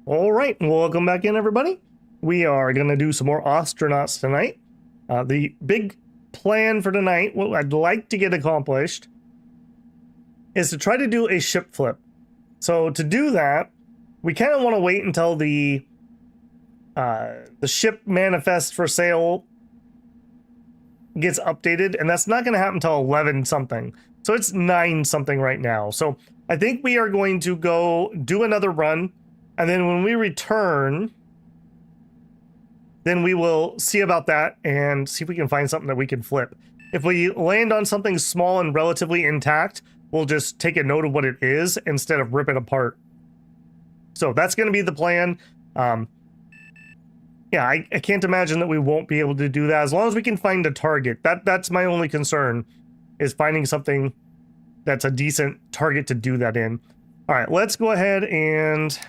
All right, welcome back in, everybody. We are going to do some more Ostranauts tonight. The big plan for tonight, what I'd like to get accomplished, is to try to do a ship flip. So to do that, we kind of want to wait until the ship manifest for sale gets updated, and that's not going to happen until 11 something. So it's 9 something right now. So I think we are going to go do another run. And then when we return, then we will see about that and see if we can find something that we can flip. If we land on something small and relatively intact, we'll just take a note of what it is instead of rip it apart. So that's going to be the plan. Yeah, I can't imagine that we won't be able to do that as long as we can find a target. That's my only concern, is finding something that's a decent target to do that in. All right, let's go ahead and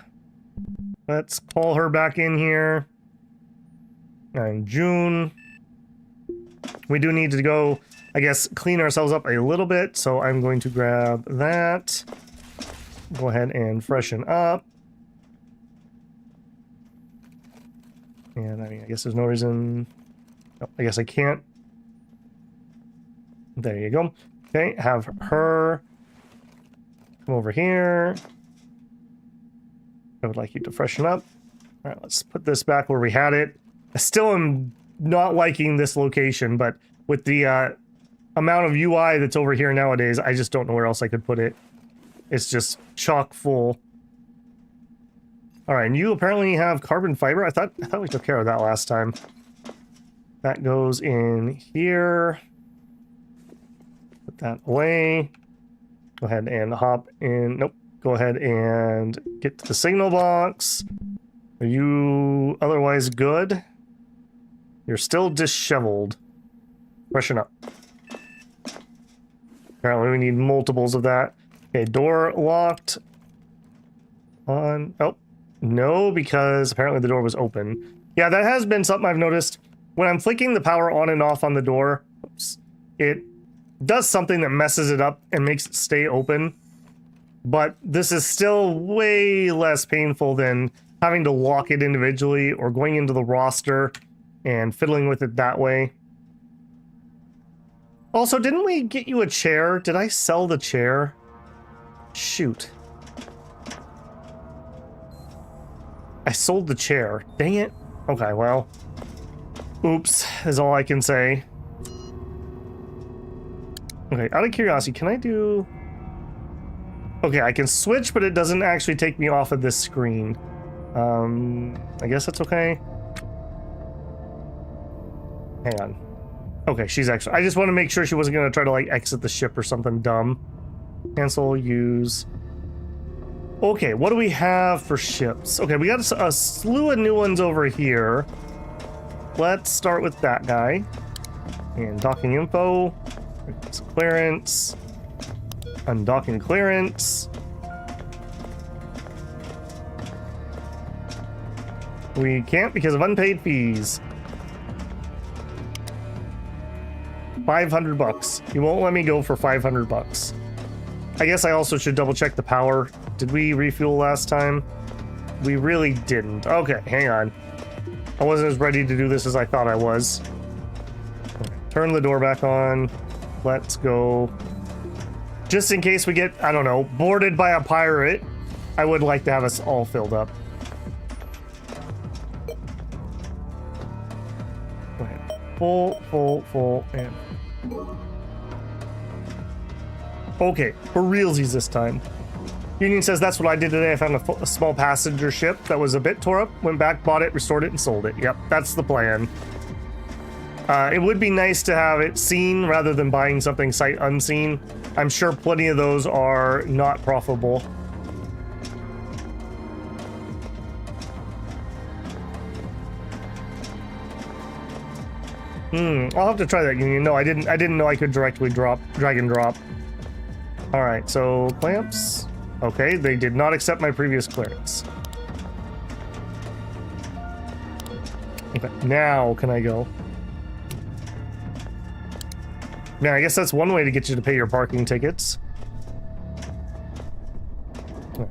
let's call her back in here. And June. We do need to go, I guess, clean ourselves up a little bit. So I'm going to grab that. Go ahead and freshen up. And I mean, I guess there's no reason. Oh, I guess I can't. There you go. Okay, have her come over here. I would like you to freshen up. All right, let's put this back where we had it. I still am not liking this location, but with the amount of UI that's over here nowadays, I just don't know where else I could put it. It's just chock full. All right, and you apparently have carbon fiber. I thought we took care of that last time. That goes in here. Put that away. Go ahead and hop in. Nope. Go ahead and get to the signal box. Are you otherwise good? You're still disheveled. Freshen up. Apparently we need multiples of that. Okay, door locked. On. Oh, no, because apparently the door was open. Yeah, that has been something I've noticed. When I'm flicking the power on and off on the door, oops, it does something that messes it up and makes it stay open. But this is still way less painful than having to lock it individually or going into the roster and fiddling with it that way. Also, didn't we get you a chair? Did I sell the chair? Shoot. I sold the chair. Dang it. Okay, well. Oops, is all I can say. Okay, out of curiosity, can I do... Okay, I can switch, but it doesn't actually take me off of this screen. I guess that's okay. Hang on. Okay, she's actually... I just want to make sure she wasn't going to try to, like, exit the ship or something dumb. Cancel, use... Okay, what do we have for ships? Okay, we got a slew of new ones over here. Let's start with that guy. And docking info. Clearance. Undocking clearance. We can't because of unpaid fees. 500 bucks. You won't let me go for 500 bucks. I guess I also should double check the power. Did we refuel last time? We really didn't. Okay, hang on. I wasn't as ready to do this as I thought I was. Okay, turn the door back on. Let's go. Just in case we get, I don't know, boarded by a pirate, I would like to have us all filled up. Go ahead. Full, and... Okay, for realsies this time. Union says that's what I did today. I found a small passenger ship that was a bit tore up, went back, bought it, restored it, and sold it. Yep, that's the plan. It would be nice to have it seen rather than buying something sight unseen. I'm sure plenty of those are not profitable. I'll have to try that, Union. No, I didn't know I could directly drag and drop. All right, so clamps. Okay, they did not accept my previous clearance. Okay, now can I go? Yeah, I guess that's one way to get you to pay your parking tickets.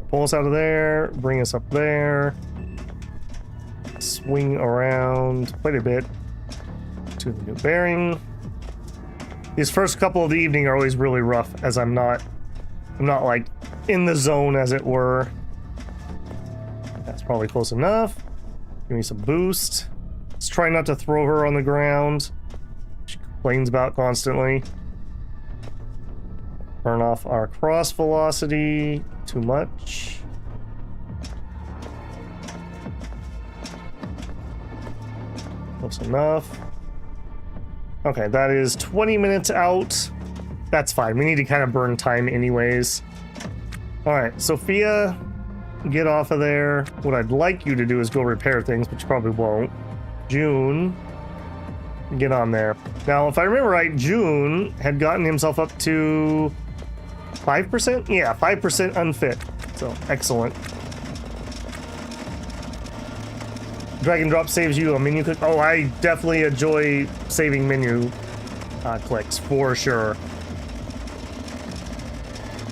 Pull us out of there, bring us up there. Swing around quite a bit to the new bearing. These first couple of the evening are always really rough, as I'm not like in the zone, as it were. That's probably close enough. Give me some boost. Let's try not to throw her on the ground. She complains about constantly. Burn off our cross velocity. Too much. Close enough. Okay, that is 20 minutes out. That's fine. We need to kind of burn time anyways. All right, Sophia, get off of there. What I'd like you to do is go repair things, but you probably won't. June, get on there. Now, if I remember right, June had gotten himself up to 5%? Yeah, 5% unfit. So, excellent. Drag and drop saves you a menu click. Oh, I definitely enjoy saving menu clicks, for sure.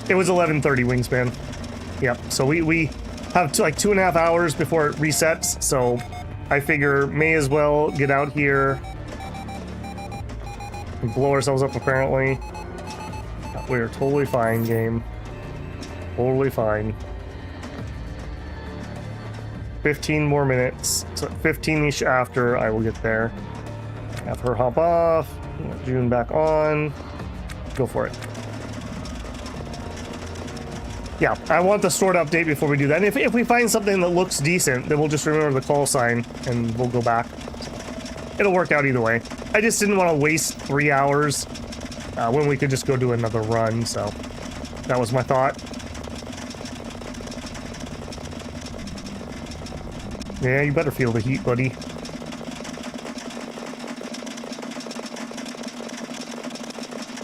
It was 11:30 wingspan. Yep, so we have like 2.5 hours before it resets, so I figure may as well get out here and blow ourselves up, apparently. We're totally fine, game. Totally fine. 15 more minutes. So 15-ish after I will get there. Have her hop off. June back on. Go for it. Yeah, I want the stored update before we do that. And if we find something that looks decent, then we'll just remember the call sign and we'll go back. It'll work out either way. I just didn't want to waste 3 hours when we could just go do another run, so that was my thought. Yeah, you better feel the heat, buddy.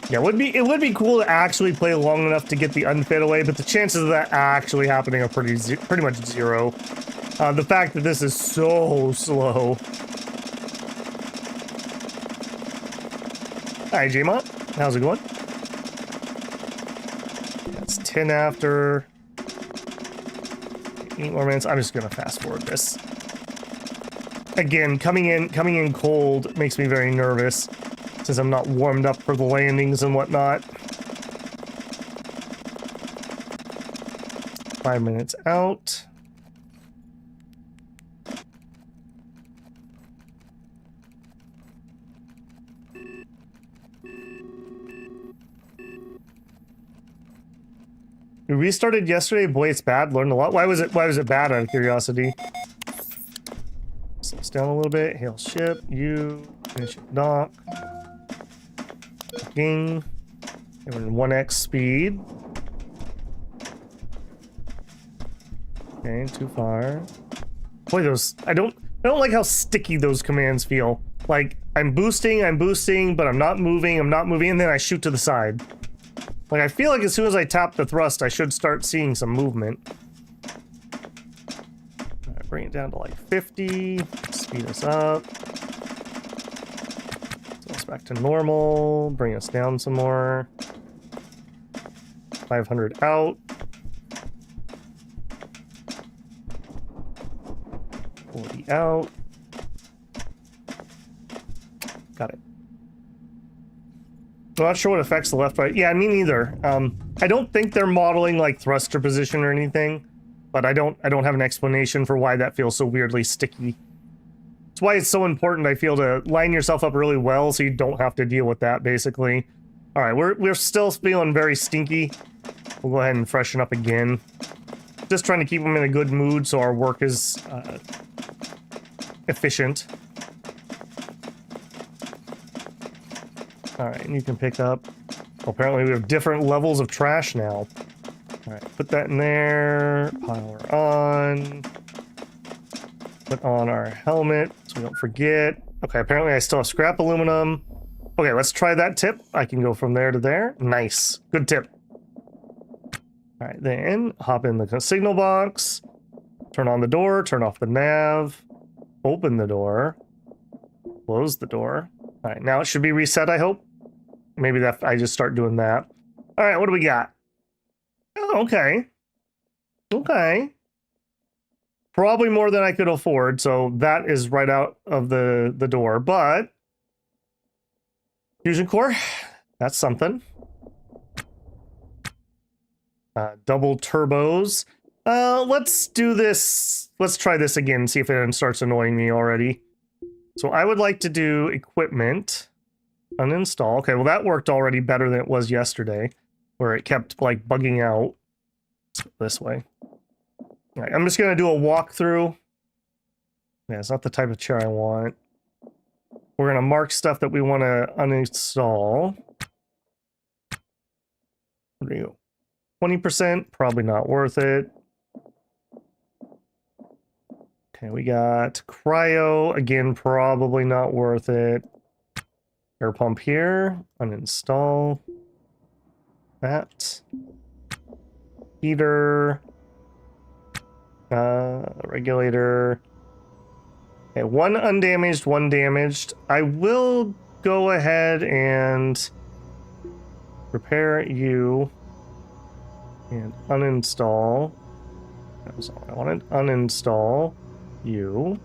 Yeah, it would be cool to actually play long enough to get the unfit away, but the chances of that actually happening are pretty much zero. The fact that this is so slow. Hi, J-Mont. How's it going? It's 10 after. 8 more minutes. I'm just gonna fast forward this. Again, coming in cold makes me very nervous, since I'm not warmed up for the landings and whatnot. 5 minutes out. We restarted yesterday. Boy, it's bad. Learned a lot. Why was it bad, out of curiosity? Slow us down a little bit. Hail ship. You finish your dock. Docking. We're in 1x speed. Okay, too far. Boy, those I don't like how sticky those commands feel. Like I'm boosting, but I'm not moving, and then I shoot to the side. Like, I feel like as soon as I tap the thrust, I should start seeing some movement. All right, bring it down to like 50. Speed us up. So us back to normal. Bring us down some more. 500 out. 40 out. Got it. I'm not sure what affects the left, right. Yeah, me neither. I don't think they're modeling like thruster position or anything, but I don't have an explanation for why that feels so weirdly sticky. It's why it's so important, I feel, to line yourself up really well so you don't have to deal with that, basically. All right, we're still feeling very stinky. We'll go ahead and freshen up again. Just trying to keep them in a good mood so our work is efficient. All right, and you can pick up. Well, apparently we have different levels of trash now. All right, put that in there. Power on. Put on our helmet so we don't forget. Okay, apparently I still have scrap aluminum. Okay, let's try that tip. I can go from there to there. Nice. Good tip. All right, then hop in the signal box. Turn on the door. Turn off the nav. Open the door. Close the door. All right, now it should be reset, I hope. Maybe that I just start doing that. All right, what do we got? Oh, okay. Okay. Probably more than I could afford, so that is right out of the door. But fusion core, that's something. Double turbos. Let's do this. Let's try this again, see if it starts annoying me already. So I would like to do equipment. Uninstall. Okay, well that worked already better than it was yesterday, where it kept like bugging out. This way. All right, I'm just gonna do a walkthrough. Yeah, it's not the type of chair I want. We're gonna mark stuff that we want to uninstall. What do you? 20%, probably not worth it. Okay, we got cryo, again, probably not worth it. Air pump here, uninstall. That. Heater. Regulator. Okay, one undamaged, one damaged. I will go ahead and repair you. And uninstall. That was all I wanted. Uninstall you.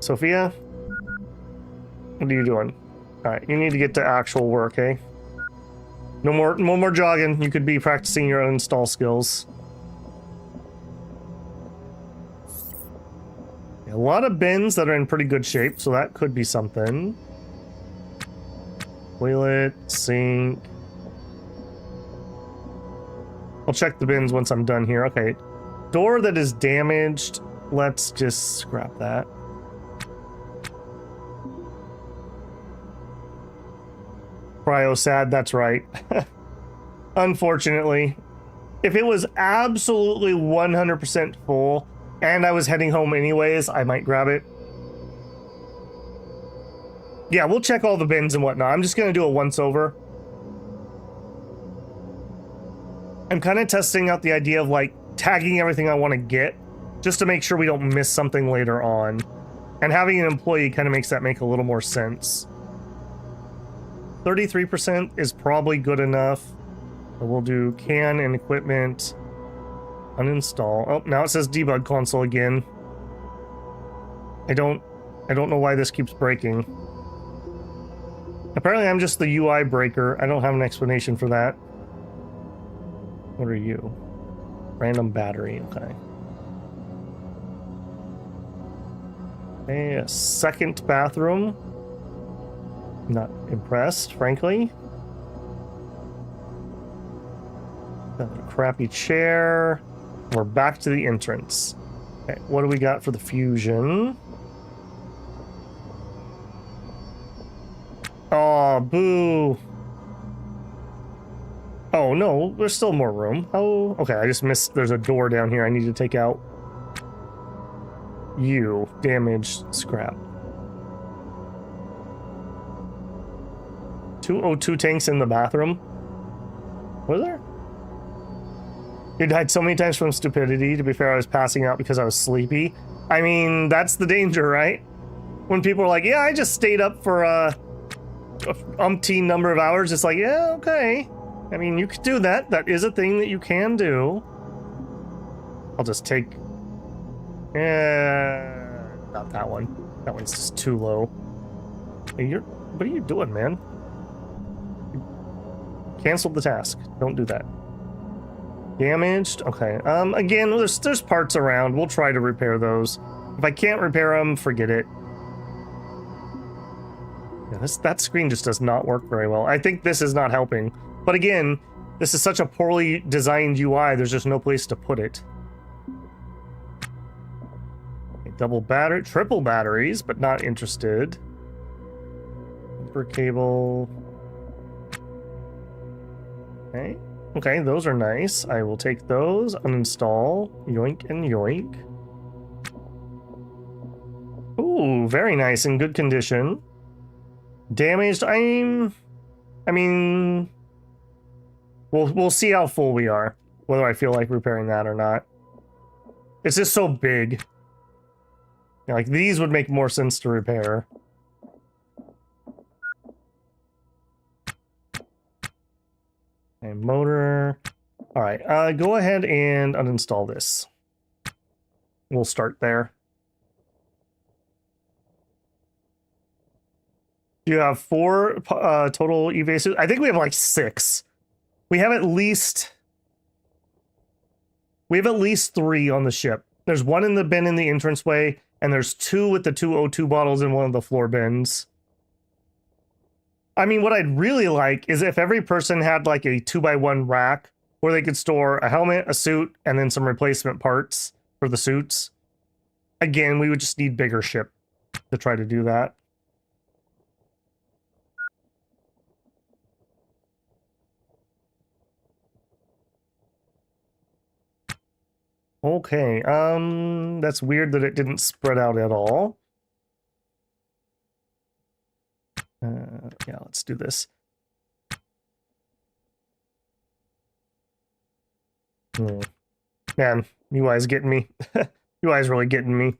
Sophia? What are you doing? Alright, you need to get to actual work, eh? No more jogging. You could be practicing your uninstall skills. A lot of bins that are in pretty good shape, so that could be something. Toilet, sink. I'll check the bins once I'm done here. Okay. Door that is damaged. Let's just scrap that. Cryo sad, that's right. Unfortunately. If it was absolutely 100% full and I was heading home anyways, I might grab it. Yeah, we'll check all the bins and whatnot. I'm just going to do a once over. I'm kind of testing out the idea of like tagging everything I want to get just to make sure we don't miss something later on. And having an employee kind of makes that make a little more sense. 33% is probably good enough. So we'll do can and equipment. Uninstall. Oh, now it says debug console again. I don't know why this keeps breaking. Apparently I'm just the UI breaker. I don't have an explanation for that. What are you? Random battery, okay. Okay, a second bathroom. Not impressed, frankly. Another crappy chair. We're back to the entrance. Okay, what do we got for the fusion? Oh, boo. Oh, no, there's still more room. Oh, okay, I just missed. There's a door down here I need to take out. You. Damaged. Scrap. 202 tanks in the bathroom? Were there? You died so many times from stupidity. To be fair, I was passing out because I was sleepy. I mean, that's the danger, right? When people are like, yeah, I just stayed up for a umpteen number of hours. It's like, yeah, okay. I mean, you could do that. That is a thing that you can do. I'll just take... not that one. That one's just too low. Hey, what are you doing, man? You canceled the task. Don't do that. Damaged? Okay. Again, there's parts around. We'll try to repair those. If I can't repair them, forget it. Yeah, that screen just does not work very well. I think this is not helping. But again, this is such a poorly designed UI, there's just no place to put it. Double battery, triple batteries, but not interested. Super cable. Okay. Okay, those are nice. I will take those, uninstall, yoink and yoink. Ooh, very nice, in good condition. Damaged, I mean, we'll see how full we are, whether I feel like repairing that or not. It's just so big. Yeah, like, these would make more sense to repair. Okay, motor. All right, go ahead and uninstall this. We'll start there. You have 4 total evasives. I think we have like 6. We have at least 3 on the ship. There's 1 in the bin in the entranceway, and there's 2 with the 2 O2 bottles in one of the floor bins. I mean, what I'd really like is if every person had like a 2x1 rack where they could store a helmet, a suit, and then some replacement parts for the suits. Again, we would just need bigger ship to try to do that. Okay, that's weird that it didn't spread out at all. Yeah, let's do this. Man, UI's getting me. UI's really getting me.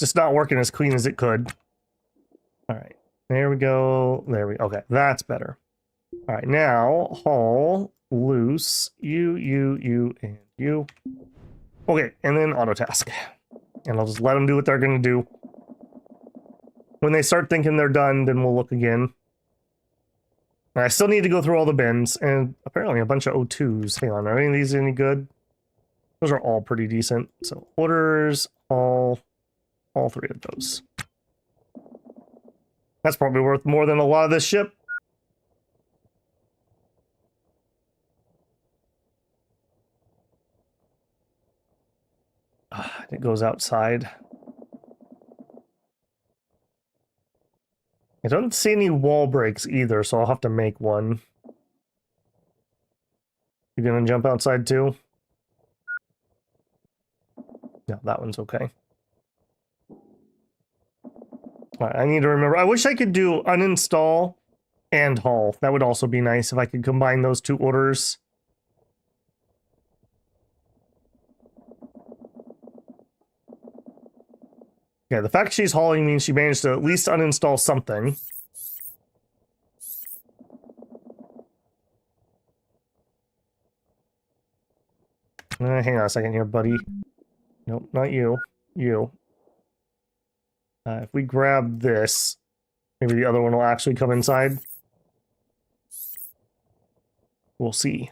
Just not working as clean as it could. All right, there we go. There we, okay, that's better. All right, now haul, loose, you, and you. Okay, and then auto task. And I'll just let them do what they're gonna do. When they start thinking they're done, then we'll look again. And I still need to go through all the bins, and apparently a bunch of O2s. Hang on, are any of these any good? Those are all pretty decent. So orders, all 3 of those. That's probably worth more than a lot of this ship. It goes outside. I don't see any wall breaks either, so I'll have to make one. You gonna jump outside too? No, that one's okay. Alright, I need to remember. I wish I could do uninstall and haul. That would also be nice if I could combine those 2 orders. Yeah, the fact she's hauling means she managed to at least uninstall something. Hang on a second here, buddy. Nope, not you. You. If we grab this, maybe the other one will actually come inside. We'll see.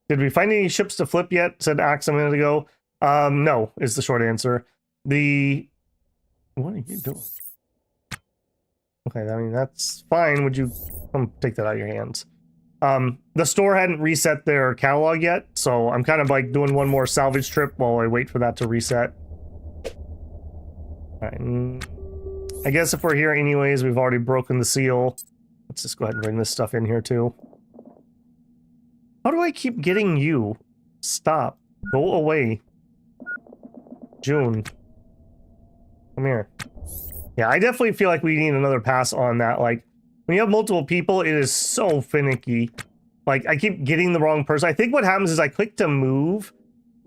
Did we find any ships to flip yet? Said Axe a minute ago. No, is the short answer. What are you doing? Okay, I mean, that's fine. Would you come take that out of your hands? The store hadn't reset their catalog yet, so I'm kind of like doing one more salvage trip while I wait for that to reset. All right. I guess if we're here anyways, we've already broken the seal. Let's just go ahead and bring this stuff in here too. How do I keep getting you? Stop. Go away. June. Come here. Yeah, I definitely feel like we need another pass on that. Like, when you have multiple people, it is so finicky. Like, I keep getting the wrong person. I think what happens is I click to move,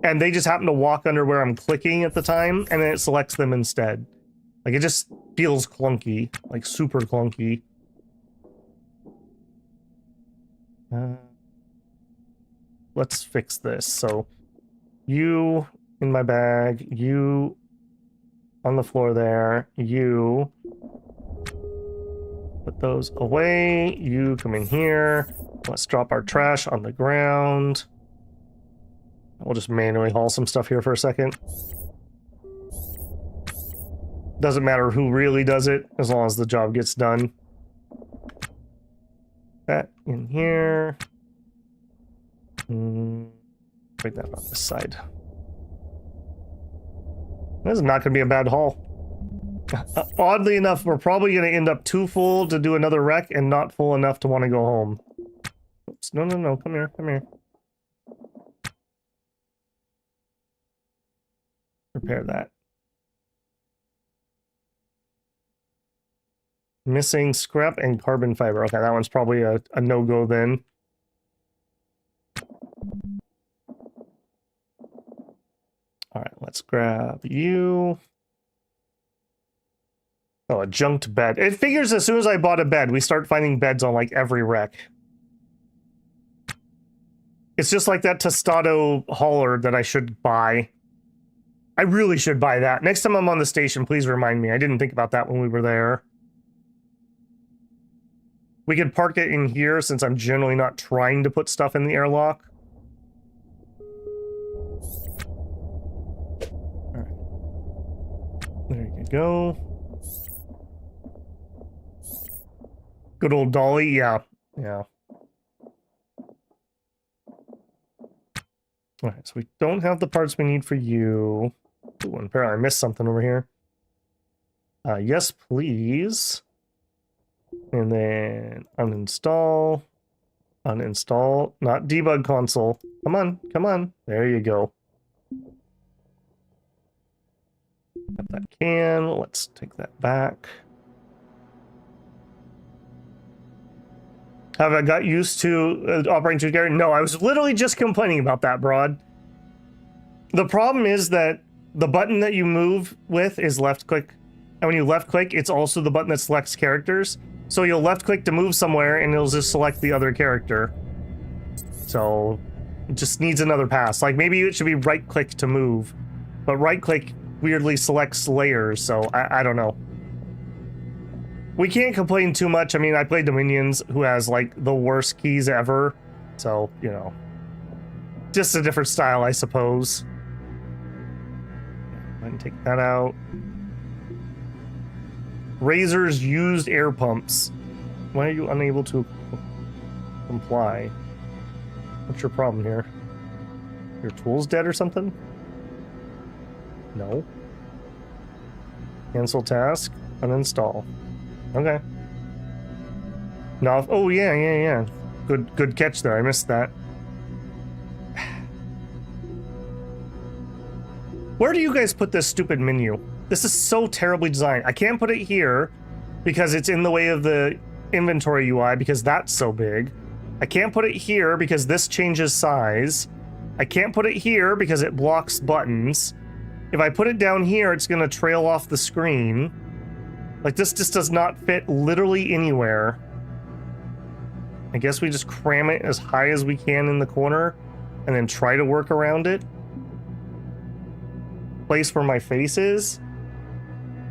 and they just happen to walk under where I'm clicking at the time, and then it selects them instead. Like, it just feels clunky. Like, super clunky. Let's fix this. So, you in my bag, you on the floor there, you put those away, you come in here. Let's drop our trash on the ground. We'll just manually haul some stuff here for a second. Doesn't matter who really does it, as long as the job gets done. That in here. Break that on this side. This is not going to be a bad haul. Oddly enough, we're probably going to end up too full to do another wreck and not full enough to want to go home. Oops, no, come here, come here. Repair that. Missing scrap and carbon fiber. Okay, that one's probably a no-go then. All right, let's grab you. Oh, a junked bed. It figures as soon as I bought a bed, we start finding beds on like every wreck. It's just like that Tostado hauler that I should buy. I really should buy that. Next time I'm on the station, please remind me. I didn't think about that when we were there. We could park it in here since I'm generally not trying to put stuff in the airlock. All right. There you go. Good old Dolly, yeah. Yeah. Alright, so we don't have the parts we need for you. Ooh, and apparently I missed something over here. Yes, please. And then uninstall. Uninstall. Not debug console. Come on, come on. There you go. Got that can. Let's take that back. Have I got used to operating to Gary? No, I was literally just complaining about that, Broad. The problem is that the button that you move with is left click. And when you left click, it's also the button that selects characters. So you'll left click to move somewhere and it'll just select the other character. So it just needs another pass. Like maybe it should be right click to move. But right click weirdly selects layers, so I don't know. We can't complain too much. I mean, I played Dominions, who has, like, the worst keys ever. So, you know. Just a different style, I suppose. Go ahead and take that out. Razor's used air pumps. Why are you unable to comply? What's your problem here? Your tool's dead or something? No. Cancel task. Uninstall. Okay. No. Oh yeah. Good catch there. I missed that. Where do you guys put this stupid menu? This is so terribly designed. I can't put it here because it's in the way of the inventory UI because that's so big. I can't put it here because this changes size. I can't put it here because it blocks buttons. If I put it down here, it's gonna trail off the screen. Like, this just does not fit literally anywhere. I guess we just cram it as high as we can in the corner and then try to work around it. Place where my face is.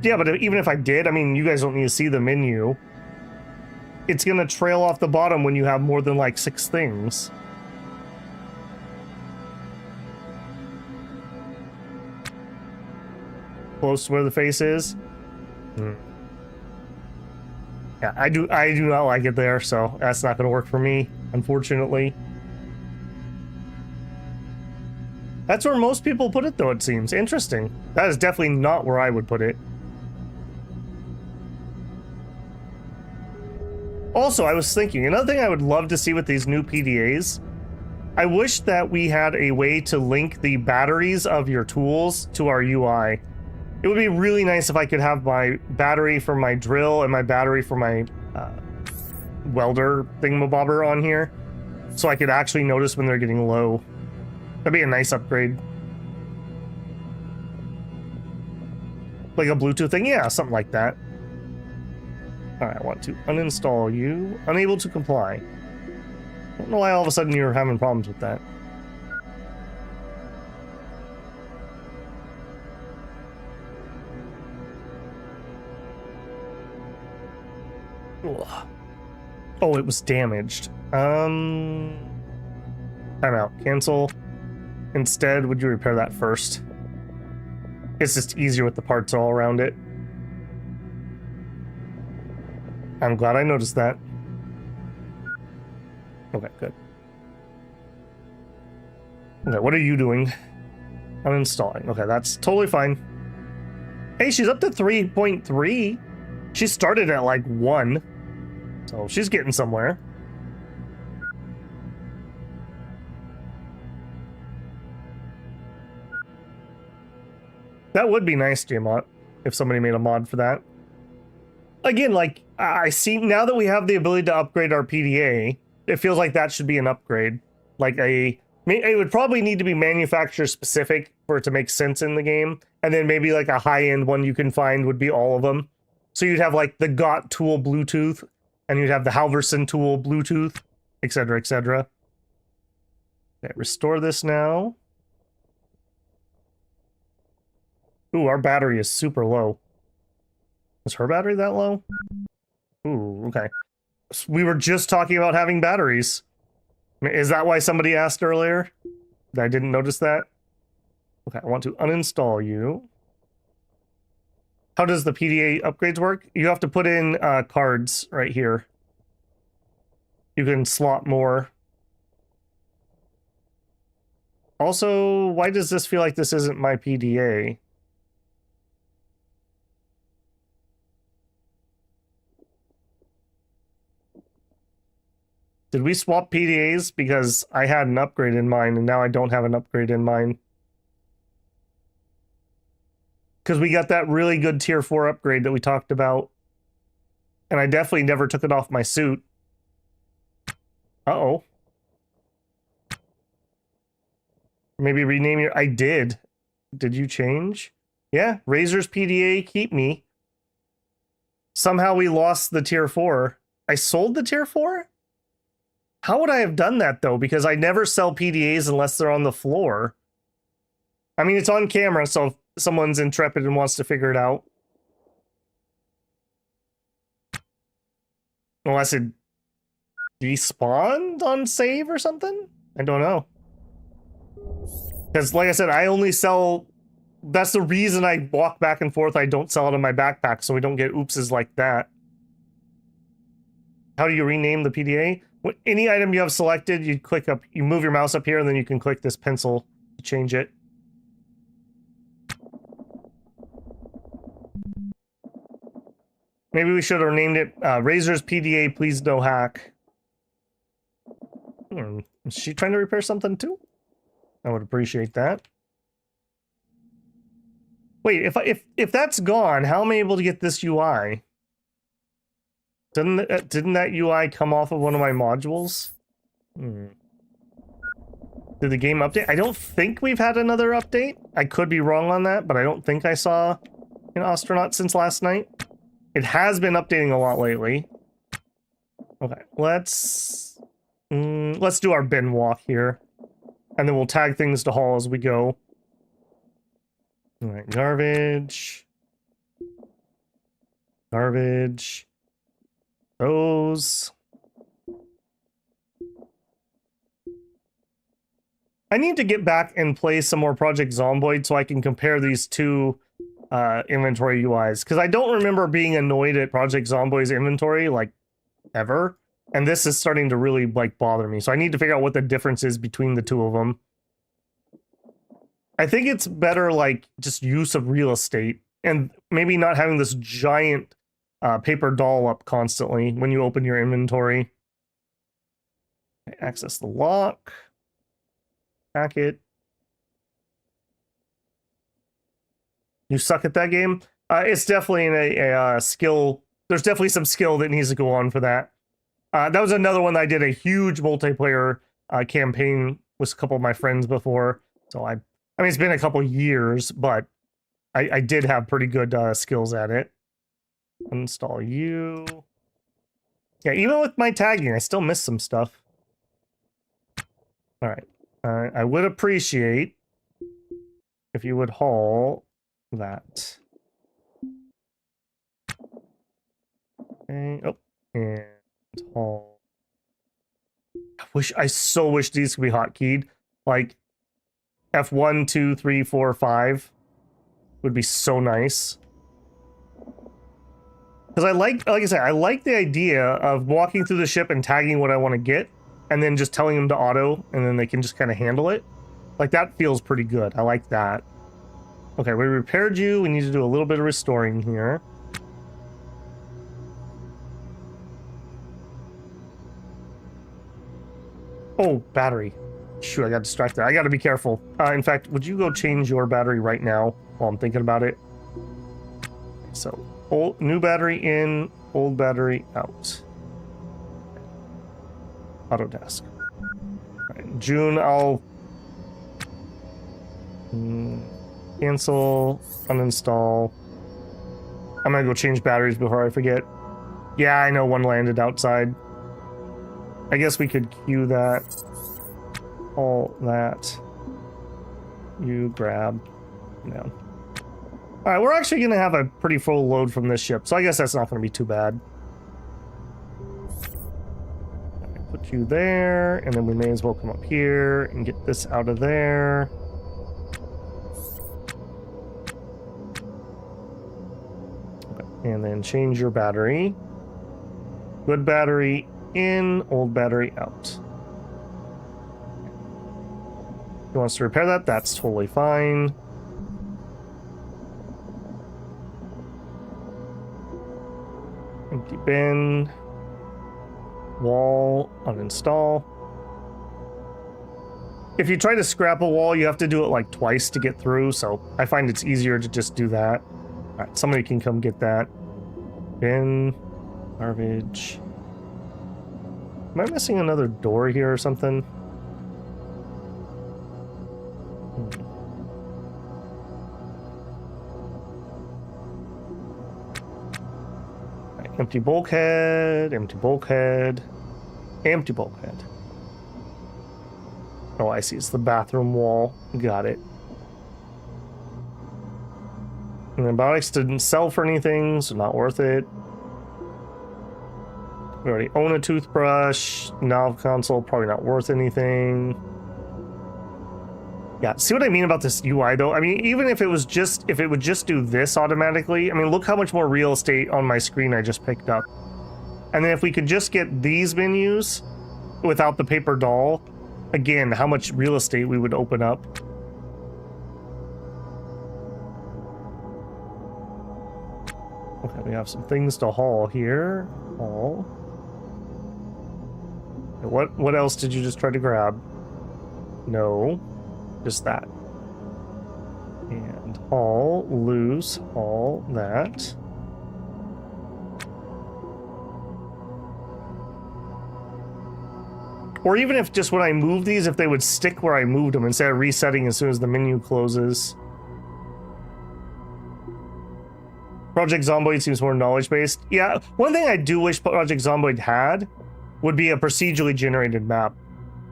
Yeah, but even if I did, I mean, you guys don't need to see the menu. It's gonna trail off the bottom when you have more than like 6 things. Close to where the face is. Yeah, I do not like it there, so that's not going to work for me, unfortunately. That's where most people put it, though, it seems. Interesting. That is definitely not where I would put it. Also, I was thinking, another thing I would love to see with these new PDAs, I wish that we had a way to link the batteries of your tools to our UI. It would be really nice if I could have my battery for my drill and my battery for my welder thingamabobber on here, so I could actually notice when they're getting low. That'd be a nice upgrade. Like a Bluetooth thing? Yeah, something like that. Alright, I want to uninstall you. Unable to comply. I don't know why all of a sudden you're having problems with that. Oh, it was damaged. Time out. Cancel. Instead, would you repair that first? It's just easier with the parts all around it. I'm glad I noticed that. Okay, good. Okay, what are you doing? Uninstalling. Okay, that's totally fine. Hey, she's up to 3.3. She started at like 1. So she's getting somewhere. That would be nice, Jmot, if somebody made a mod for that. Again, like, I see now that we have the ability to upgrade our PDA, it feels like that should be an upgrade. Like it would probably need to be manufacturer specific for it to make sense in the game. And then maybe like a high-end one you can find would be all of them. So you'd have like the GOT tool Bluetooth, and you'd have the Halverson tool Bluetooth, etc., etc. Okay, restore this now. Ooh, our battery is super low. Was her battery that low? Ooh, okay. We were just talking about having batteries. Is that why somebody asked earlier? I didn't notice that. Okay, I want to uninstall you. How does the PDA upgrades work? You have to put in cards right here. You can slot more. Also, why does this feel like this isn't my PDA? Did we swap PDAs? Because I had an upgrade in mine, and now I don't have an upgrade in mine. Because we got that really good tier 4 upgrade that we talked about. And I definitely never took it off my suit. Uh-oh. Maybe rename your... I did. Did you change? Yeah, Razor's PDA, keep me. Somehow we lost the tier 4. I sold the tier 4? How would I have done that, though? Because I never sell PDAs unless they're on the floor. I mean, it's on camera, so if someone's intrepid and wants to figure it out. Unless it despawned on save or something? I don't know. Because, like I said, I only sell... That's the reason I walk back and forth. I don't sell it in my backpack, so we don't get oopses like that. How do you rename the PDA? Any item you have selected, you click up, you move your mouse up here, and then you can click this pencil to change it. Maybe we should have named it Razor's PDA, please no hack. Is she trying to repair something too? I would appreciate that. Wait, if that's gone, how am I able to get this UI? Didn't that UI come off of one of my modules? Did the game update? I don't think we've had another update. I could be wrong on that, but I don't think I saw an Ostranauts since last night. It has been updating a lot lately. Okay, let's do our bin walk here, and then we'll tag things to haul as we go. All right, garbage, garbage. Those. I need to get back and play some more Project Zomboid so I can compare these two inventory UIs. Because I don't remember being annoyed at Project Zomboid's inventory, like, ever. And this is starting to really, like, bother me. So I need to figure out what the difference is between the two of them. I think it's better, like, just use of real estate. And maybe not having this giant... paper doll up constantly when you open your inventory. Access the lock. Packet. You suck at that game? It's definitely a skill. There's definitely some skill that needs to go on for that. That was another one that I did a huge multiplayer campaign with a couple of my friends before. So I mean, it's been a couple years, but I did have pretty good skills at it. Install you. Yeah, even with my tagging, I still miss some stuff. All right. I would appreciate if you would haul that. Okay. Oh, and haul. I so wish these could be hotkeyed. Like F1, 2, 3, 4, 5 would be so nice. Because like I said, I like the idea of walking through the ship and tagging what I want to get, and then just telling them to auto, and then they can just kind of handle it. Like, that feels pretty good. I like that. Okay, we repaired you. We need to do a little bit of restoring here. Oh, battery. Shoot, I got distracted. I got to be careful. In fact, would you go change your battery right now while I'm thinking about it? So... new battery in, old battery out. Autotask. Right, June, I'll cancel, uninstall. I'm gonna go change batteries before I forget. Yeah, I know one landed outside. I guess we could queue that. All that. You grab. Down. Alright, we're actually gonna have a pretty full load from this ship, so I guess that's not gonna be too bad. Put you there, and then we may as well come up here and get this out of there. Okay, and then change your battery. Good battery in, old battery out. If he wants to repair that, that's totally fine. Empty bin. Wall, uninstall. If you try to scrap a wall, you have to do it like twice to get through, so I find it's easier to just do that. Alright, somebody can come get that. Bin, garbage. Am I missing another door here or something? Empty bulkhead, empty bulkhead, empty bulkhead. Oh, I see. It's the bathroom wall. Got it. And antibiotics didn't sell for anything, so not worth it. We already own a toothbrush. Nav console, probably not worth anything. Yeah, see what I mean about this UI though? I mean, even if it was just, if it would just do this automatically, I mean, look how much more real estate on my screen I just picked up. And then if we could just get these menus without the paper doll, again, how much real estate we would open up. Okay, we have some things to haul here. Haul. What else did you just try to grab? No. Just that. And haul, loose, haul that. Or even if just when I move these, if they would stick where I moved them instead of resetting as soon as the menu closes. Project Zomboid seems more knowledge-based. Yeah, one thing I do wish Project Zomboid had would be a procedurally generated map.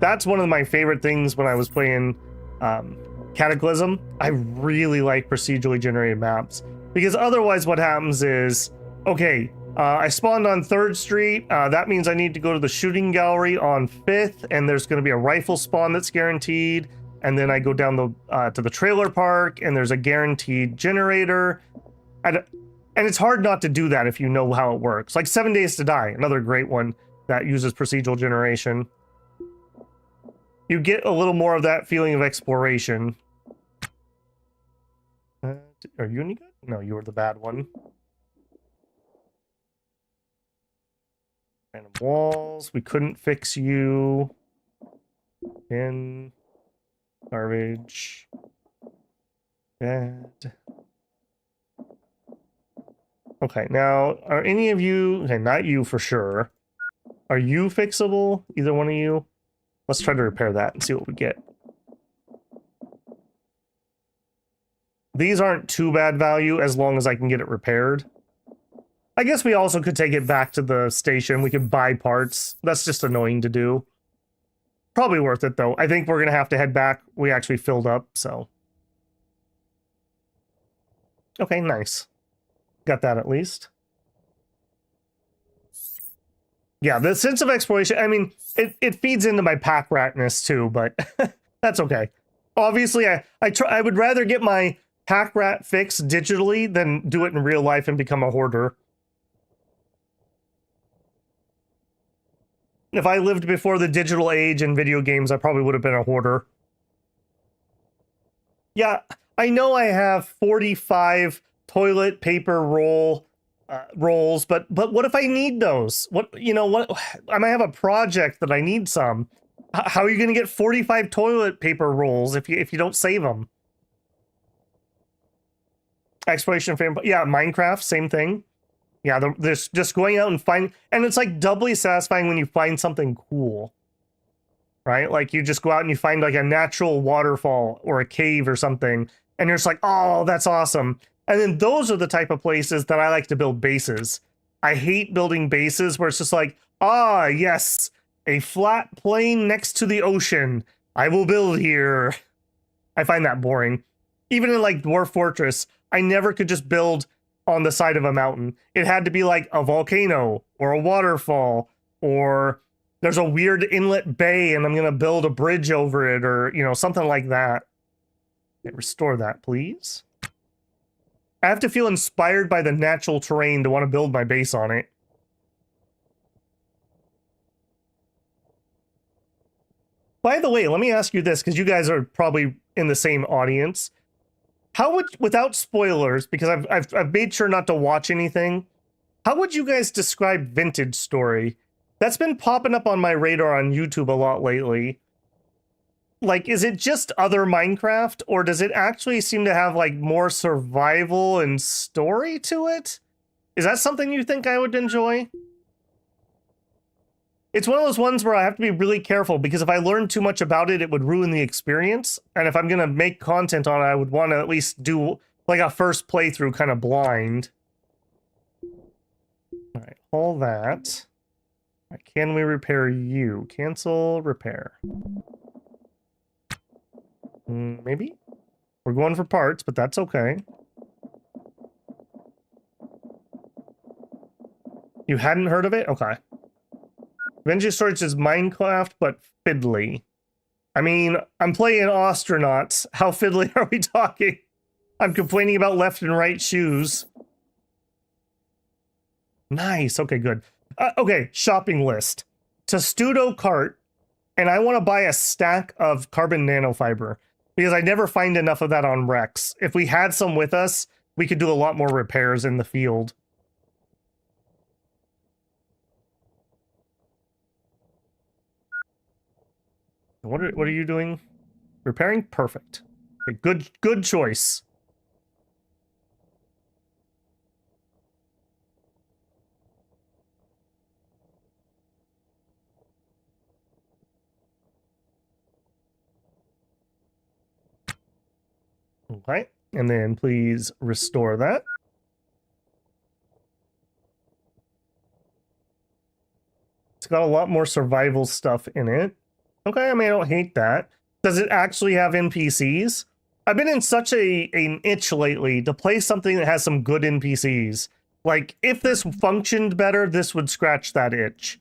That's one of my favorite things when I was playing Cataclysm. I really like procedurally generated maps because otherwise what happens is, okay, I spawned on 3rd Street. That means I need to go to the shooting gallery on 5th, and there's going to be a rifle spawn that's guaranteed. And then I go down to the trailer park, and there's a guaranteed generator. And it's hard not to do that if you know how it works. Like 7 Days to Die, another great one that uses procedural generation. You get a little more of that feeling of exploration. Are you any good? No, you were the bad one. Random walls. We couldn't fix you. In. Garbage. Bad. Okay, now, are any of you... Okay, not you for sure. Are you fixable? Either one of you? Let's try to repair that and see what we get. These aren't too bad value as long as I can get it repaired. I guess we also could take it back to the station. We could buy parts. That's just annoying to do. Probably worth it, though. I think we're going to have to head back. We actually filled up, so... Okay, nice. Got that at least. Yeah, the sense of exploration, I mean, it feeds into my pack ratness too, but that's okay. Obviously, I would rather get my pack rat fix digitally than do it in real life and become a hoarder. If I lived before the digital age in video games, I probably would have been a hoarder. Yeah, I know I have 45 toilet paper rolls, but what if I need those? What I might have a project that I need some. How are you going to get 45 toilet paper rolls if you don't save them? Exploration frame, yeah, Minecraft, same thing. Yeah, there's just going out and find, and it's like doubly satisfying when you find something cool, right? Like you just go out and you find like a natural waterfall or a cave or something, and you're just like, oh, that's awesome. And then those are the type of places that I like to build bases. I hate building bases where it's just like, ah, yes, a flat plain next to the ocean. I will build here. I find that boring. Even in like Dwarf Fortress, I never could just build on the side of a mountain. It had to be like a volcano or a waterfall, or there's a weird inlet bay and I'm going to build a bridge over it, or, you know, something like that. Okay, restore that, please. I have to feel inspired by the natural terrain to want to build my base on it. By the way, let me ask you this, because you guys are probably in the same audience. How would, without spoilers, because I've made sure not to watch anything, how would you guys describe Vintage Story? That's been popping up on my radar on YouTube a lot lately. Like, is it just other Minecraft, or does it actually seem to have, like, more survival and story to it? Is that something you think I would enjoy? It's one of those ones where I have to be really careful, because if I learn too much about it, it would ruin the experience. And if I'm going to make content on it, I would want to at least do, like, a first playthrough kind of blind. All right, all that. All right, can we repair you? Cancel repair. Maybe? We're going for parts, but that's okay. You hadn't heard of it? Okay. Vintage Storage is Minecraft, but fiddly. I mean, I'm playing Ostranauts. How fiddly are we talking? I'm complaining about left and right shoes. Nice. Okay, good. Okay, shopping list. Testudo cart, and I want to buy a stack of carbon nanofiber, because I never find enough of that on Rex. If we had some with us, we could do a lot more repairs in the field. What are you doing? Repairing? Perfect. Okay, good choice. Okay, and then please restore that. It's got a lot more survival stuff in it. Okay, I mean, I don't hate that. Does it actually have NPCs? I've been in such an itch lately to play something that has some good NPCs. Like, if this functioned better, this would scratch that itch.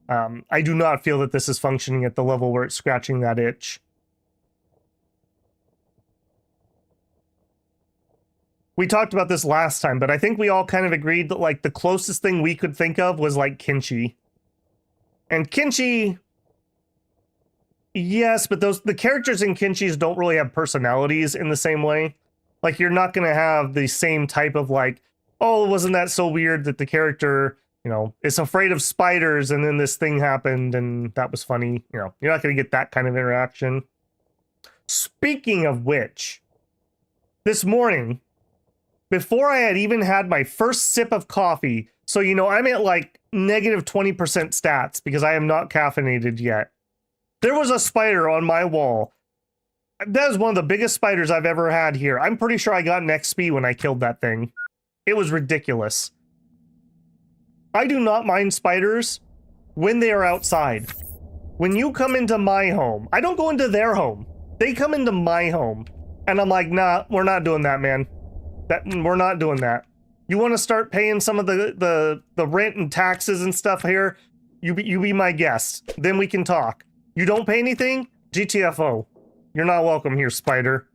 I do not feel that this is functioning at the level where it's scratching that itch. We talked about this last time, but I think we all kind of agreed that, like, the closest thing we could think of was, like, Kinchi. And Kinchi... Yes, but the characters in Kinchis don't really have personalities in the same way. Like, you're not going to have the same type of, like, oh, wasn't that so weird that the character, you know, is afraid of spiders and then this thing happened and that was funny. You know, you're not going to get that kind of interaction. Speaking of which, this morning, before I had even had my first sip of coffee, so, you know, I'm at, like, negative 20% stats because I am not caffeinated yet. There was a spider on my wall. That is one of the biggest spiders I've ever had here. I'm pretty sure I got an XP when I killed that thing. It was ridiculous. I do not mind spiders when they are outside. When you come into my home, I don't go into their home. They come into my home. And I'm like, nah, we're not doing that, man. We're not doing that. You want to start paying some of the rent and taxes and stuff here? You be my guest. Then we can talk. You don't pay anything? GTFO. You're not welcome here, spider.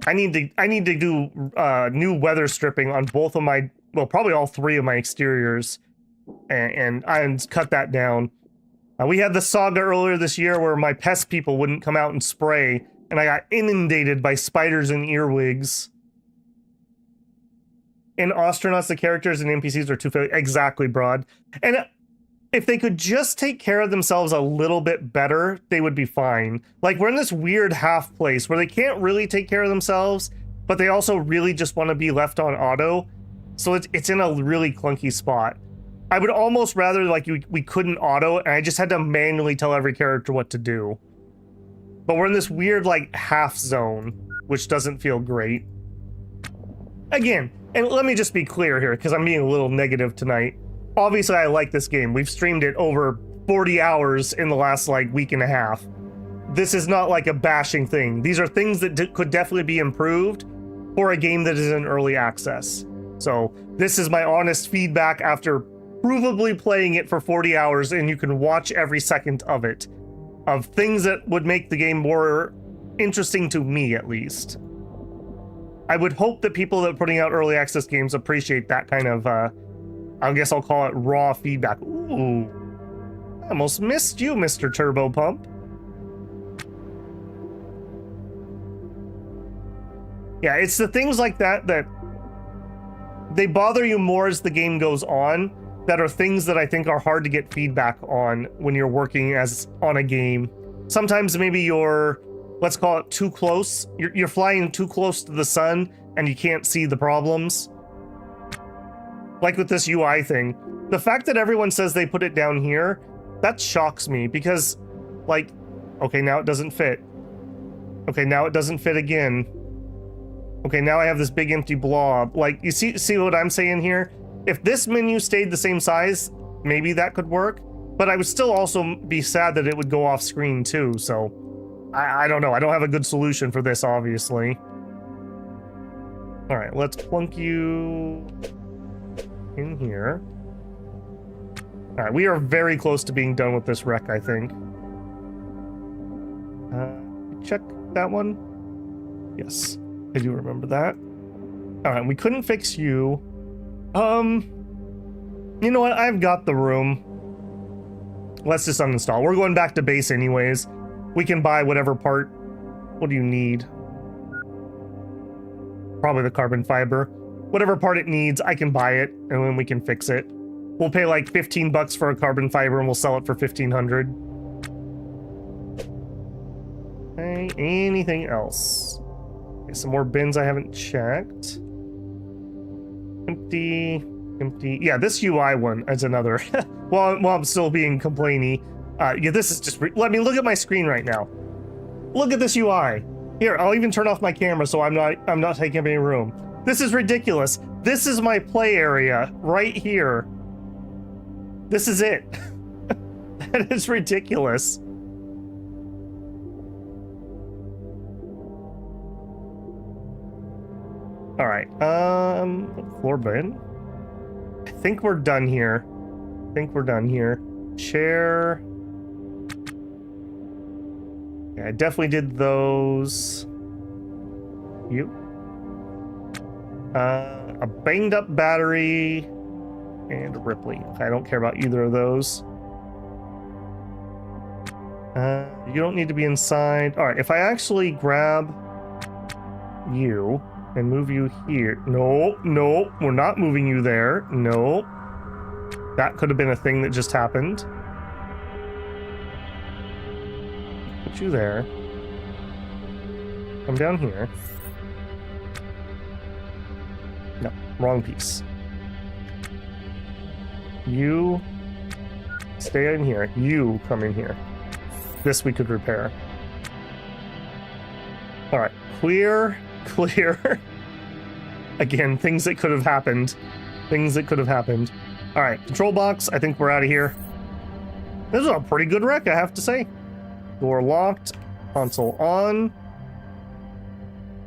I need to do new weather stripping on both of my, well, probably all three of my exteriors, and cut that down. We had the saga earlier this year where my pest people wouldn't come out and spray, and I got inundated by spiders and earwigs. In Ostranauts, the characters and NPCs are too fair. Exactly, Broad. And if they could just take care of themselves a little bit better, they would be fine. Like, we're in this weird half place where they can't really take care of themselves, but they also really just want to be left on auto. So it's in a really clunky spot. I would almost rather, like, we couldn't auto, and I just had to manually tell every character what to do. But we're in this weird, like, half zone which doesn't feel great. Again, and let me just be clear here, because I'm being a little negative tonight. Obviously, I like this game. We've streamed it over 40 hours in the last, like, week and a half. This is not like a bashing thing. These are things that could definitely be improved for a game that is in early access. So this is my honest feedback after provably playing it for 40 hours, and you can watch every second of it, of things that would make the game more interesting to me, at least. I would hope that people that are putting out early access games appreciate that kind of, I guess I'll call it raw feedback. Ooh, I almost missed you, Mr. Turbo Pump. Yeah, it's the things like that that they bother you more as the game goes on, that are things that I think are hard to get feedback on when you're working as on a game. Sometimes maybe you're, let's call it, too close. You're flying too close to the sun and you can't see the problems. Like with this UI thing. The fact that everyone says they put it down here, that shocks me because, like, okay, now it doesn't fit. Okay, now it doesn't fit again. Okay, now I have this big empty blob. Like, you see what I'm saying here? If this menu stayed the same size, maybe that could work. But I would still also be sad that it would go off screen too, so I don't know. I don't have a good solution for this, obviously. All right, let's plunk you in here. All right, we are very close to being done with this wreck, I think. Check that one. Yes, I do remember that. All right, we couldn't fix you. You know what? I've got the room. Let's just uninstall. We're going back to base anyways. We can buy whatever part. What do you need? Probably the carbon fiber. Whatever part it needs, I can buy it, and then we can fix it. We'll pay like 15 bucks for a carbon fiber, and we'll sell it for 1,500. Okay, anything else? Okay, some more bins I haven't checked. Empty. Yeah, this UI one is another. while I'm still being complainy. Yeah, this is just. Let me look at my screen right now. Look at this UI. Here, I'll even turn off my camera so I'm not taking up any room. This is ridiculous. This is my play area right here. This is it. That is ridiculous. All right. Floor bin. I think we're done here. Chair. Yeah, I definitely did those. You. A banged up battery and a Ripley. I don't care about either of those. You don't need to be inside. All right, if I actually grab you and move you here. No, we're not moving you there. No. That could have been a thing that just happened. Put you there. Come down here. No, wrong piece. You stay in here. You come in here. This we could repair. All right, clear. Again, things that could have happened. All right, control box. I think we're out of here. This is a pretty good wreck, I have to say. Door locked. Console on.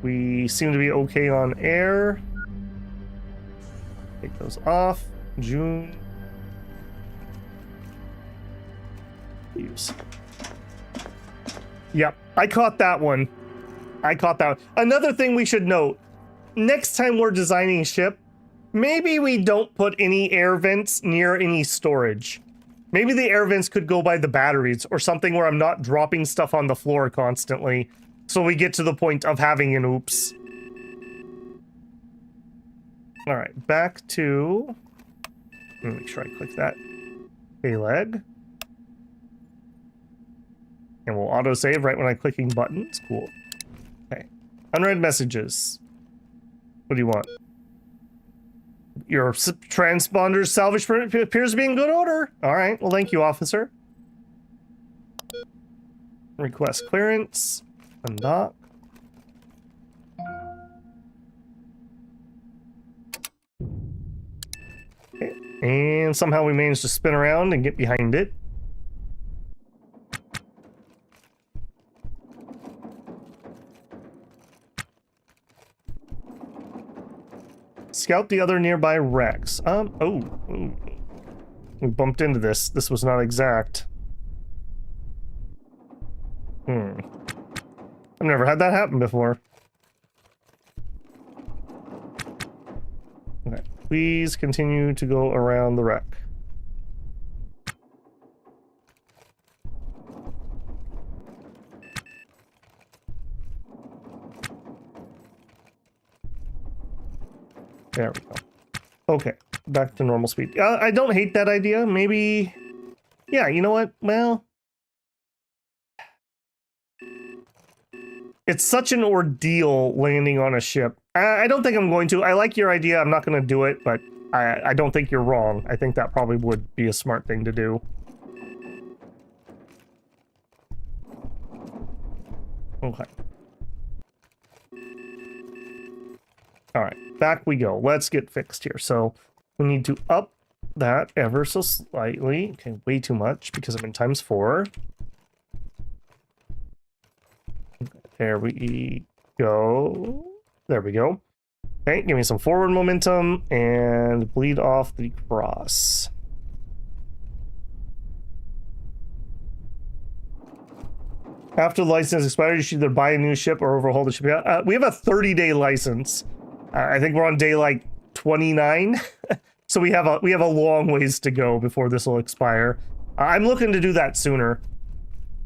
We seem to be okay on air. Take those off. June. Use. Yep, I caught that one. Another thing we should note. Next time we're designing a ship, maybe we don't put any air vents near any storage. Maybe the air vents could go by the batteries or something where I'm not dropping stuff on the floor constantly. So we get to the point of having an oops. All right, back to... Let me make sure I click that. A-leg. And we'll autosave right when I'm clicking buttons. Cool. Okay. Unread messages. What do you want? Your transponder's salvage permit appears to be in good order. All right. Well, thank you, officer. Request clearance. Undock. And somehow we managed to spin around and get behind it. Scout the other nearby wrecks. Oh. We bumped into this. This was not exact. I've never had that happen before. Okay. Please continue to go around the wreck. There we go. Okay, back to normal speed. I don't hate that idea. Maybe... Yeah, you know what? Well... It's such an ordeal landing on a ship. I don't think I'm going to. I like your idea. I'm not going to do it, but I don't think you're wrong. I think that probably would be a smart thing to do. Okay. Alright, back we go. Let's get fixed here. So, we need to up that ever so slightly. Okay, way too much because I'm in ×4. There we go. There we go. Okay, give me some forward momentum and bleed off the cross. After the license expires, you should either buy a new ship or overhaul the ship. We have a 30-day license. I think we're on day like 29, so we have a long ways to go before this will expire. I'm looking to do that sooner.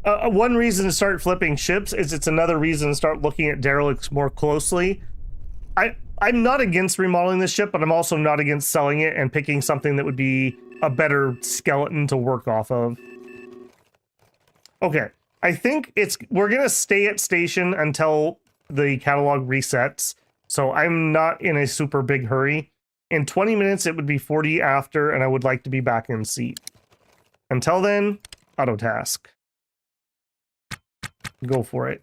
One reason to start flipping ships is it's another reason to start looking at derelicts more closely. I'm not against remodeling this ship, but I'm also not against selling it and picking something that would be a better skeleton to work off of. Okay, I think we're gonna stay at station until the catalog resets. So I'm not in a super big hurry. In 20 minutes, it would be 40 after, and I would like to be back in seat. Until then, auto task. Go for it.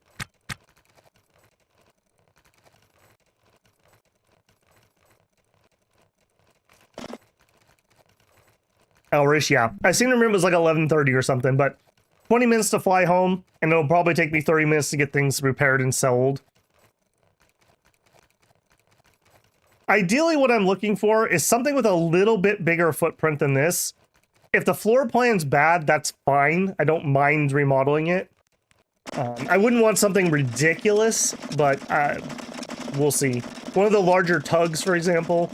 Elrish, yeah. I seem to remember it was like 11:30 or something, but 20 minutes to fly home, and it'll probably take me 30 minutes to get things repaired and sold. Ideally, what I'm looking for is something with a little bit bigger footprint than this. If the floor plan's bad, that's fine. I don't mind remodeling it. I wouldn't want something ridiculous, but we'll see. One of the larger tugs, for example.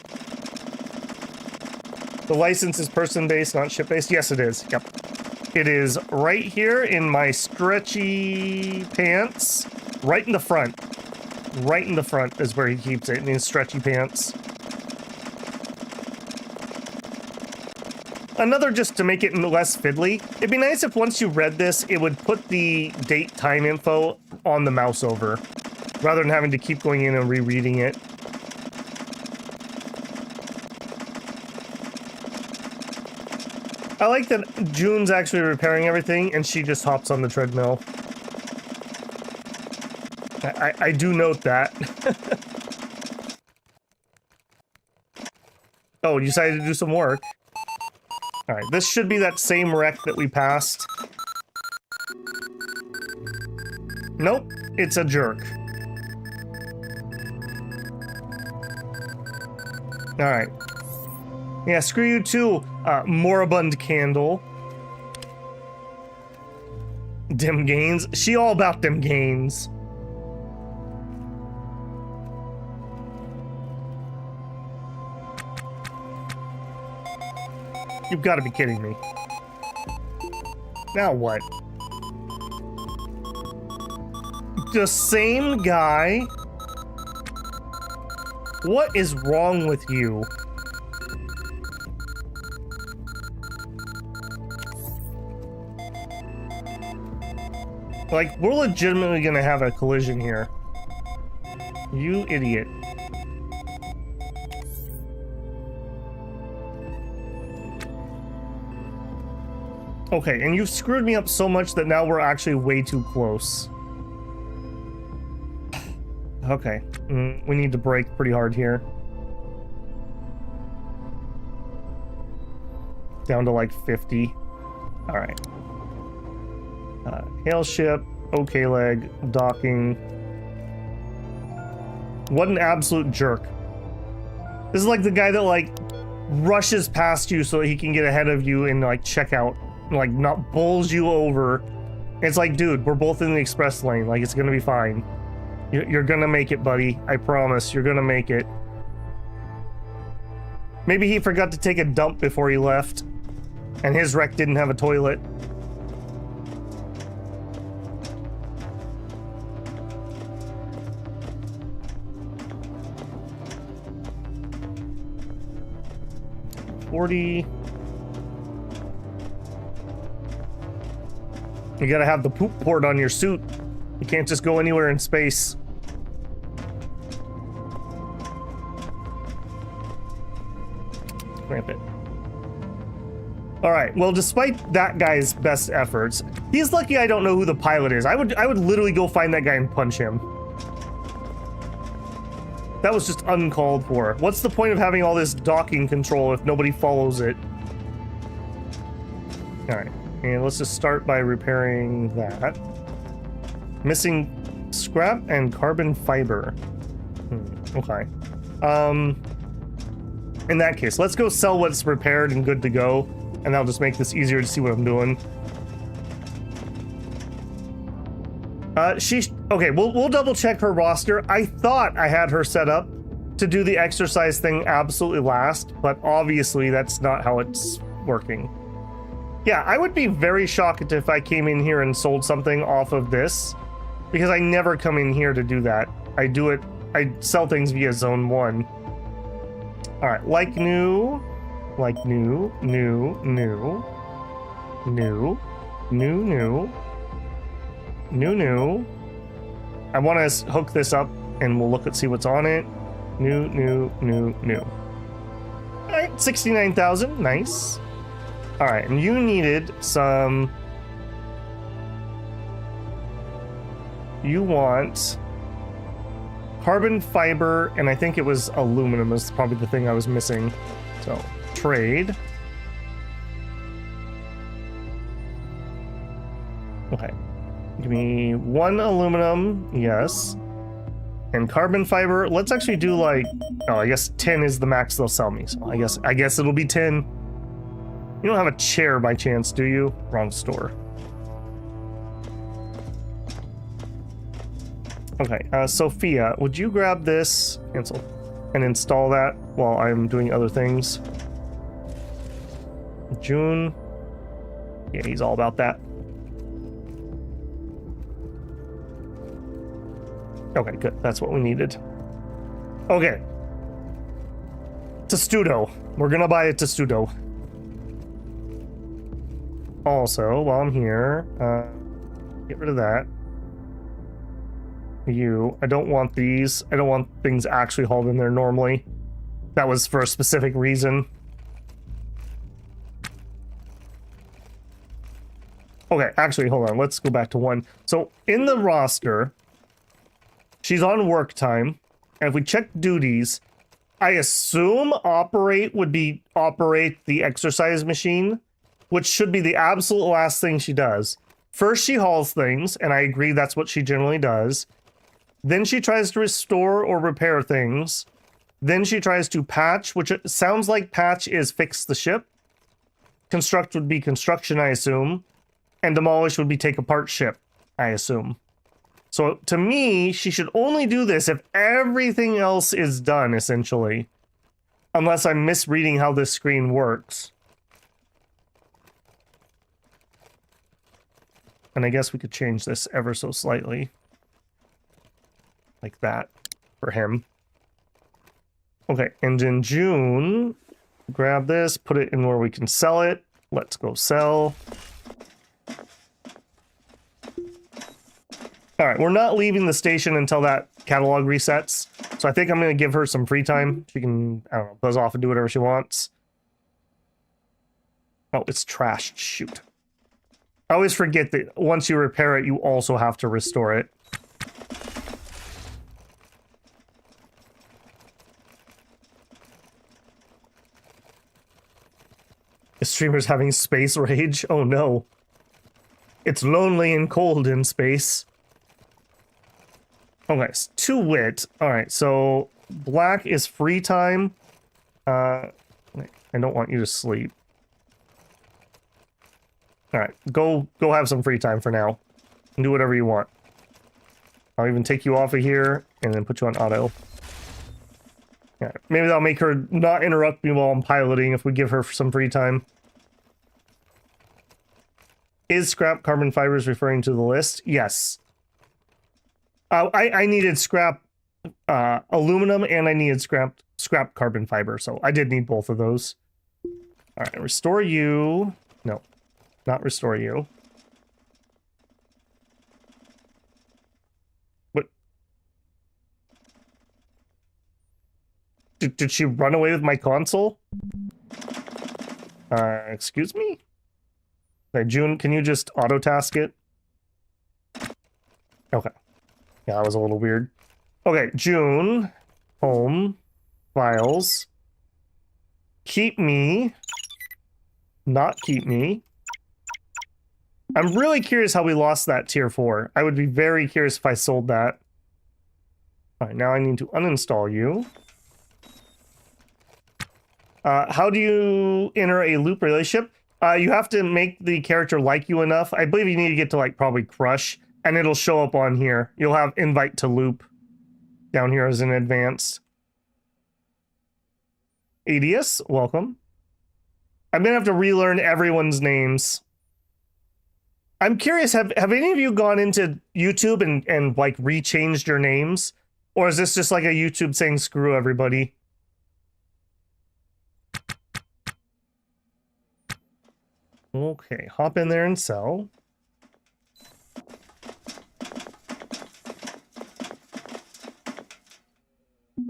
The license is person-based, not ship-based. Yes, it is. Yep. It is right here in my stretchy pants. Right in the front. Right in the front is where he keeps it, in his stretchy pants. Another, just to make it less fiddly, it'd be nice if once you read this, it would put the date time info on the mouse over, rather than having to keep going in and rereading it. I like that June's actually repairing everything, and she just hops on the treadmill. I do note that. Oh, you decided to do some work. Alright, this should be that same wreck that we passed. Nope, it's a jerk. Alright. Yeah, screw you too, moribund candle. Dim gains. She all about them gains. You've got to be kidding me. Now what? The same guy? What is wrong with you? Like, we're legitimately gonna have a collision here. You idiot. Okay, and you've screwed me up so much that now we're actually way too close. Okay, we need to brake pretty hard here. down to like 50. All right. Hail ship, okay leg, docking. What an absolute jerk. This is like the guy that like rushes past you so that he can get ahead of you and like check out, and, like not bowls you over. It's like, dude, we're both in the express lane. Like, it's gonna be fine. You're gonna make it, buddy. I promise, you're gonna make it. Maybe he forgot to take a dump before he left, and his wreck didn't have a toilet. $40. You gotta have the poop port on your suit. You can't just go anywhere in space. Ramp it. All right. Well, despite that guy's best efforts, he's lucky I don't know who the pilot is. I would literally go find that guy and punch him. That was just uncalled for. What's the point of having all this docking control if nobody follows it? All right. And let's just start by repairing that. Missing scrap and carbon fiber. Okay. In that case, let's go sell what's repaired and good to go, and that'll just make this easier to see what I'm doing. Okay, we'll double check her roster. I thought I had her set up to do the exercise thing absolutely last, but obviously that's not how it's working. Yeah, I would be very shocked if I came in here and sold something off of this, because I never come in here to do that. I sell things via zone 1. All right, like new, new. I want to hook this up and we'll look and see what's on it. New. All right, 69,000, nice. All right, and you needed some, you want carbon fiber, and I think it was aluminum is probably the thing I was missing. So, trade. Okay. Give me 1 aluminum, yes. And carbon fiber, let's actually do like, oh, I guess 10 is the max they'll sell me. So I guess it'll be 10. You don't have a chair by chance, do you? Wrong store. Okay, Sophia, would you grab this, cancel, and install that while I'm doing other things? June. Yeah, he's all about that. Okay, good. That's what we needed. Okay. Testudo. We're gonna buy a Testudo. Also, while I'm here, get rid of that. I don't want these. I don't want things actually hauled in there normally. That was for a specific reason. Okay, actually, hold on. Let's go back to 1. So, in the roster, she's on work time, and if we check duties, I assume operate would be operate the exercise machine, which should be the absolute last thing she does. First, she hauls things, and I agree that's what she generally does. Then she tries to restore or repair things. Then she tries to patch, which it sounds like patch is fix the ship. Construct would be construction, I assume. And demolish would be take apart ship, I assume. So to me, she should only do this if everything else is done, essentially. Unless I'm misreading how this screen works. And I guess we could change this ever so slightly. Like that for him. Okay, and in June, grab this, put it in where we can sell it. Let's go sell. All right, we're not leaving the station until that catalog resets. So I think I'm going to give her some free time. She can, I don't know, buzz off and do whatever she wants. Oh, it's trashed. Shoot. I always forget that once you repair it, you also have to restore it. The streamer's having space rage. Oh no. It's lonely and cold in space. Okay, to wit. Alright, so black is free time. I don't want you to sleep. Alright, go have some free time for now. And do whatever you want. I'll even take you off of here and then put you on auto. Yeah, maybe that'll make her not interrupt me while I'm piloting if we give her some free time. Is scrap carbon fibers referring to the list? Yes. I needed scrap aluminum and I needed scrap carbon fiber, so I did need both of those. All right, restore you. No, not restore you. What? Did she run away with my console? Excuse me? Okay, June, can you just auto-task it? Okay. Yeah, that was a little weird. Okay, June. Home. Files. Keep me. Not keep me. I'm really curious how we lost that tier 4. I would be very curious if I sold that. Alright, now I need to uninstall you. How do you enter a loop relationship? You have to make the character like you enough. I believe you need to get to, like, probably Crush, and it'll show up on here. You'll have invite to loop down here as an advanced. ADS, welcome. I'm gonna have to relearn everyone's names. I'm curious, have any of you gone into YouTube and like, rechanged your names? Or is this just like a YouTube saying, screw everybody? Okay, hop in there and sell.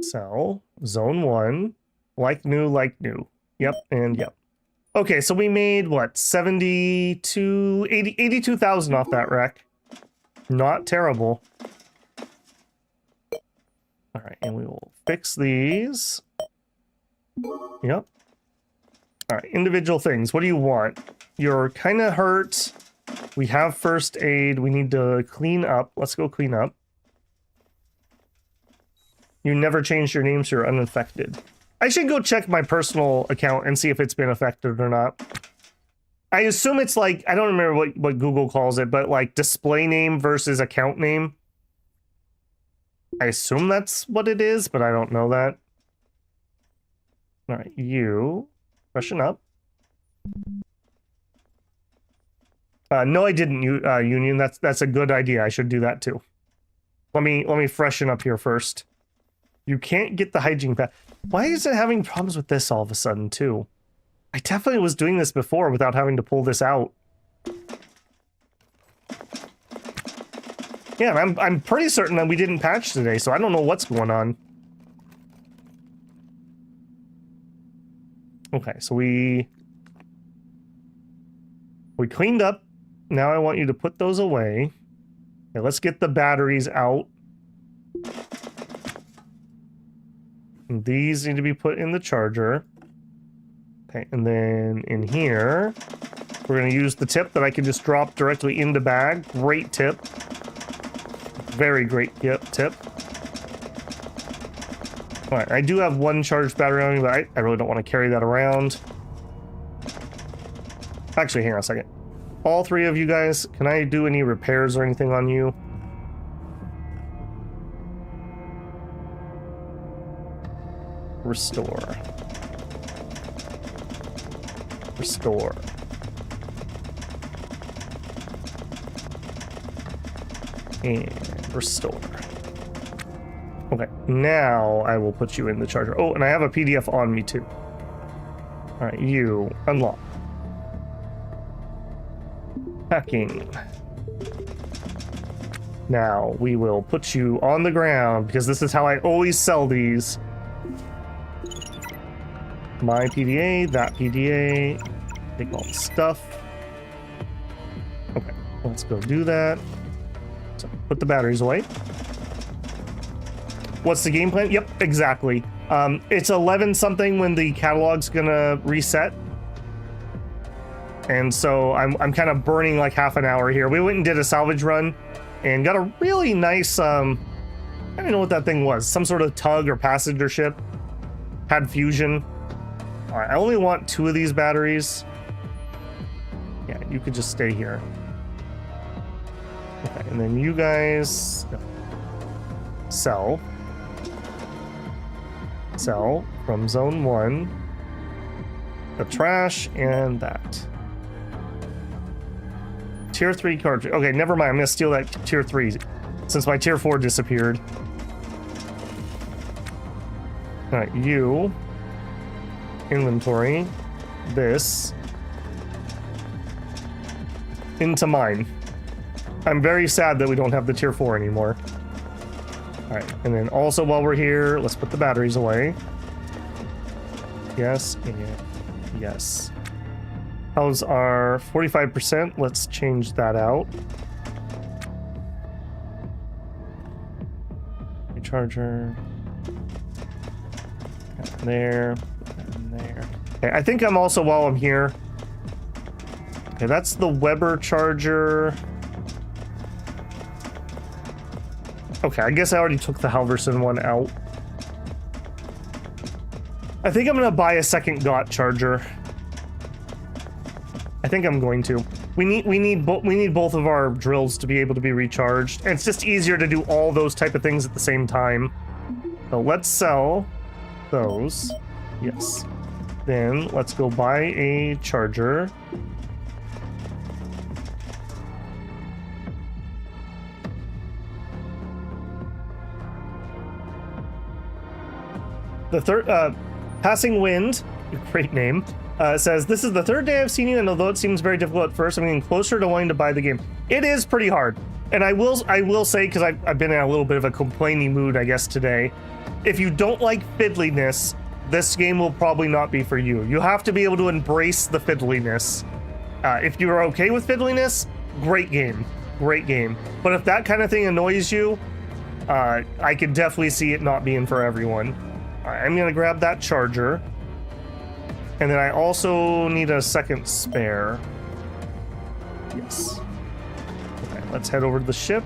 Sell. Zone 1. Like new, like new. Yep, and yep. Okay, so we made, what, 82,000 off that wreck. Not terrible. Alright, and we will fix these. Yep. Alright, individual things. What do you want? You're kind of hurt. We have first aid. We need to clean up. Let's go clean up. You never changed your name, so you're unaffected. I should go check my personal account and see if it's been affected or not. I assume it's like, I don't remember what Google calls it, but like display name versus account name. I assume that's what it is, but I don't know that. All right, you freshen up. No, I didn't, Union. That's a good idea. I should do that too. Let me freshen up here first. You can't get the hygiene pad. Why is it having problems with this all of a sudden too? I definitely was doing this before without having to pull this out. Yeah, I'm pretty certain that we didn't patch today, so I don't know what's going on. Okay, so we cleaned up. Now I want you to put those away. Okay, let's get the batteries out. And these need to be put in the charger. Okay, and then in here, we're going to use the tip that I can just drop directly into bag. Great tip. Very great tip. All right, I do have one charged battery on me, but I really don't want to carry that around. Actually, hang on a second. All three of you guys, can I do any repairs or anything on you? Restore. Restore. And restore. Okay, now I will put you in the charger. Oh, and I have a PDF on me too. All right, you unlock. Packing. Now we will put you on the ground because this is how I always sell these. My PDA, that PDA, take all the stuff. Okay, let's go do that. So put the batteries away. What's the game plan? Yep, exactly. It's 11 something when the catalog's gonna reset. And so I'm kind of burning like half an hour here. We went and did a salvage run and got a really nice, I don't know what that thing was. Some sort of tug or passenger ship. Had fusion. All right, I only want 2 of these batteries. Yeah, you could just stay here. Okay, and then you guys sell from zone 1 the trash and that tier 3 cartridge. Okay, never mind, I'm gonna steal that tier 3 since my tier 4 disappeared. All right, you inventory this into mine. I'm very sad that we don't have the tier 4 anymore. All right, and then also while we're here, let's put the batteries away. Yes, and yes. How's our 45%? Let's change that out. Recharger. There, and there. Okay, I think I'm also, while I'm here. Okay, that's the Weber charger. Okay, I guess I already took the Halverson one out. I think I'm gonna buy a second GOT charger. I think I'm going to. We need both of our drills to be able to be recharged. And it's just easier to do all those type of things at the same time. So let's sell those. Yes. Then let's go buy a charger. The third, Passing Wind, great name, says, this is the 3rd day I've seen you, and although it seems very difficult at first, I'm getting closer to wanting to buy the game. It is pretty hard. And I will say, because I've been in a little bit of a complaining mood, I guess, today, if you don't like fiddliness, this game will probably not be for you. You have to be able to embrace the fiddliness. If you're okay with fiddliness, great game. Great game. But if that kind of thing annoys you, I could definitely see it not being for everyone. All right, I'm gonna grab that charger. And then I also need a second spare. Yes. Okay, let's head over to the ship.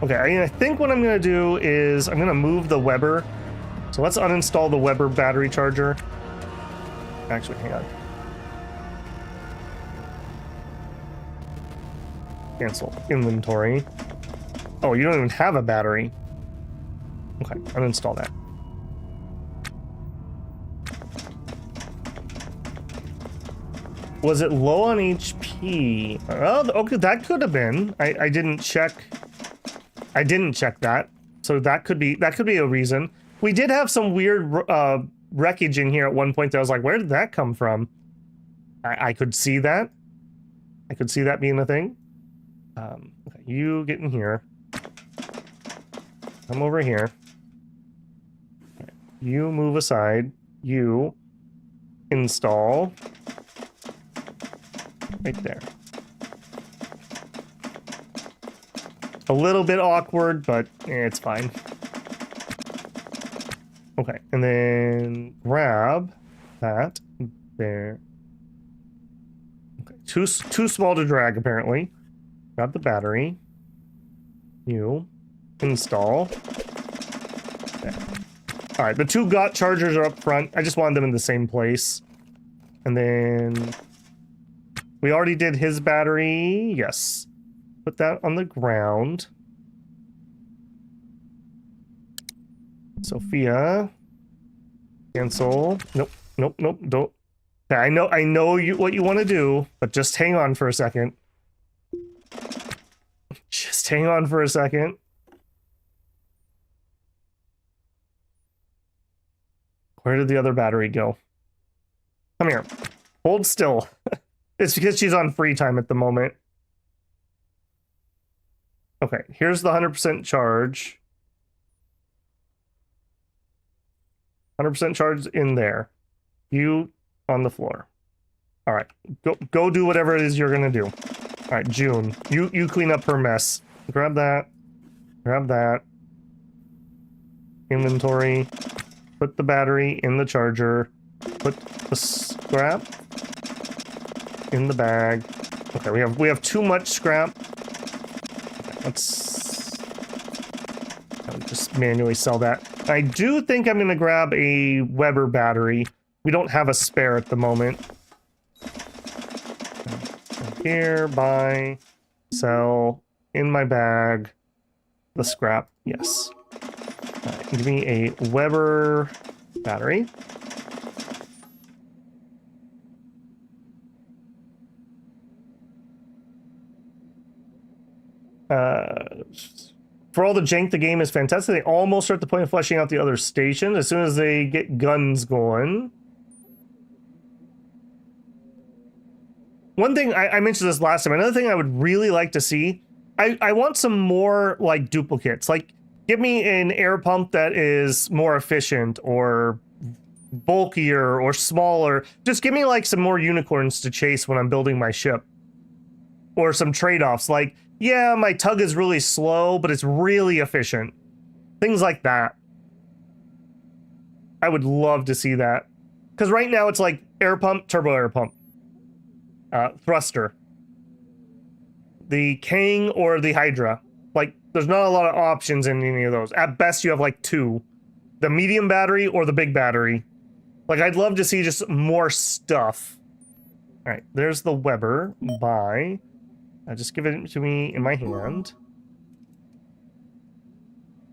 Okay, I think what I'm gonna do is I'm gonna move the Weber. So let's uninstall the Weber battery charger. Actually, hang on. Cancel inventory. Oh, you don't even have a battery. Okay, uninstall that. Was it low on HP? Oh, okay, that could have been. I didn't check. I didn't check that, so that could be a reason. We did have some weird wreckage in here at one point that I was like, where did that come from? I could see that. I could see that being a thing. Okay, you get in here. Come over here. Okay, you move aside. You install. Right there. A little bit awkward, but it's fine. Okay, and then grab that there. Okay, too small to drag apparently. Grab the battery. You install. Okay. All right, the 2 GOT chargers are up front. I just wanted them in the same place. And then we already did his battery. Yes. Put that on the ground. Sophia. Cancel. Nope. Nope. Nope. Don't. I know what you want to do, but just hang on for a second. Just hang on for a second. Where did the other battery go? Come here. Hold still. It's because she's on free time at the moment. Okay, here's the 100% charge. 100% charge in there. You on the floor. All right, go do whatever it is you're gonna do. All right, June, you clean up her mess. Grab that. Grab that. Inventory. Put the battery in the charger. Put the scrap in the bag. Okay, we have too much scrap. Okay, let's just manually sell that. I do think I'm gonna grab a Weber battery. We don't have a spare at the moment. Here, buy, sell, in my bag, the scrap, yes. Give me a Weber battery. For all the jank, the game is fantastic. They almost are at the point of fleshing out the other stations. As soon as they get guns going. One thing, I mentioned this last time, another thing I would really like to see, I want some more, like, duplicates. Like, give me an air pump that is more efficient, or bulkier, or smaller. Just give me, like, some more unicorns to chase when I'm building my ship. Or some trade-offs, like, yeah, my tug is really slow, but it's really efficient. Things like that. I would love to see that. Because right now it's like air pump, turbo air pump. Thruster. The Kang or the Hydra. Like, there's not a lot of options in any of those. At best, you have like 2. The medium battery or the big battery. Like, I'd love to see just more stuff. All right, there's the Weber. Buy. Just give it to me in my hand.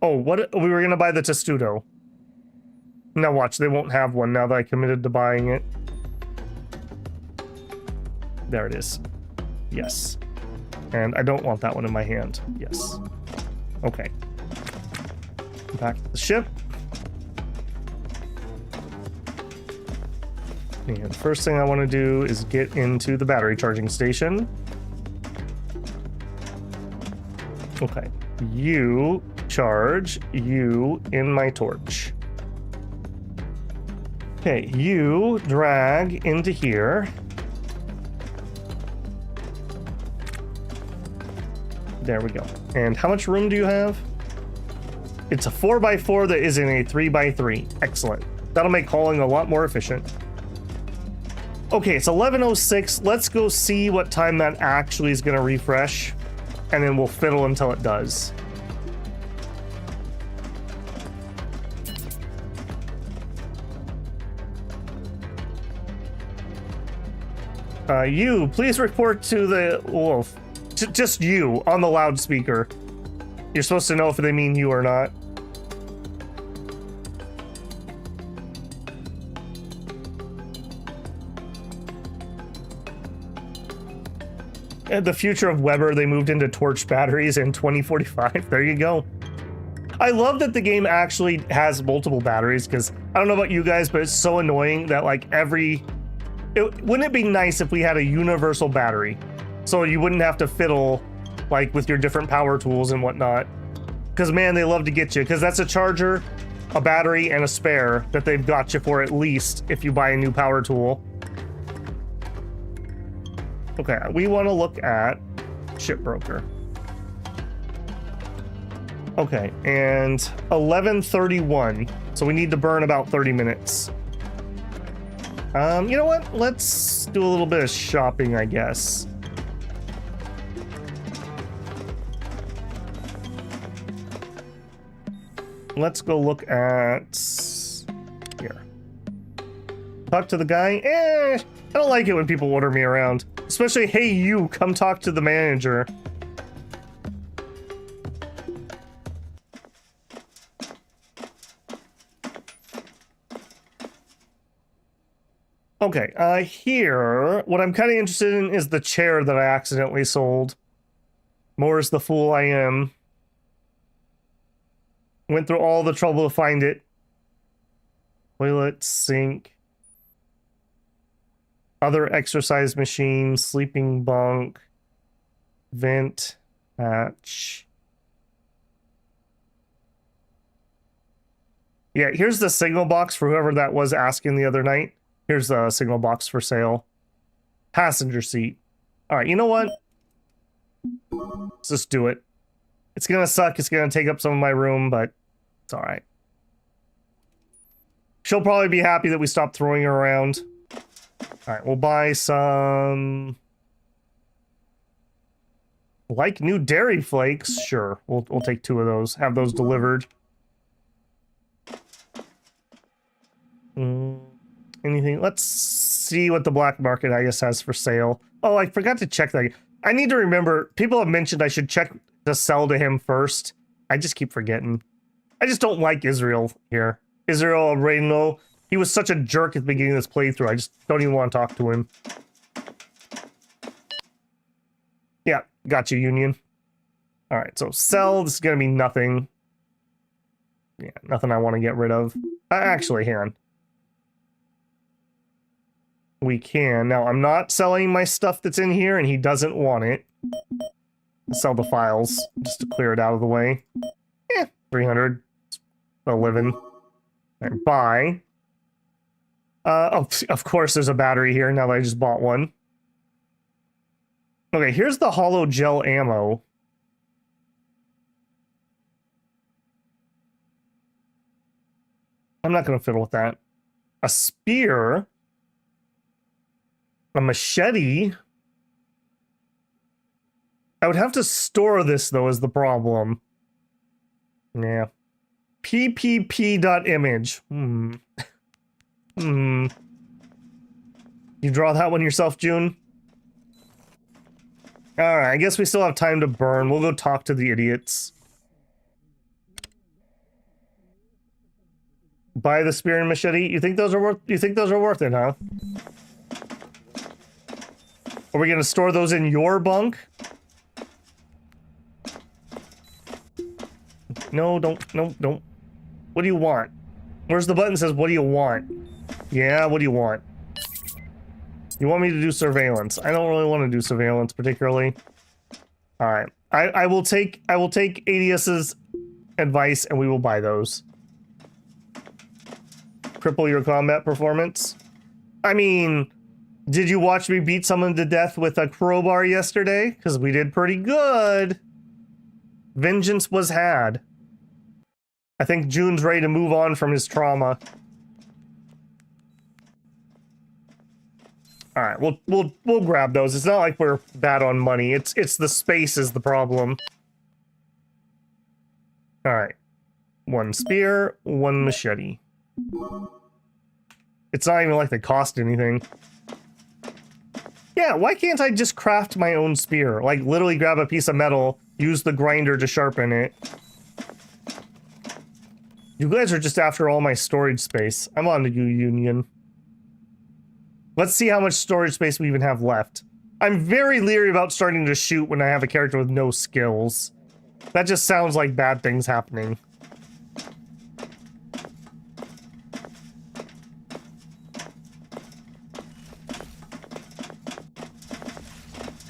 Oh, what? We were going to buy the Testudo. Now watch, they won't have one now that I committed to buying it. There it is. Yes. And I don't want that one in my hand. Yes. Okay. Back to the ship. And first thing I want to do is get into the battery charging station. Okay. You charge you in my torch. Okay, you drag into here. There we go. And how much room do you have? It's a 4x4 that is in a 3x3. Excellent. That'll make hauling a lot more efficient. Okay, it's 11:06. Let's go see what time that actually is going to refresh. And then we'll fiddle until it does. You, please report to the wolf. Just you, on the loudspeaker. You're supposed to know if they mean you or not. And the future of Weber, they moved into torch batteries in 2045. There you go. I love that the game actually has multiple batteries, because I don't know about you guys, but it's so annoying that like wouldn't it be nice if we had a universal battery? So you wouldn't have to fiddle like with your different power tools and whatnot. Because man, they love to get you, because that's a charger, a battery, and a spare that they've got you for at least if you buy a new power tool. Okay, we want to look at Shipbroker. Okay, and 11:31. So we need to burn about 30 minutes. You know what? Let's do a little bit of shopping, I guess. Let's go look at here. Talk to the guy. I don't like it when people order me around. Especially, hey, you, come talk to the manager. Okay, here, what I'm kind of interested in is the chair that I accidentally sold. More's the fool I am. Went through all the trouble to find it. Toilet, sink. Other exercise machine, sleeping bunk, vent, hatch. Yeah, here's the signal box for whoever that was asking the other night. Here's the signal box for sale. Passenger seat. All right, you know what? Let's just do it. It's gonna suck. It's gonna take up some of my room, but it's all right. She'll probably be happy that we stopped throwing her around. Alright, we'll buy some... Like new dairy flakes? Sure, we'll take 2 of those. Have those delivered. Anything? Let's see what the black market, I guess, has for sale. Oh, I forgot to check that. I need to remember, people have mentioned I should check to sell to him first. I just keep forgetting. I just don't like Israel here. Israel Reyno. He was such a jerk at the beginning of this playthrough. I just don't even want to talk to him. Yeah, got you, Union. Alright, so sell. This is going to be nothing. Yeah, nothing I want to get rid of. Actually, hang on. We can. Now, I'm not selling my stuff that's in here, and he doesn't want it. I'll sell the files, just to clear it out of the way. 300. A living. Alright, buy. Oh, of course there's a battery here, now that I just bought one. Okay, here's the hollow gel ammo. I'm not gonna fiddle with that. A spear. A machete. I would have to store this, though, is the problem. Yeah. ppp.image. You draw that one yourself, June? Alright, I guess we still have time to burn. We'll go talk to the idiots. Buy the spear and machete? You think those are worth it, huh? Are we gonna store those in your bunk? No, don't. What do you want? Where's the button that says, what do you want? Yeah, what do you want? You want me to do surveillance? I don't really want to do surveillance particularly. Alright. I will take ADS's advice and we will buy those. Cripple your combat performance? I mean, did you watch me beat someone to death with a crowbar yesterday? Because we did pretty good. Vengeance was had. I think June's ready to move on from his trauma. All right, we'll grab those. It's not like we're bad on money. It's the space is the problem. All right, 1 spear, 1 machete. It's not even like they cost anything. Yeah, why can't I just craft my own spear? Like literally grab a piece of metal, use the grinder to sharpen it. You guys are just after all my storage space. I'm on to you, Union. Let's see how much storage space we even have left. I'm very leery about starting to shoot when I have a character with no skills. That just sounds like bad things happening.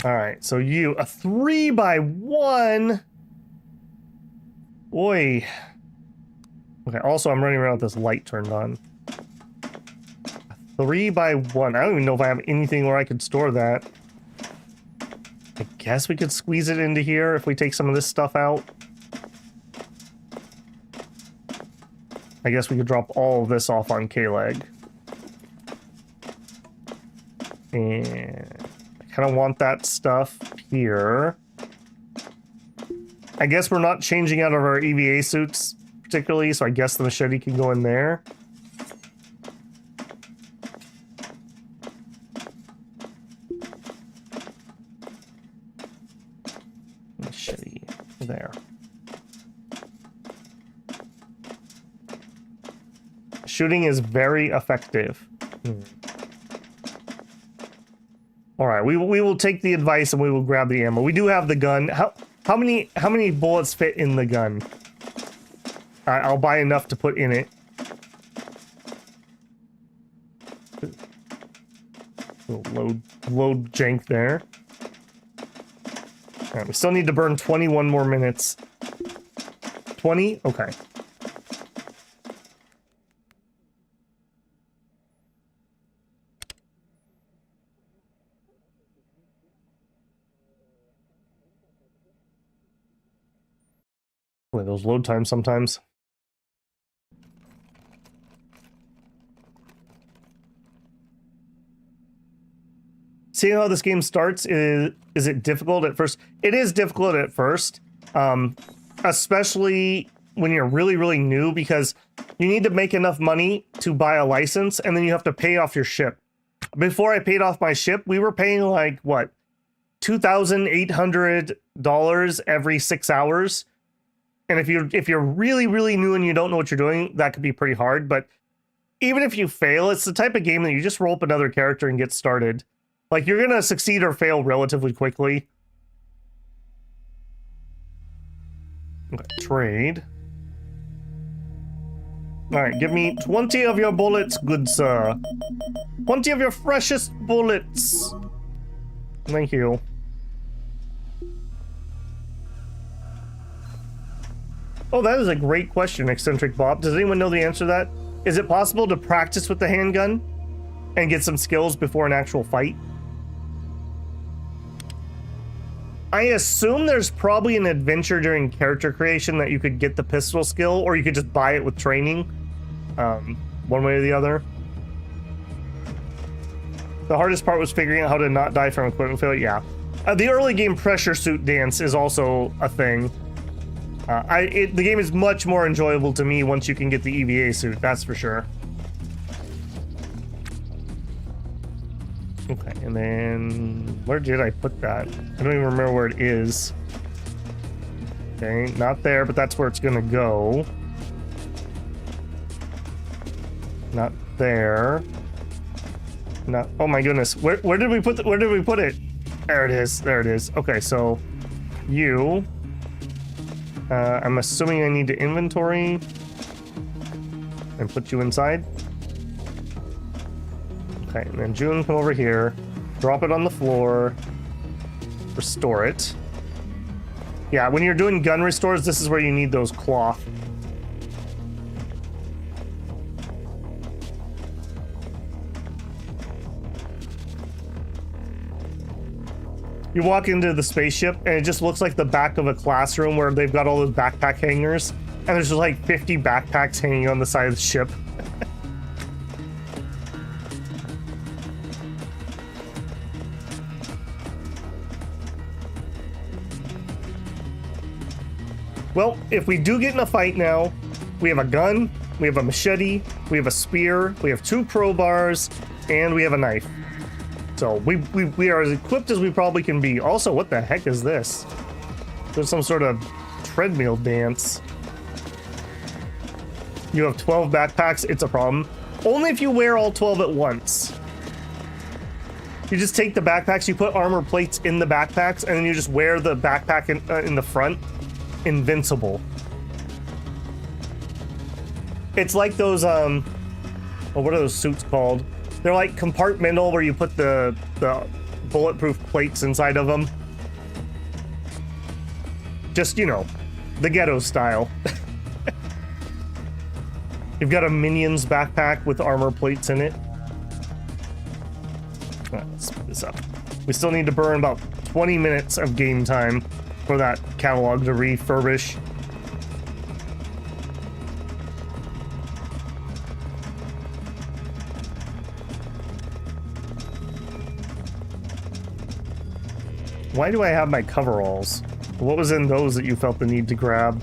Alright, so you, a 3x1. Boy. Okay, also I'm running around with this light turned on. 3x1. I don't even know if I have anything where I could store that. I guess we could squeeze it into here if we take some of this stuff out. I guess we could drop all of this off on K-Leg. And I kind of want that stuff here. I guess we're not changing out of our EVA suits particularly, so I guess the machete can go in there. Machete there. Shooting is very effective. All right, we will take the advice and we will grab the ammo. We do have the gun. How many bullets fit in the gun? I'll buy enough to put in it. Load jank there. All right, we still need to burn 21 more minutes. 20? Okay. Boy, those load times sometimes. seeing how this game starts, is it difficult at first? It is difficult at first, especially when you're really, really new, because you need to make enough money to buy a license, and then you have to pay off your ship. Before I paid off my ship, we were paying like, what, $2,800 every 6 hours. And if you're really, really new and you don't know what you're doing, that could be pretty hard. But even if you fail, it's the type of game that you just roll up another character and get started. Like, you're gonna succeed or fail relatively quickly. Okay, trade. Alright, give me 20 of your bullets, good sir. 20 of your freshest bullets. Thank you. Oh, that is a great question, Eccentric Bob. Does anyone know the answer to that? Is it possible to practice with the handgun and get some skills before an actual fight? I assume there's probably an adventure during character creation that you could get the pistol skill, or you could just buy it with training. One way or the other. The hardest part was figuring out how to not die from equipment failure. Yeah. The early game pressure suit dance is also a thing. The game is much more enjoyable to me once you can get the EVA suit, that's for sure. Okay, and then where did I put that? I don't even remember where it is. Okay, not there, but that's where it's gonna go. Not there. Not. Oh my goodness, where did we put where did we put it? There it is. There it is. Okay, so you. I'm assuming I need to inventory and put you inside. Okay, and then June, come over here, drop it on the floor, restore it. Yeah, when you're doing gun restores, this is where you need those cloth. You walk into the spaceship, and it just looks like the back of a classroom where they've got all those backpack hangers, and there's just like 50 backpacks hanging on the side of the ship. Well, if we do get in a fight now, we have a gun, we have a machete, we have a spear, we have 2 crowbars, and we have a knife. So we are as equipped as we probably can be. Also, what the heck is this? There's some sort of treadmill dance. You have 12 backpacks, it's a problem. Only if you wear all 12 at once. You just take the backpacks, you put armor plates in the backpacks, and then you just wear the backpack in the front. Invincible. It's like those, oh, what are those suits called? They're like compartmental, where you put the bulletproof plates inside of them. Just, you know, the ghetto style. You've got a Minions backpack with armor plates in it. Let's speed this up. We still need to burn about 20 minutes of game time for that catalog to refurbish. Why do I have my coveralls? What was in those that you felt the need to grab?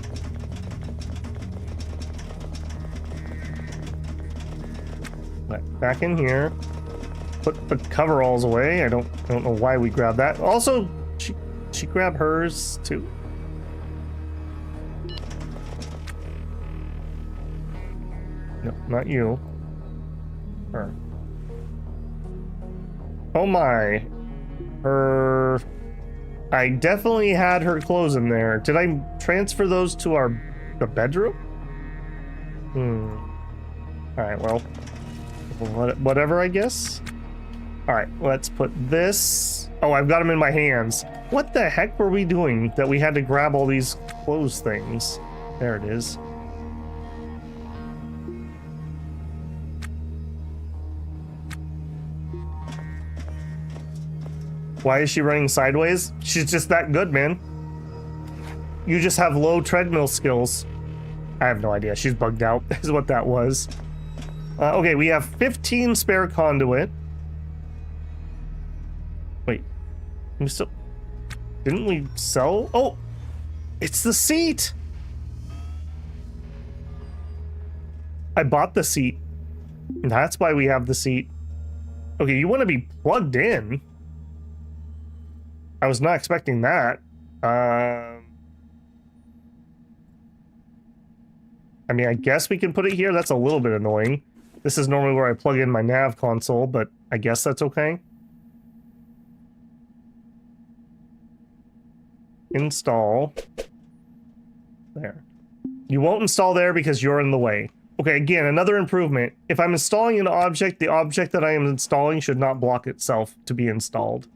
Back in here. Put the coveralls away. I don't know why we grabbed that. Also, she grabbed hers too. No, not you. Her. Oh my. Her. I definitely had her clothes in there. Did I transfer those to the bedroom? Alright, well. Whatever, I guess. Alright, let's put this. Oh, I've got them in my hands. What the heck were we doing that we had to grab all these clothes things? There it is. Why is she running sideways? She's just that good, man. You just have low treadmill skills. I have no idea. She's bugged out, is what that was. Okay, we have 15 spare conduit. We still... Didn't we sell? Oh! It's the seat! I bought the seat. That's why we have the seat. Okay, you want to be plugged in. I was not expecting that. I mean, I guess we can put it here. That's a little bit annoying. This is normally where I plug in my nav console, but I guess that's okay. Install. There. You won't install there because you're in the way. Okay, again, another improvement. If I'm installing an object, the object that I am installing should not block itself to be installed.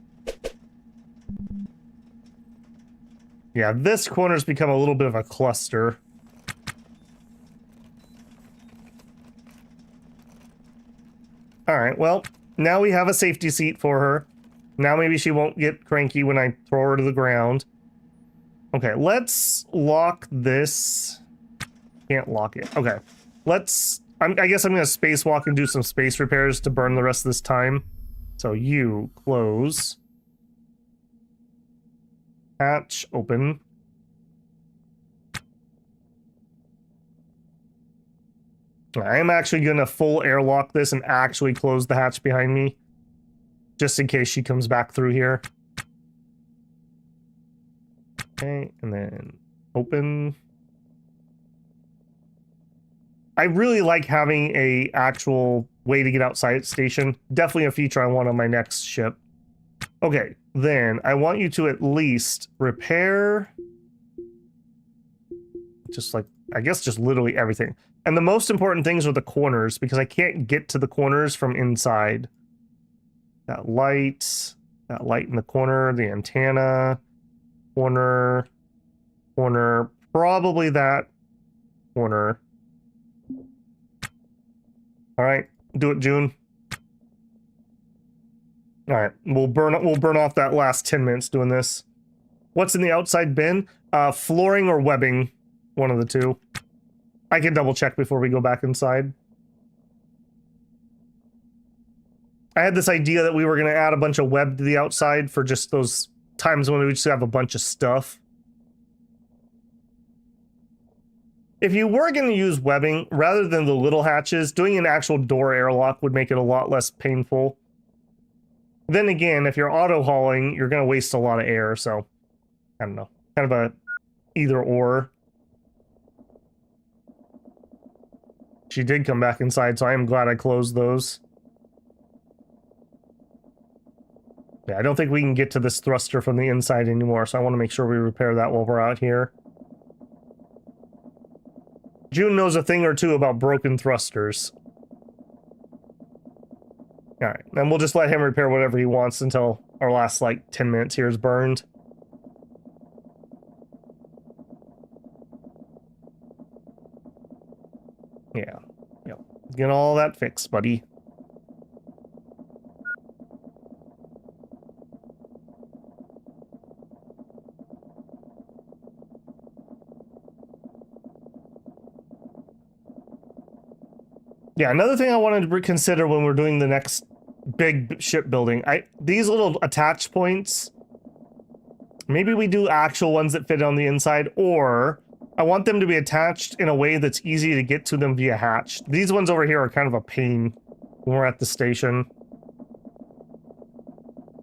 Yeah, this corner's become a little bit of a cluster. Alright, well, now we have a safety seat for her. Now maybe she won't get cranky when I throw her to the ground. Okay, let's lock this. Can't lock it. Okay, let's... I guess I'm going to spacewalk and do some space repairs to burn the rest of this time. So you close. Hatch open. I am actually going to full airlock this and actually close the hatch behind me. Just in case she comes back through here. Okay, and then open. I really like having a actual way to get outside station. Definitely a feature I want on my next ship. Okay, then I want you to at least repair... Just like, I guess just literally everything. And the most important things are the corners, because I can't get to the corners from inside. That light in the corner, the antenna, corner, probably that corner. All right, do it, June. All right, we'll burn off that last 10 minutes doing this. What's in the outside bin? Flooring or webbing, one of the two. I can double check before we go back inside. I had this idea that we were going to add a bunch of web to the outside for just those times when we just have a bunch of stuff. If you were going to use webbing, rather than the little hatches, doing an actual door airlock would make it a lot less painful. Then again, if you're auto-hauling, you're going to waste a lot of air, so... I don't know. Kind of a either-or. She did come back inside, so I am glad I closed those. Yeah, I don't think we can get to this thruster from the inside anymore, so I want to make sure we repair that while we're out here. June knows a thing or two about broken thrusters. Alright, and we'll just let him repair whatever he wants until our last, like, 10 minutes here is burned. Yeah. Yep. Get all that fixed, buddy. Yeah, another thing I wanted to consider when we're doing the next big shipbuilding, these little attach points, maybe we do actual ones that fit on the inside, or I want them to be attached in a way that's easy to get to them via hatch. These ones over here are kind of a pain when we're at the station.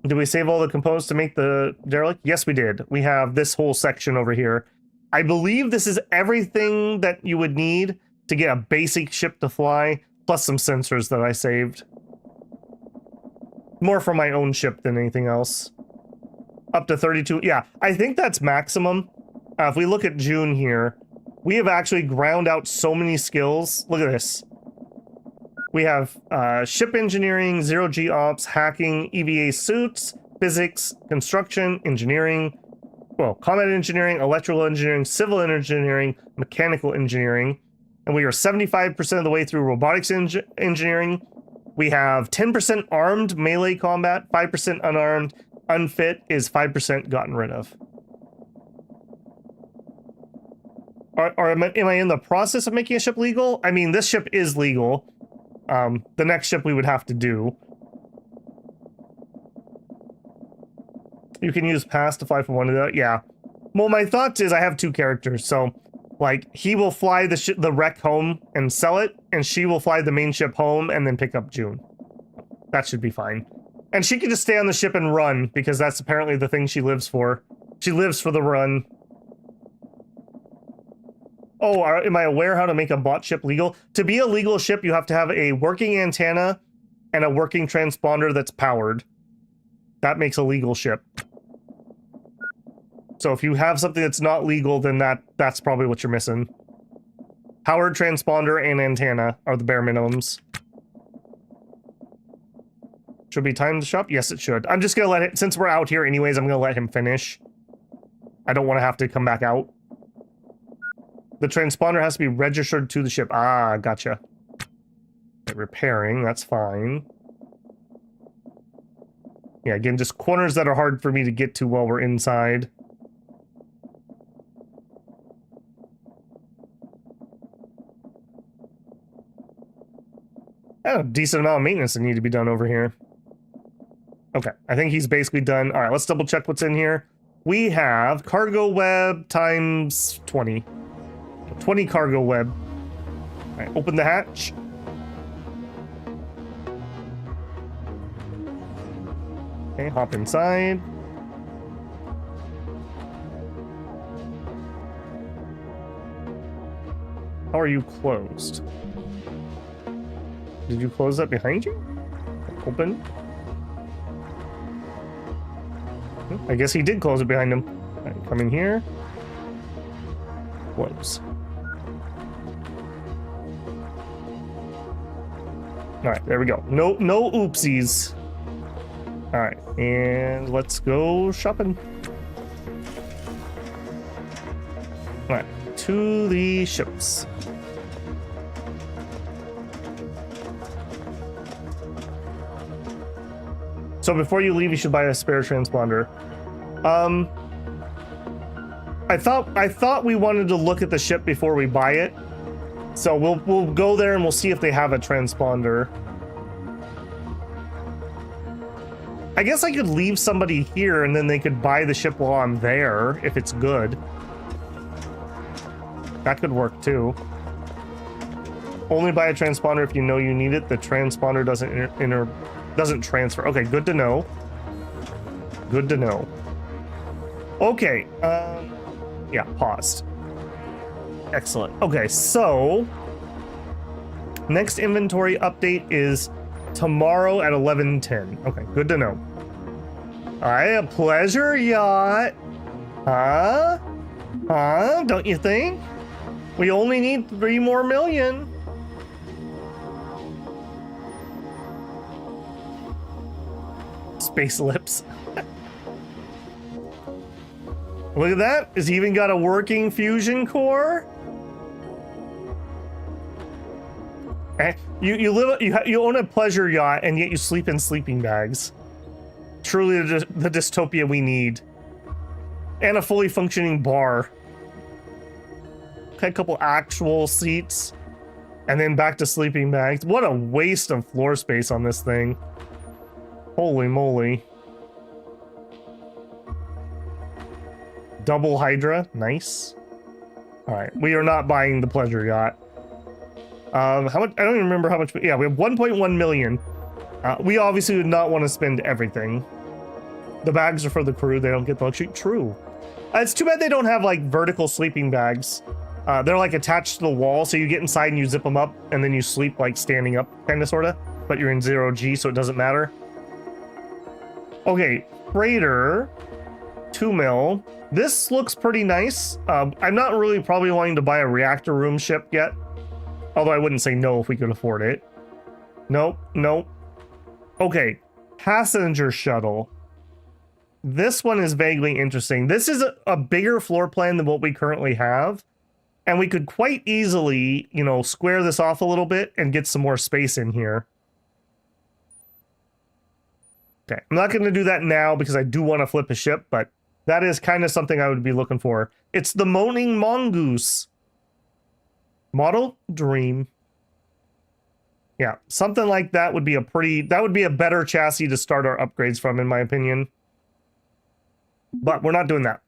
Did we save all the components to make the derelict? Yes, we did. We have this whole section over here. I believe this is everything that you would need to get a basic ship to fly, plus some sensors that I saved. More for my own ship than anything else. Up to 32, yeah, I think that's maximum. If we look at June here, we have actually ground out so many skills. Look at this. We have ship engineering, zero-G ops, hacking, EVA suits, physics, construction, engineering, well, combat engineering, electrical engineering, civil engineering, mechanical engineering. And we are 75% of the way through robotics engineering. We have 10% armed melee combat, 5% unarmed. Unfit is 5% gotten rid of. Am I in the process of making a ship legal? I mean, this ship is legal. The next ship we would have to do. You can use pass to fly from one of the... Yeah. Well, my thought is I have two characters, so... Like, he will fly the wreck home and sell it, and she will fly the main ship home and then pick up June. That should be fine. And she can just stay on the ship and run, because that's apparently the thing she lives for. She lives for the run. Oh, am I aware how to make a bot ship legal? To be a legal ship, you have to have a working antenna and a working transponder that's powered. That makes a legal ship. So if you have something that's not legal, then that's probably what you're missing. Powered transponder and antenna are the bare minimums. Should be time to shop? Yes, it should. I'm just gonna let it, since we're out here anyways, I'm gonna let him finish. I don't want to have to come back out. The transponder has to be registered to the ship. Ah, gotcha. Okay, repairing, that's fine. Yeah, again, just corners that are hard for me to get to while we're inside. A decent amount of maintenance that need to be done over here. Okay, I think he's basically done. All right, let's double check what's in here. We have cargo web times 20. 20 cargo web. All right, open the hatch. Okay, hop inside. How are you closed? Did you close that behind you? Open. I guess he did close it behind him. All right, come in here. Close. All right, there we go. No oopsies. All right, and let's go shopping. All right, to the ships. So before you leave, you should buy a spare transponder. I thought we wanted to look at the ship before we buy it. So we'll go there and we'll see if they have a transponder. I guess I could leave somebody here and then they could buy the ship while I'm there if it's good. That could work too. Only buy a transponder if you know you need it. The transponder doesn't transfer. Okay, good to know. Good to know. Okay, yeah, paused. Excellent. Okay, so next inventory update is tomorrow at 11:10. Okay, good to know. All right, a pleasure yacht. Huh? Huh? Don't you think? We only need 3 more million. Space lips. Look at that. Has he even got a working fusion core? You own a pleasure yacht and yet you sleep in sleeping bags. Truly the dystopia we need. And a fully functioning bar. Okay, a couple actual seats. And then back to sleeping bags. What a waste of floor space on this thing. Holy moly. Double Hydra, nice. All right, we are not buying the pleasure yacht. How much? I don't even remember how much. Yeah, we have 1.1 million. We obviously would not want to spend everything. The bags are for the crew. They don't get the luxury. True. It's too bad they don't have like vertical sleeping bags. They're like attached to the wall, so you get inside and you zip them up, and then you sleep like standing up, kind of, sorta. But you're in 0G, so it doesn't matter. Okay, freighter, 2 mil. This looks pretty nice. I'm not really probably wanting to buy a reactor room ship yet. Although I wouldn't say no if we could afford it. Nope, nope. Okay, passenger shuttle. This one is vaguely interesting. This is a bigger floor plan than what we currently have. And we could quite easily, you know, square this off a little bit and get some more space in here. Okay, I'm not going to do that now because I do want to flip a ship, but that is kind of something I would be looking for. It's the Moaning Mongoose. Model Dream. Yeah, something like that would be a better chassis to start our upgrades from, in my opinion. But we're not doing that.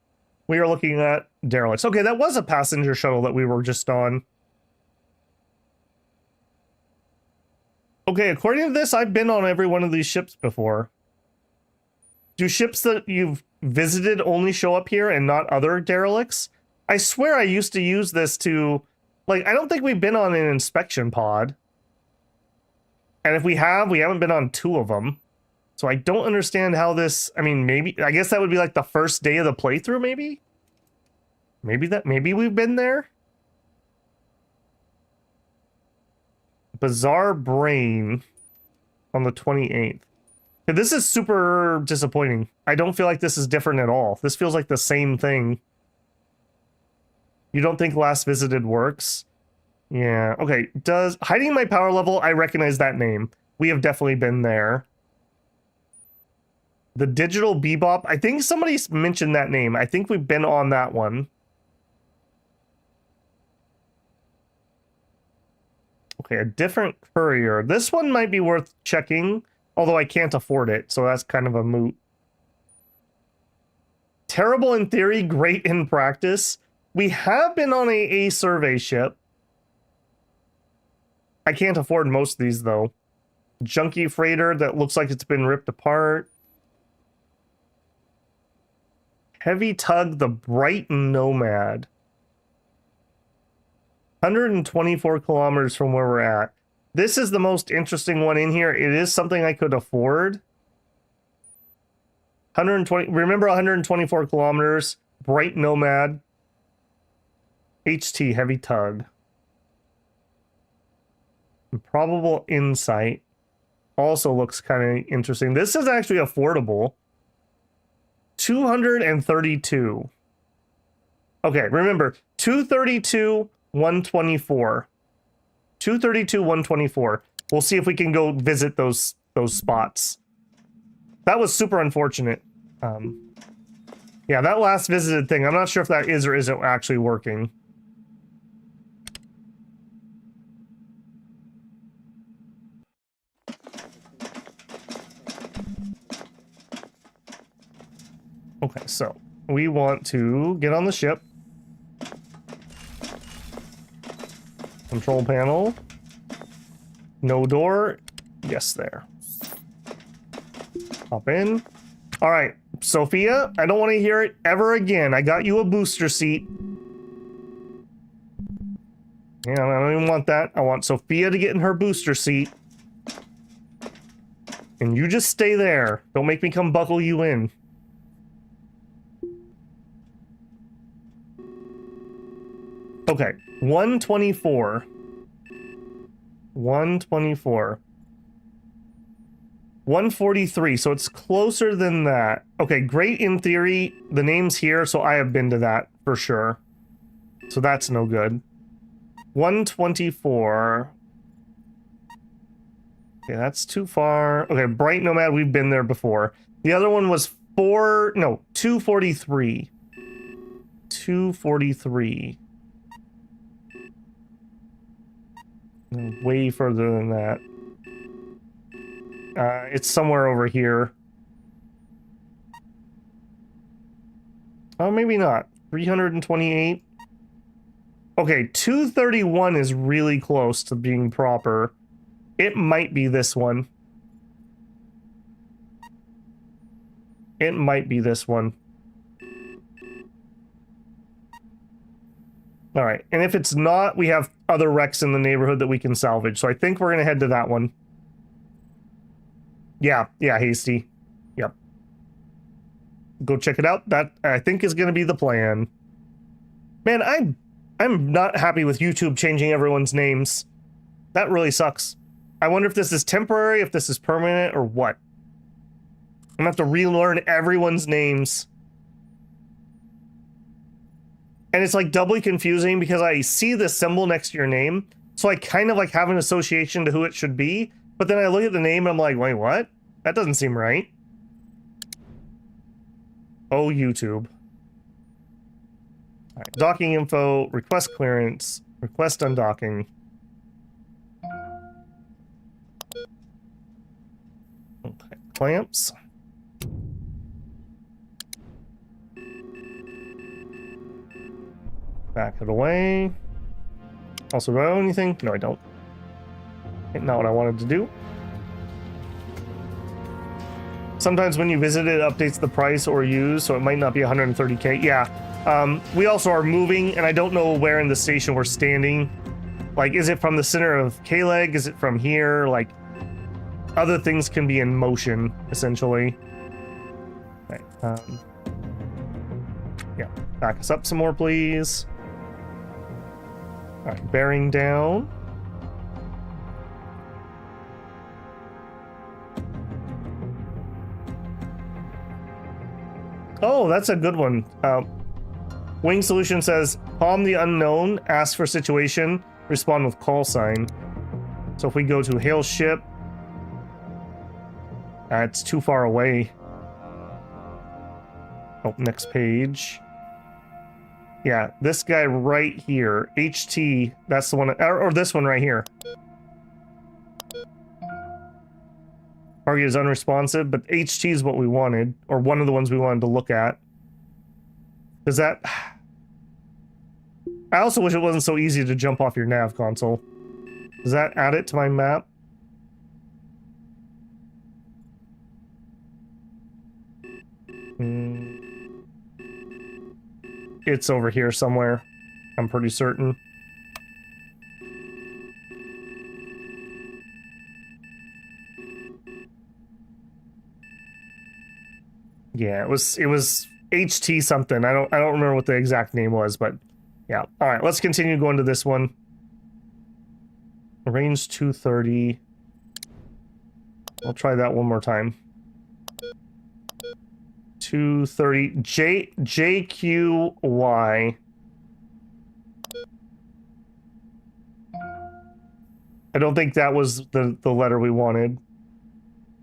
We are looking at derelicts. Okay, that was a passenger shuttle that we were just on. Okay, according to this, I've been on every one of these ships before. Do ships that you've visited only show up here and not other derelicts? I swear I used to use this to... Like, I don't think we've been on an inspection pod. And if we have, we haven't been on 2 of them. So I don't understand how this... I mean, maybe... I guess that would be like the first day of the playthrough, maybe? Maybe we've been there? Bizarre Brain on the 28th. This is super disappointing. I don't feel like this is different at all. This feels like the same thing. You don't think last visited works? Yeah, okay. Does hiding my power level, I recognize that name. We have definitely been there. The Digital Bebop, I think somebody mentioned that name. I think we've been on that one. Okay, a different courier. This one might be worth checking, although I can't afford it, so that's kind of a moot. Terrible in theory, great in practice. We have been on a survey ship. I can't afford most of these, though. Junkie freighter that looks like it's been ripped apart. Heavy tug, the Bright Nomad. 124 kilometers from where we're at. This is the most interesting one in here. It is something I could afford. 120. Remember 124 kilometers. Bright Nomad. HT, heavy tug. Probable insight. Also looks kind of interesting. This is actually affordable. 232. Okay, remember, 232, 124. 232, 124. We'll see if we can go visit those spots. That was super unfortunate. Yeah, that last visited thing, I'm not sure if that is or isn't actually working. Okay, so we want to get on the ship. Control panel. No door. Yes, there. Hop in. All right, Sophia, I don't want to hear it ever again. I got you a booster seat. Yeah, I don't even want that. I want Sophia to get in her booster seat. And you just stay there. Don't make me come buckle you in. Okay, 124. 124. 143, so it's closer than that. Okay, great in theory. The name's here, so I have been to that for sure. So that's no good. 124. Okay, that's too far. Okay, Bright Nomad, we've been there before. The other one was 243. 243. Way further than that. It's somewhere over here. Oh, maybe not. 328. Okay, 231 is really close to being proper. It might be this one. It might be this one. All right, and if it's not, we have other wrecks in the neighborhood that we can salvage. So I think we're going to head to that one. Yeah, Hasty. Yep. Go check it out. That, I think, is going to be the plan. Man, I'm not happy with YouTube changing everyone's names. That really sucks. I wonder if this is temporary, if this is permanent, or what. I'm going to have to relearn everyone's names. And it's like doubly confusing because I see the symbol next to your name, so I kind of like have an association to who it should be, but then I look at the name and I'm like, wait, what? That doesn't seem right. Oh, YouTube. All right, docking info, request clearance, request undocking. Okay, clamps. Back it away. Also, do I own anything? No, I don't. Not what I wanted to do. Sometimes when you visit it updates the price or use, so it might not be 130k. Yeah. We also are moving, and I don't know where in the station we're standing. Like, is it from the center of K-Leg? Is it from here? Like, other things can be in motion, essentially. Okay. Yeah. Back us up some more, please. All right, bearing down. Oh, that's a good one. Wing Solution says, calm the unknown, ask for situation, respond with call sign. So if we go to hail ship, it's too far away. Oh, next page. Yeah, this guy right here, HT, that's the one, or this one right here. Target is unresponsive, but HT is what we wanted, or one of the ones we wanted to look at. Does that... I also wish it wasn't so easy to jump off your nav console. Does that add it to my map? It's over here somewhere. I'm pretty certain. Yeah, it was HT something. I don't remember what the exact name was, but yeah. All right, let's continue going to this one. Range 230. I'll try that one more time. 230 JQY. I don't think that was the letter we wanted.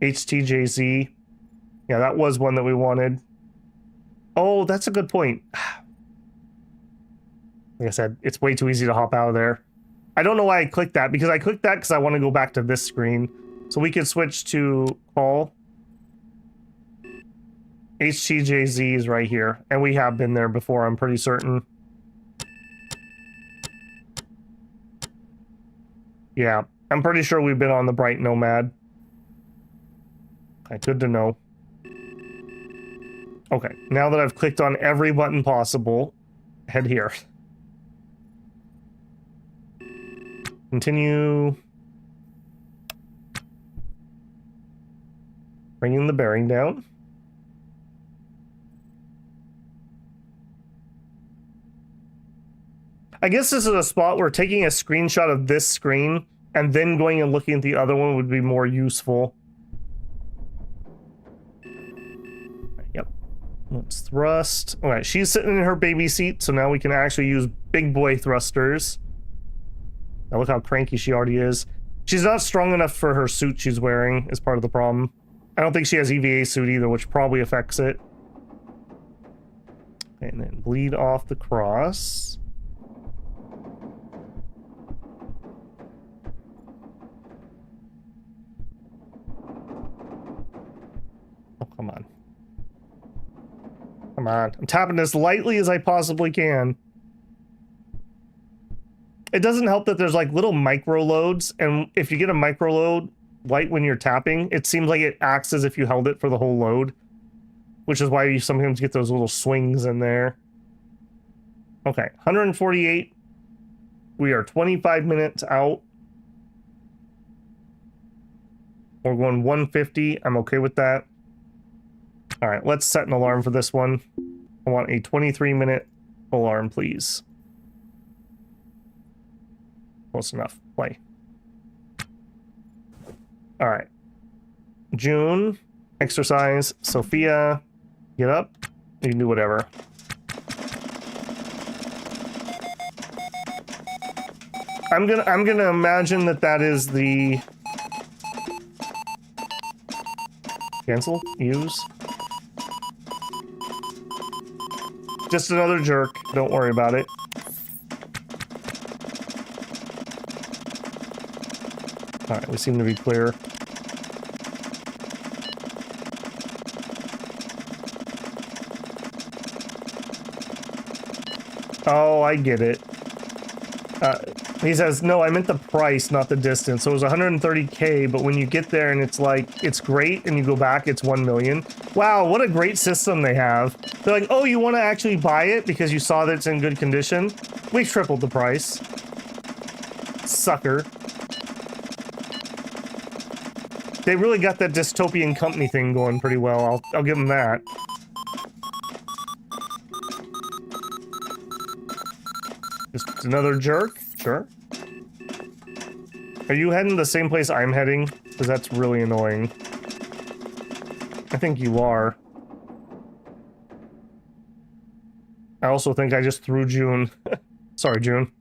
HTJZ. Yeah, that was one that we wanted. Oh, that's a good point. Like I said, it's way too easy to hop out of there. I don't know why I clicked that, because I clicked that because I want to go back to this screen. So we could switch to call. HTJZ is right here, and we have been there before, I'm pretty certain. Yeah, I'm pretty sure we've been on the Bright Nomad. Okay, good to know. Okay, now that I've clicked on every button possible, head here. Continue. Bringing the bearing down. I guess this is a spot where taking a screenshot of this screen and then going and looking at the other one would be more useful. Yep. Let's thrust. All right, she's sitting in her baby seat, so now we can actually use big boy thrusters. Now look how cranky she already is. She's not strong enough for her suit she's wearing, is part of the problem. I don't think she has EVA suit either, which probably affects it. And then bleed off the cross. Oh, come on. Come on. I'm tapping as lightly as I possibly can. It doesn't help that there's like little micro loads, and if you get a micro load light when you're tapping, it seems like it acts as if you held it for the whole load, which is why you sometimes get those little swings in there. Okay, 148. We are 25 minutes out. We're going 150. I'm okay with that. All right, let's set an alarm for this one. I want a 23-minute alarm, please. Close enough. Play. All right. June, exercise. Sophia, get up. You can do whatever. I'm gonna imagine that is the cancel, use. Just another jerk. Don't worry about it. All right, we seem to be clear. Oh, I get it. He says, no, I meant the price, not the distance. So it was 130K, but when you get there and it's like, it's great, and you go back, it's 1 million. Wow, what a great system they have. They're like, oh, you want to actually buy it because you saw that it's in good condition? We've tripled the price. Sucker. They really got that dystopian company thing going pretty well. I'll give them that. Just another jerk? Sure. Are you heading the same place I'm heading? Because that's really annoying. I think you are. I also think I just threw June. Sorry, June.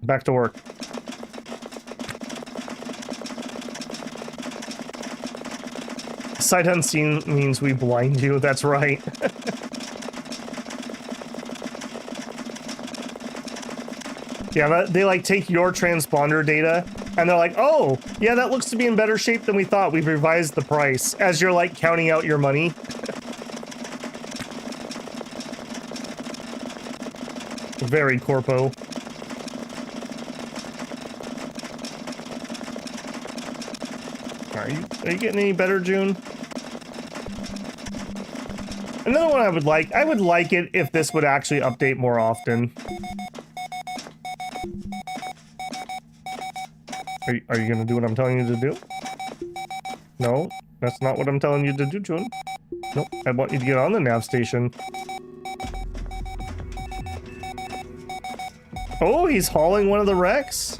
Back to work. Sight unseen means we blind you, that's right. Yeah, they like take your transponder data and they're like, oh, yeah, that looks to be in better shape than we thought. We've revised the price as you're like counting out your money. Very corpo. Are you getting any better, June? Another one I would like it if this would actually update more often. Are you gonna do what I'm telling you to do? No, that's not what I'm telling you to do, June. Nope, I want you to get on the nav station. Oh, he's hauling one of the wrecks?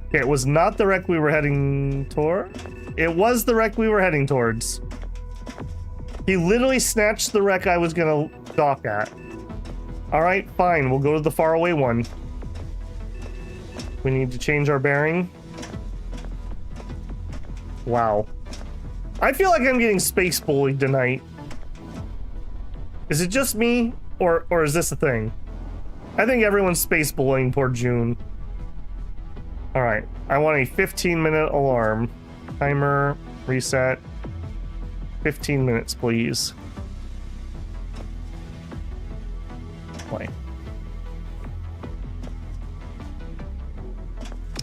Okay, it was not the wreck we were heading toward. It was the wreck we were heading towards. He literally snatched the wreck I was gonna dock at. Alright, fine, we'll go to the faraway one. We need to change our bearing. Wow. I feel like I'm getting space bullied tonight. Is it just me? Or is this a thing? I think everyone's space bullying poor June. Alright, I want a 15-minute alarm. Timer, reset. 15 minutes, please. Play.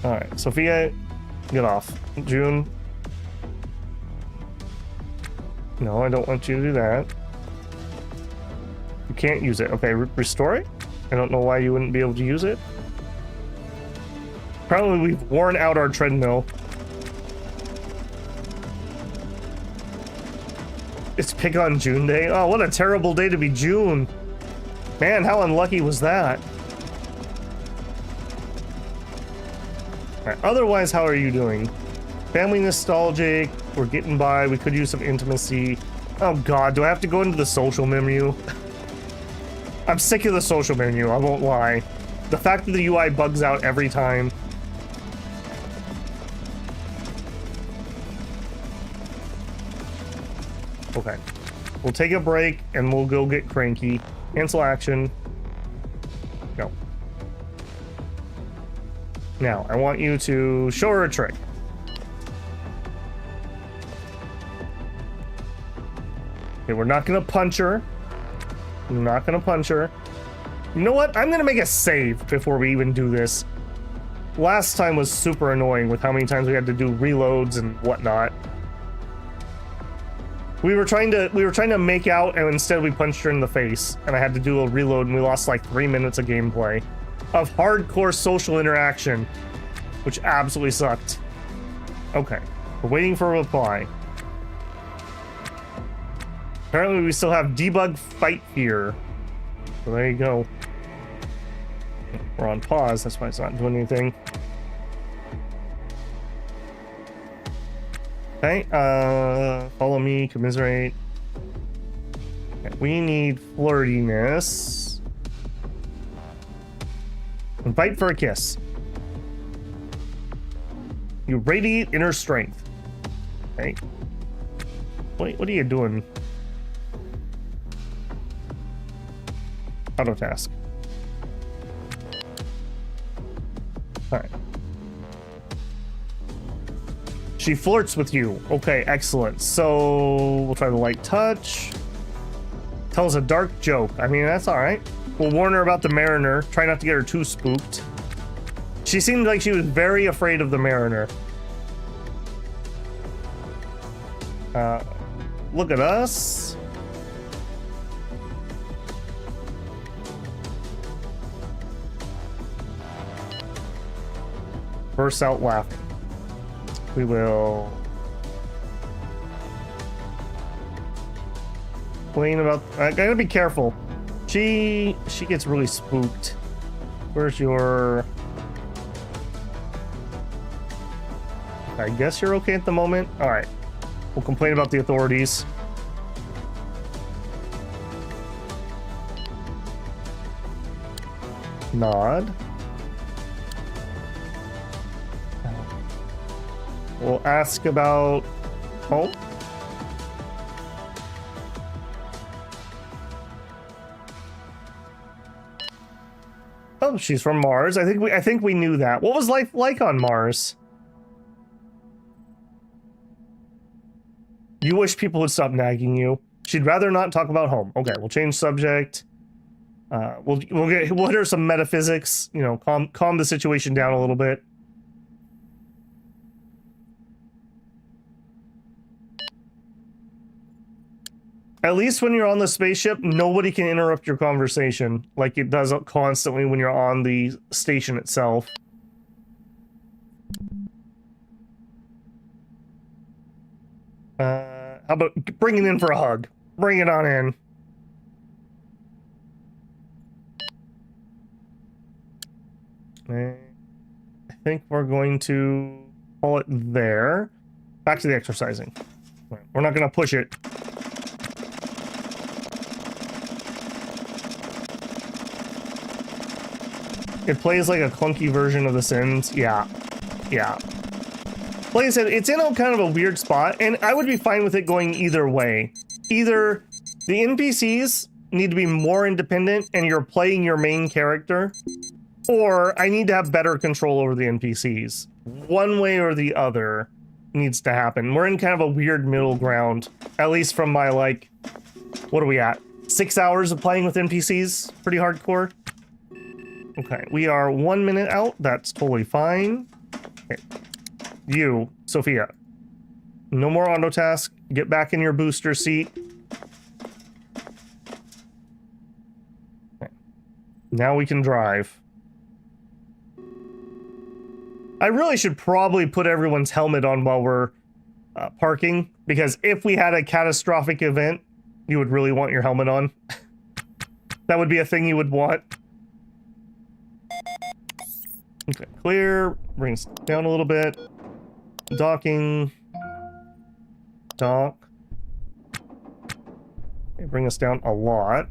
Alright, Sophia, get off. June. No, I don't want you to do that. You can't use it. Okay, restore it? I don't know why you wouldn't be able to use it. Apparently we've worn out our treadmill. It's Pick on June Day. Oh, what a terrible day to be June. Man, how unlucky was that? Alright, otherwise, how are you doing? Family nostalgic. We're getting by. We could use some intimacy. Oh god, do I have to go into the social menu? I'm sick of the social menu, I won't lie. The fact that the UI bugs out every time. Okay. We'll take a break and we'll go get cranky. Cancel action. Go. Now, I want you to show her a trick. Okay, we're not gonna punch her. I'm not gonna punch her. You know what? I'm gonna make a save before we even do this. Last time was super annoying with how many times we had to do reloads and whatnot. We were trying to make out, and instead we punched her in the face, and I had to do a reload, and we lost like 3 minutes of gameplay of hardcore social interaction, which absolutely sucked. Okay, we're waiting for a reply. Apparently we still have debug fight here. So there you go. We're on pause, that's why it's not doing anything. Okay, follow me, commiserate. Okay, we need flirtiness. Invite for a kiss. You radiate inner strength. Okay. What are you doing? Auto task. Alright. She flirts with you. Okay, excellent. So we'll try the light touch. Tells a dark joke. I mean, that's all right. We'll warn her about the Mariner. Try not to get her too spooked. She seemed like she was very afraid of the Mariner. Look at us. Burst out laughing. We will complain about. I gotta be careful. She gets really spooked. Where's your? I guess you're okay at the moment. All right. We'll complain about the authorities. Nod. We'll ask about home. Oh, she's from Mars. I think we knew that. What was life like on Mars? You wish people would stop nagging you. She'd rather not talk about home. Okay, we'll change subject. We'll hit her some metaphysics. You know, calm the situation down a little bit. At least when you're on the spaceship, nobody can interrupt your conversation like it does constantly when you're on the station itself. How about bringing in for a hug? Bring it on in. I think we're going to call it there. Back to the exercising. We're not going to push it. It plays like a clunky version of The Sims. Yeah. Yeah. Like I said, it's in a kind of a weird spot, and I would be fine with it going either way. Either the NPCs need to be more independent and you're playing your main character, or I need to have better control over the NPCs. One way or the other needs to happen. We're in kind of a weird middle ground, at least from my, like, what are we at? 6 hours of playing with NPCs? Pretty hardcore. Okay, we are 1 minute out. That's totally fine. Okay. You, Sophia. No more auto task. Get back in your booster seat. Okay. Now we can drive. I really should probably put everyone's helmet on while we're parking, because if we had a catastrophic event, you would really want your helmet on. That would be a thing you would want. Okay, clear. Bring us down a little bit. Docking. Dock. Okay, bring us down a lot.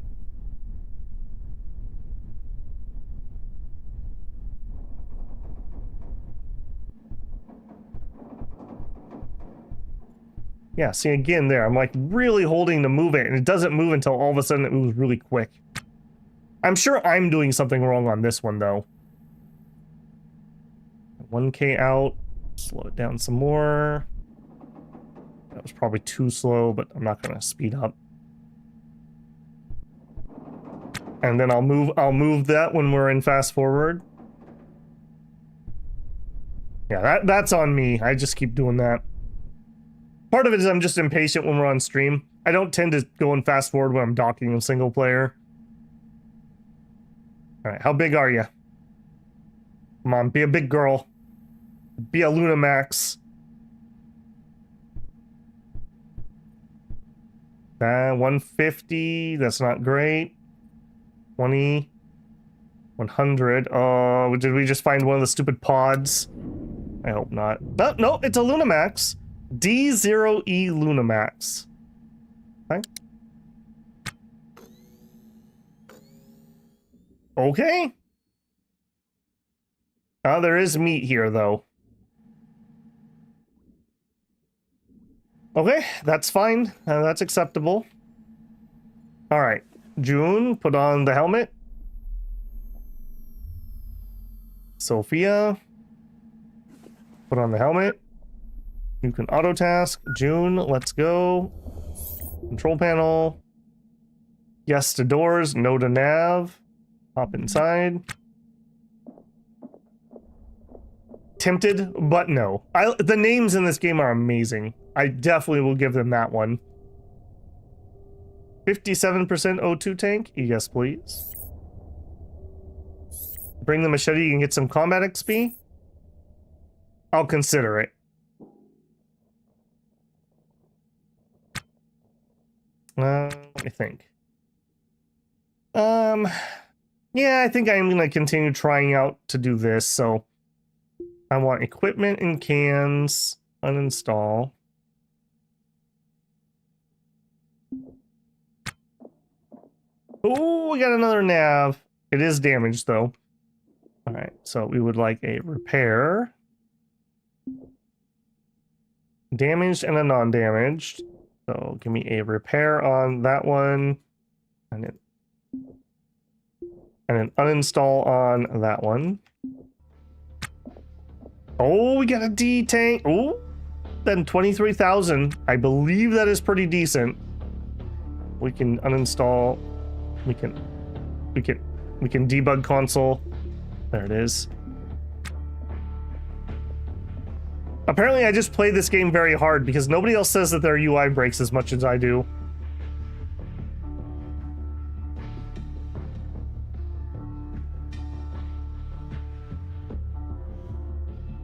Yeah, see again there, I'm like really holding to move it, and it doesn't move until all of a sudden it moves really quick. I'm sure I'm doing something wrong on this one though. 1K out, slow it down some more. That was probably too slow, but I'm not gonna speed up. And then I'll move that when we're in fast forward. Yeah, that's on me. I just keep doing that. Part of it is I'm just impatient when we're on stream. I don't tend to go in fast forward when I'm docking in single player. Alright, how big are you? Come on, be a big girl. Be a Luna Max. 150, that's not great. 20. 100. Oh, did we just find one of the stupid pods? I hope not. Oh, no, it's a Luna Max. D0E Luna Max. Okay. Okay. There is meat here, though. Okay, that's fine. That's acceptable. All right, June, put on the helmet. Sophia, put on the helmet. You can auto task. June, let's go. Control panel. Yes to doors, no to nav. Hop inside. Tempted, but no. The names in this game are amazing. I definitely will give them that one. 57% O2 tank? Yes, please. Bring the machete, you can get some combat XP. I'll consider it. Let me think. Yeah, I think I'm gonna continue trying out to do this, so I want equipment and cans, uninstall. Oh, we got another nav. It is damaged though. All right, so we would like a repair. Damaged and a non-damaged. So give me a repair on that one. And an uninstall on that one. Oh, we got a D tank. Oh, then 23,000. I believe that is pretty decent. We can uninstall. We can debug console. There it is. Apparently, I just play this game very hard because nobody else says that their UI breaks as much as I do.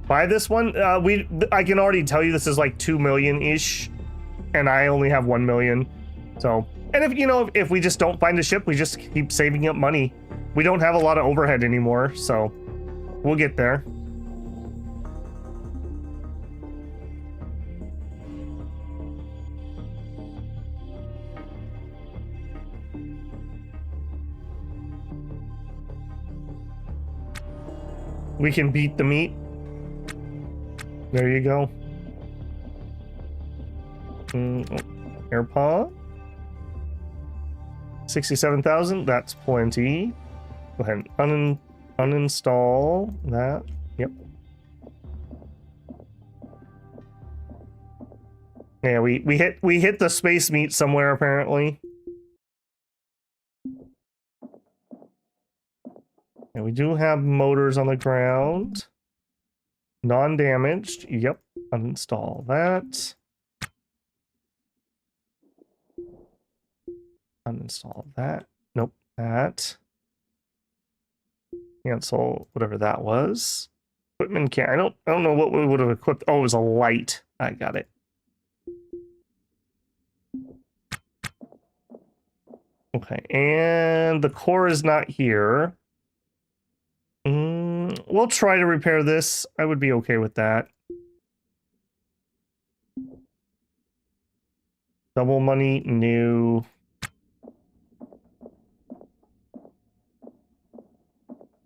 Buy this one. I can already tell you this is like 2 million-ish, and I only have 1 million. So, and if we just don't find a ship, we just keep saving up money. We don't have a lot of overhead anymore, so we'll get there. We can beat the meat. There you go. AirPod. 67,000. That's plenty. Go ahead and uninstall that. Yep. Yeah, we hit the space meat somewhere apparently. And we do have motors on the ground. Non-damaged. Yep. Uninstall that. Uninstall that. Nope. That. Cancel whatever that was. Equipment can. I don't know what we would have equipped. Oh, it was a light. I got it. Okay, and the core is not here. We'll try to repair this. I would be okay with that. Double money, new.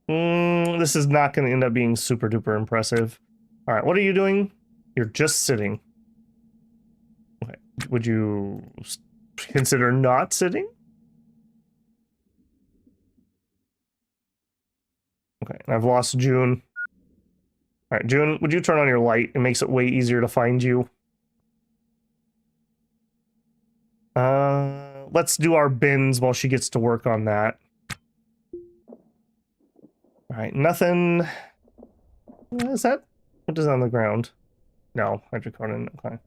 This is not going to end up being super duper impressive. All right, what are you doing? You're just sitting. Okay. Would you consider not sitting? Okay, I've lost June. All right, June, would you turn on your light? It makes it way easier to find you. Let's do our bins while she gets to work on that. All right, nothing. Is that? What is on the ground? No, hydrocarbon. Okay.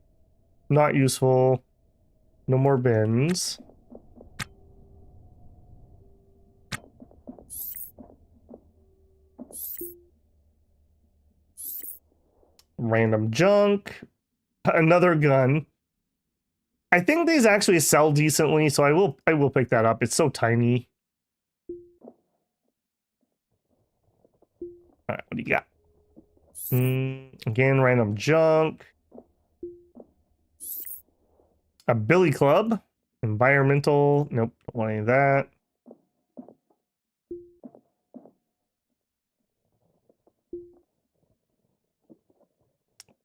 Not useful. No more bins. Random junk. Another gun. I think these actually sell decently, so I will pick that up. It's so tiny. All right, what do you got? Again, random junk. A billy club. Environmental. Nope, don't want any of that.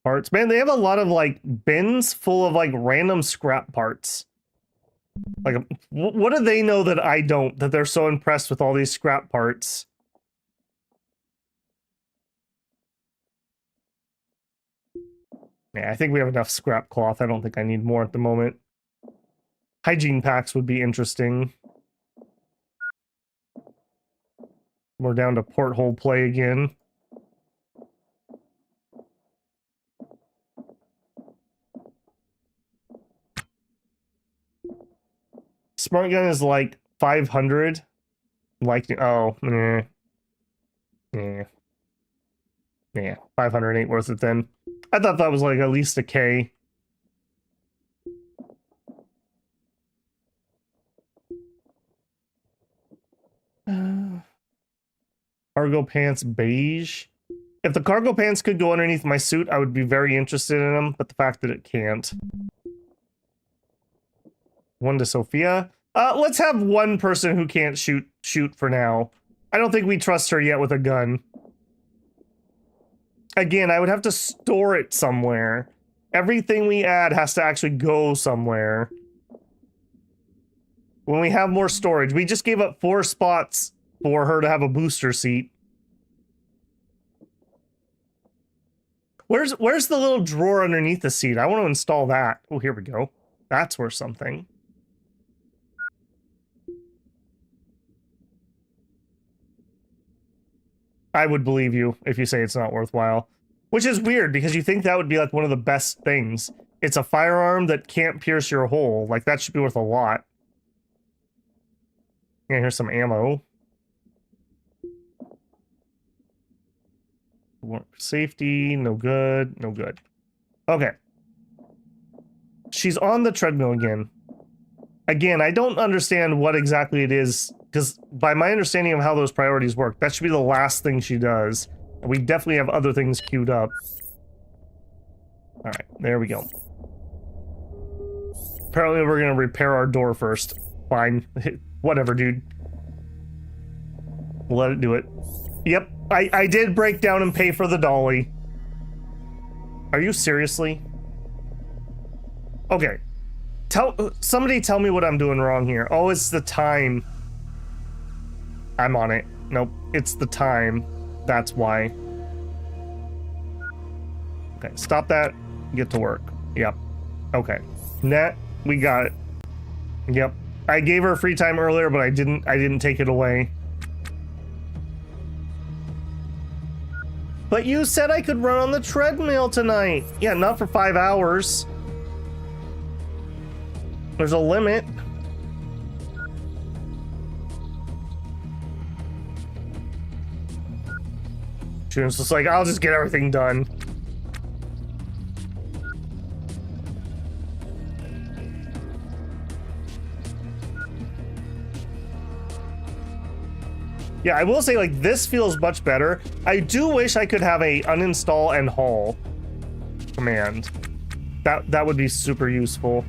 Parts. Man, they have a lot of like bins full of like random scrap parts. Like, what do they know that I don't, that they're so impressed with all these scrap parts? Yeah, I think we have enough scrap cloth. I don't think I need more at the moment. Hygiene packs would be interesting. We're down to porthole play again. Smart gun is like 500. Like, oh, yeah. 500 ain't worth it then. I thought that was like at least a K. Cargo pants beige. If the cargo pants could go underneath my suit, I would be very interested in them, but the fact that it can't. One to Sophia. Let's have one person who can't shoot for now. I don't think we trust her yet with a gun. Again, I would have to store it somewhere. Everything we add has to actually go somewhere. When we have more storage, we just gave up 4 spots for her to have a booster seat. Where's the little drawer underneath the seat? I want to install that. Oh, here we go. That's worth something. I would believe you if you say it's not worthwhile. Which is weird, because you think that would be like one of the best things. It's a firearm that can't pierce your hole. Like, that should be worth a lot. Yeah, here's some ammo. Safety, no good, no good. Okay. She's on the treadmill again. Again, I don't understand what exactly it is, because by my understanding of how those priorities work, that should be the last thing she does. And we definitely have other things queued up. Alright, there we go. Apparently we're gonna repair our door first. Fine. Whatever, dude. We'll let it do it. Yep, I did break down and pay for the dolly. Are you seriously? Okay. Somebody tell me what I'm doing wrong here. Oh, it's the time. I'm on it. Nope, it's the time. That's why. Okay, stop that. Get to work. Yep. Okay. Net, we got it. Yep. I gave her free time earlier, but I didn't take it away. But you said I could run on the treadmill tonight. Yeah, not for 5 hours. There's a limit. She was just like, I'll just get everything done. Yeah, I will say, like, this feels much better. I do wish I could have a uninstall and haul command. That would be super useful.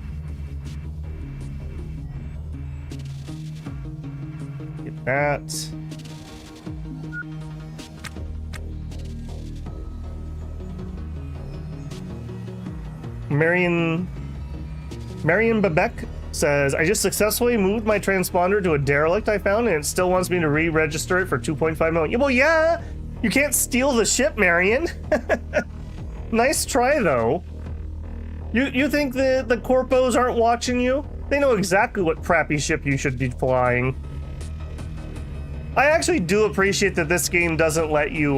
Get that. Marion Babek says, I just successfully moved my transponder to a derelict I found, and it still wants me to re-register it for 2.5 million. Well, yeah, you can't steal the ship, Marion. Nice try, though. You think the corpos aren't watching you? They know exactly what crappy ship you should be flying. I actually do appreciate that this game doesn't let you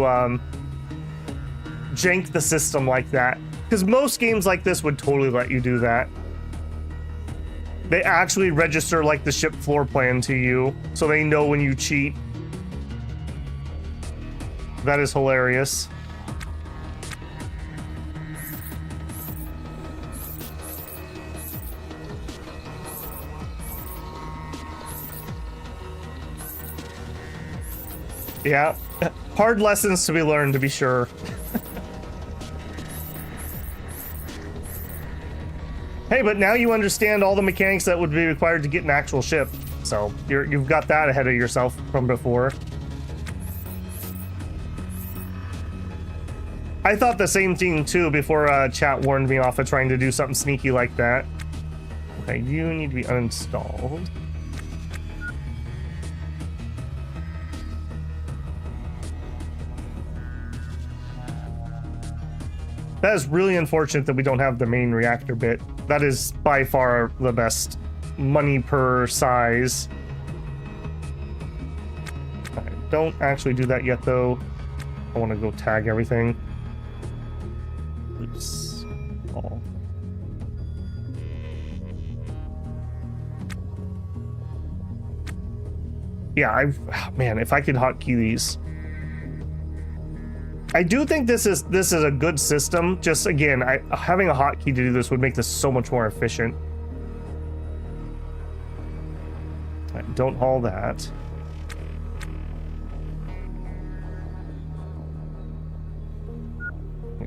jank the system like that, because most games like this would totally let you do that. They actually register like the ship floor plan to you, so they know when you cheat. That is hilarious. Yeah, hard lessons to be learned, to be sure. Hey, but now you understand all the mechanics that would be required to get an actual ship. So you've got that ahead of yourself from before. I thought the same thing too before chat warned me off of trying to do something sneaky like that. Okay, you need to be uninstalled. That is really unfortunate that we don't have the main reactor bit. That is by far the best money per size. don't actually do that yet, though. I want to go tag everything. Oops. Oh. Yeah, man, if I could hotkey these. I do think this is a good system. Just again, having a hotkey to do this would make this so much more efficient. Right, don't haul that.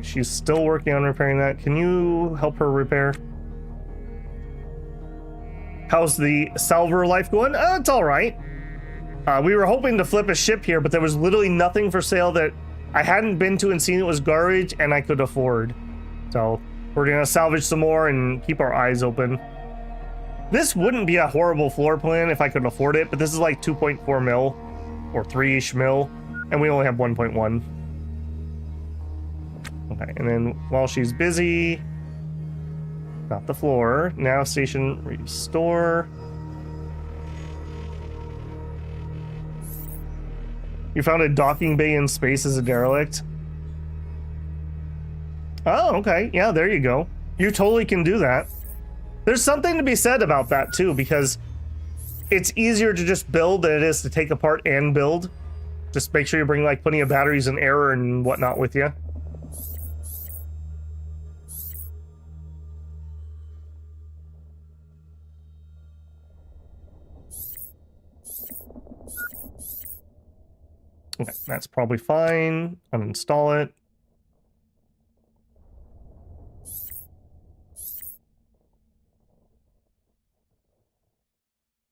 She's still working on repairing that. Can you help her repair? How's the salvager life going? It's all right. We were hoping to flip a ship here, but there was literally nothing for sale that I hadn't been to and seen it was garbage and I could afford. So we're gonna salvage some more and keep our eyes open. This wouldn't be a horrible floor plan if I could afford it, but this is like 2.4 mil or 3-ish mil, and we only have 1.1. Okay, and then while she's busy, got the floor. Nav station restore. You found a docking bay in space as a derelict? Oh, okay. Yeah, there you go. You totally can do that. There's something to be said about that, too, because it's easier to just build than it is to take apart and build. Just make sure you bring, like, plenty of batteries and air and whatnot with you. Okay, that's probably fine. Uninstall it.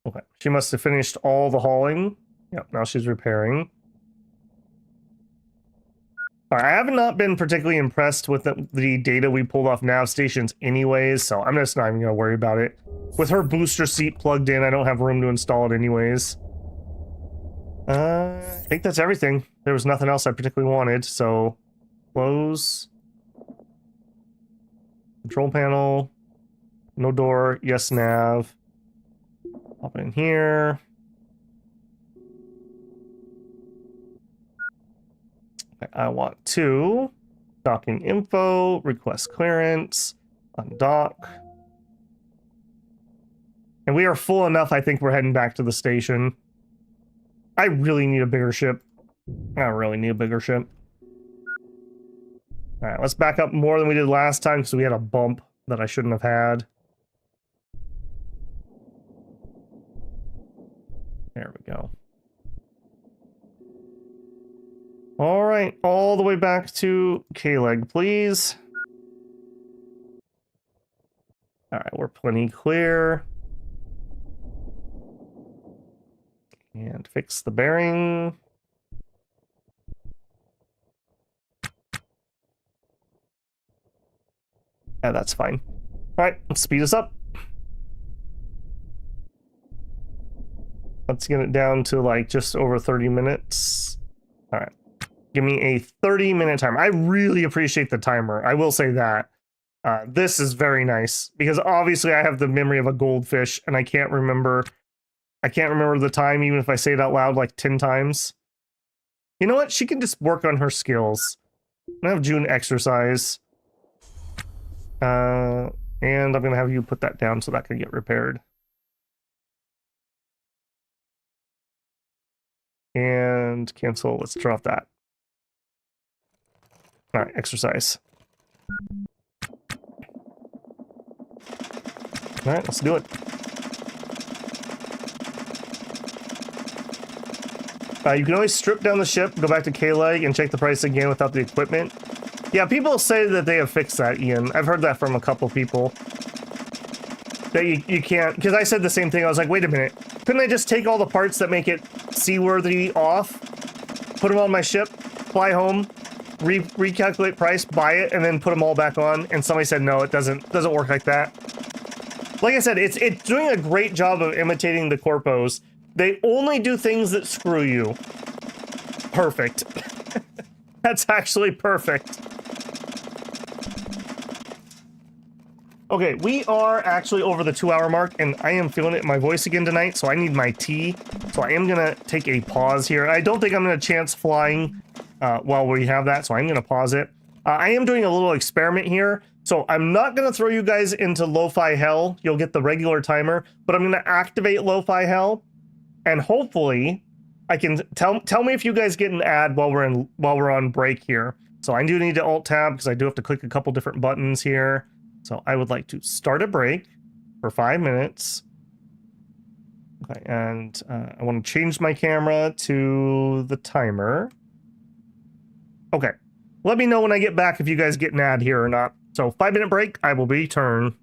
Okay, she must have finished all the hauling. Yep, now she's repairing. All right, I have not been particularly impressed with the data we pulled off nav stations anyways, so I'm just not even gonna worry about it. With her booster seat plugged in, I don't have room to install it anyways. I think that's everything. There was nothing else I particularly wanted, so close. Control panel. No door. Yes, nav. Pop in here. Okay, I want to docking info, request clearance, undock. And we are full enough, I think we're heading back to the station. I really need a bigger ship. I really need a bigger ship. All right, let's back up more than we did last time because we had a bump that I shouldn't have had. There we go. All right, all the way back to K-Leg, please. All right, we're plenty clear. And fix the bearing. Yeah, that's fine. All right, let's speed us up. Let's get it down to like just over 30 minutes. All right, give me a 30-minute timer. I really appreciate the timer. I will say that. This is very nice because obviously I have the memory of a goldfish and I can't remember the time, even if I say it out loud like 10 times. You know what? She can just work on her skills. I'm gonna have June exercise. And I'm gonna have you put that down so that can get repaired. And cancel. Let's drop that. All right, exercise. All right, let's do it. You can always strip down the ship, go back to K-Leg, and check the price again without the equipment. Yeah, people say that they have fixed that, Ian. I've heard that from a couple people. That you can't... Because I said the same thing. I was like, wait a minute. Couldn't I just take all the parts that make it seaworthy off, put them on my ship, fly home, recalculate price, buy it, and then put them all back on? And somebody said, no, it doesn't work like that. Like I said, it's doing a great job of imitating the corpos. They only do things that screw you. Perfect. That's actually perfect. Okay, we are actually over the 2-hour mark, and I am feeling it in my voice again tonight, so I need my tea. So I am gonna take a pause here. I don't think I'm gonna chance flying while we have that, so I'm gonna pause it. I am doing a little experiment here, so I'm not gonna throw you guys into lo-fi hell. You'll get the regular timer, but I'm gonna activate lo-fi hell, and hopefully I can tell me if you guys get an ad while we're on break here. So I do need to alt tab because I do have to click a couple different buttons here. So I would like to start a break for 5 minutes. Okay, and I want to change my camera to the timer. Okay, let me know when I get back if you guys get an ad here or not. So 5-minute break, I will return.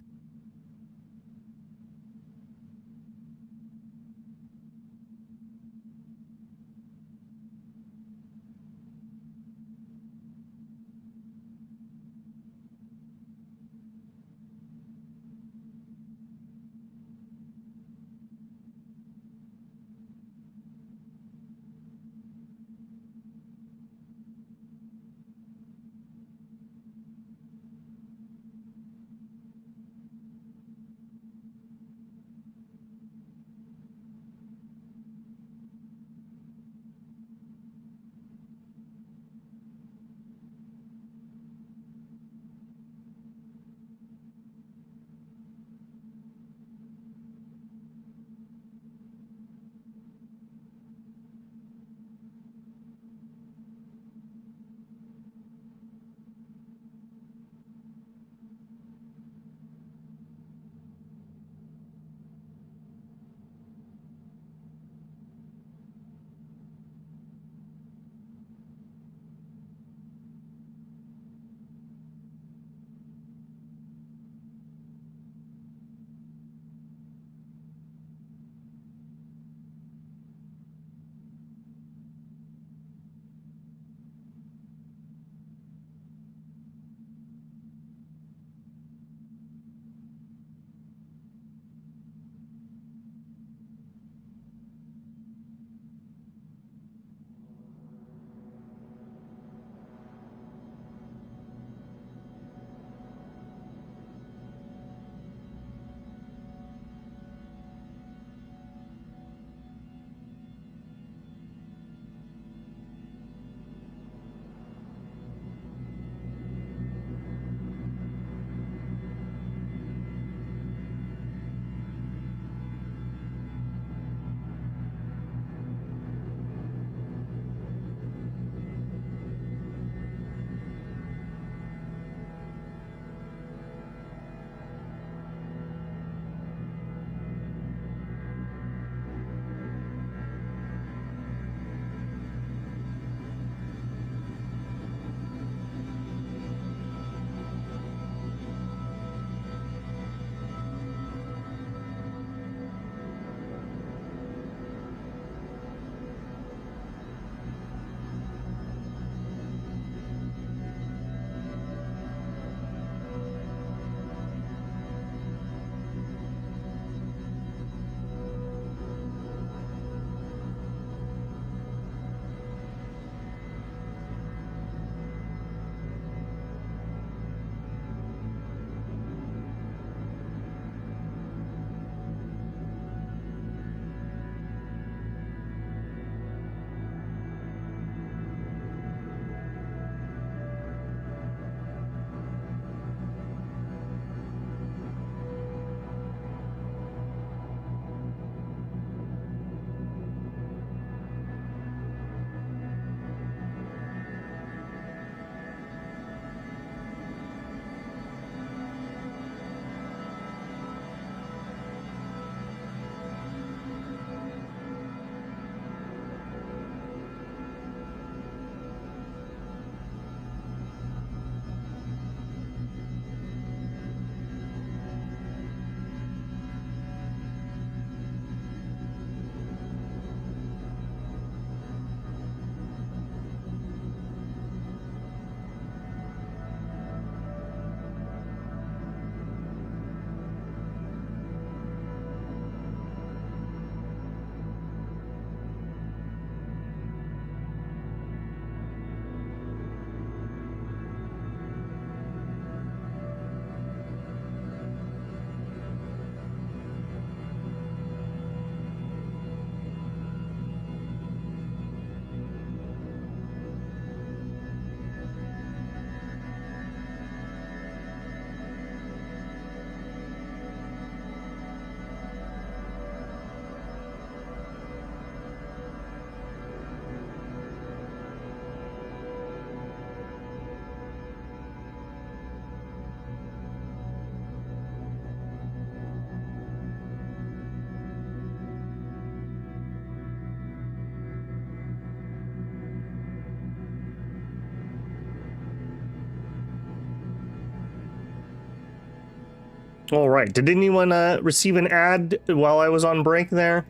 All right. Did anyone receive an ad while I was on break there?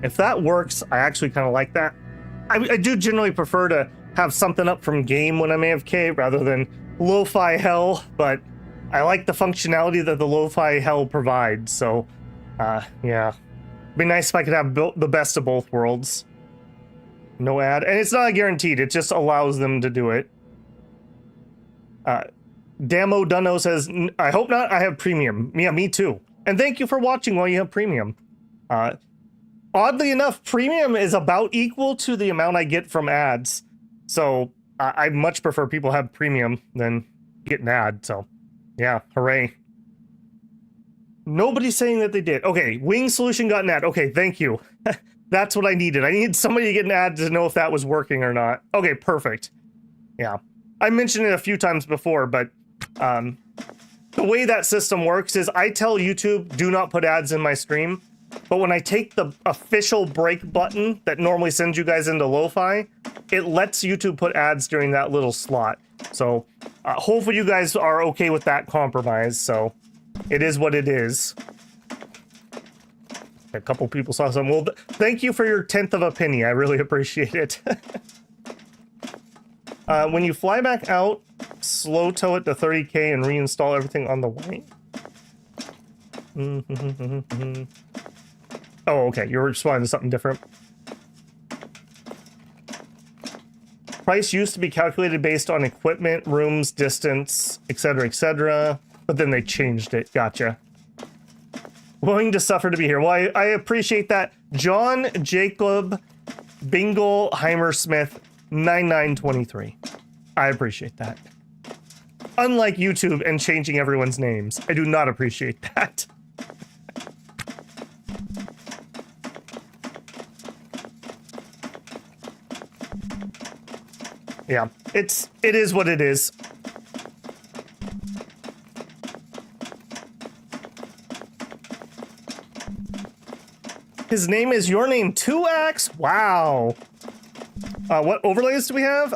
If that works, I actually kind of like that. I do generally prefer to have something up from game when I'm AFK rather than lo-fi hell, but I like the functionality that the lo-fi hell provides, so yeah. It'd be nice if I could have the best of both worlds. No ad, and it's not guaranteed, it just allows them to do it. Damo Dunno says, I hope not, I have premium. Yeah, me too. And thank you for watching while you have premium. Oddly enough, premium is about equal to the amount I get from ads. So I much prefer people have premium than get an ad. So yeah, hooray. Nobody's saying that they did. Okay, Wing Solution got an ad. Okay, thank you. That's what I needed. I needed somebody to get an ad to know if that was working or not. Okay, perfect. Yeah. I mentioned it a few times before, but the way that system works is I tell YouTube, do not put ads in my stream. But when I take the official break button that normally sends you guys into lo-fi, it lets YouTube put ads during that little slot. So hopefully you guys are okay with that compromise. So it is what it is. A couple people saw some. Well, thank you for your 10th of a penny. I really appreciate it. When you fly back out, slow tow it to 30K and reinstall everything on the way. Oh, okay. You're responding to something different. Price used to be calculated based on equipment, rooms, distance, etc., but then they changed it. Gotcha. Willing to suffer to be here. Well, I appreciate that. John Jacob Bingleheimer Smith 9923. I appreciate that. Unlike YouTube and changing everyone's names, I do not appreciate that. Yeah, it is what it is. His name is your name 2X? Wow. What overlays do we have?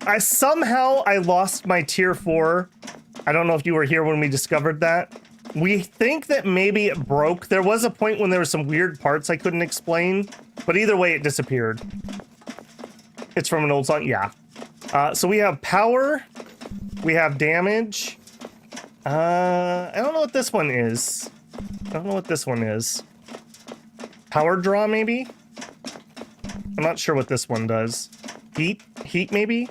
I somehow lost my tier 4. I don't know if you were here when we discovered that. We think that maybe it broke. There was a point when there were some weird parts I couldn't explain, but either way it disappeared. It's from an old song, yeah. So we have power, we have damage. I don't know what this one is. I don't know what this one is. Power draw, maybe? I'm not sure what this one does. Heat, maybe?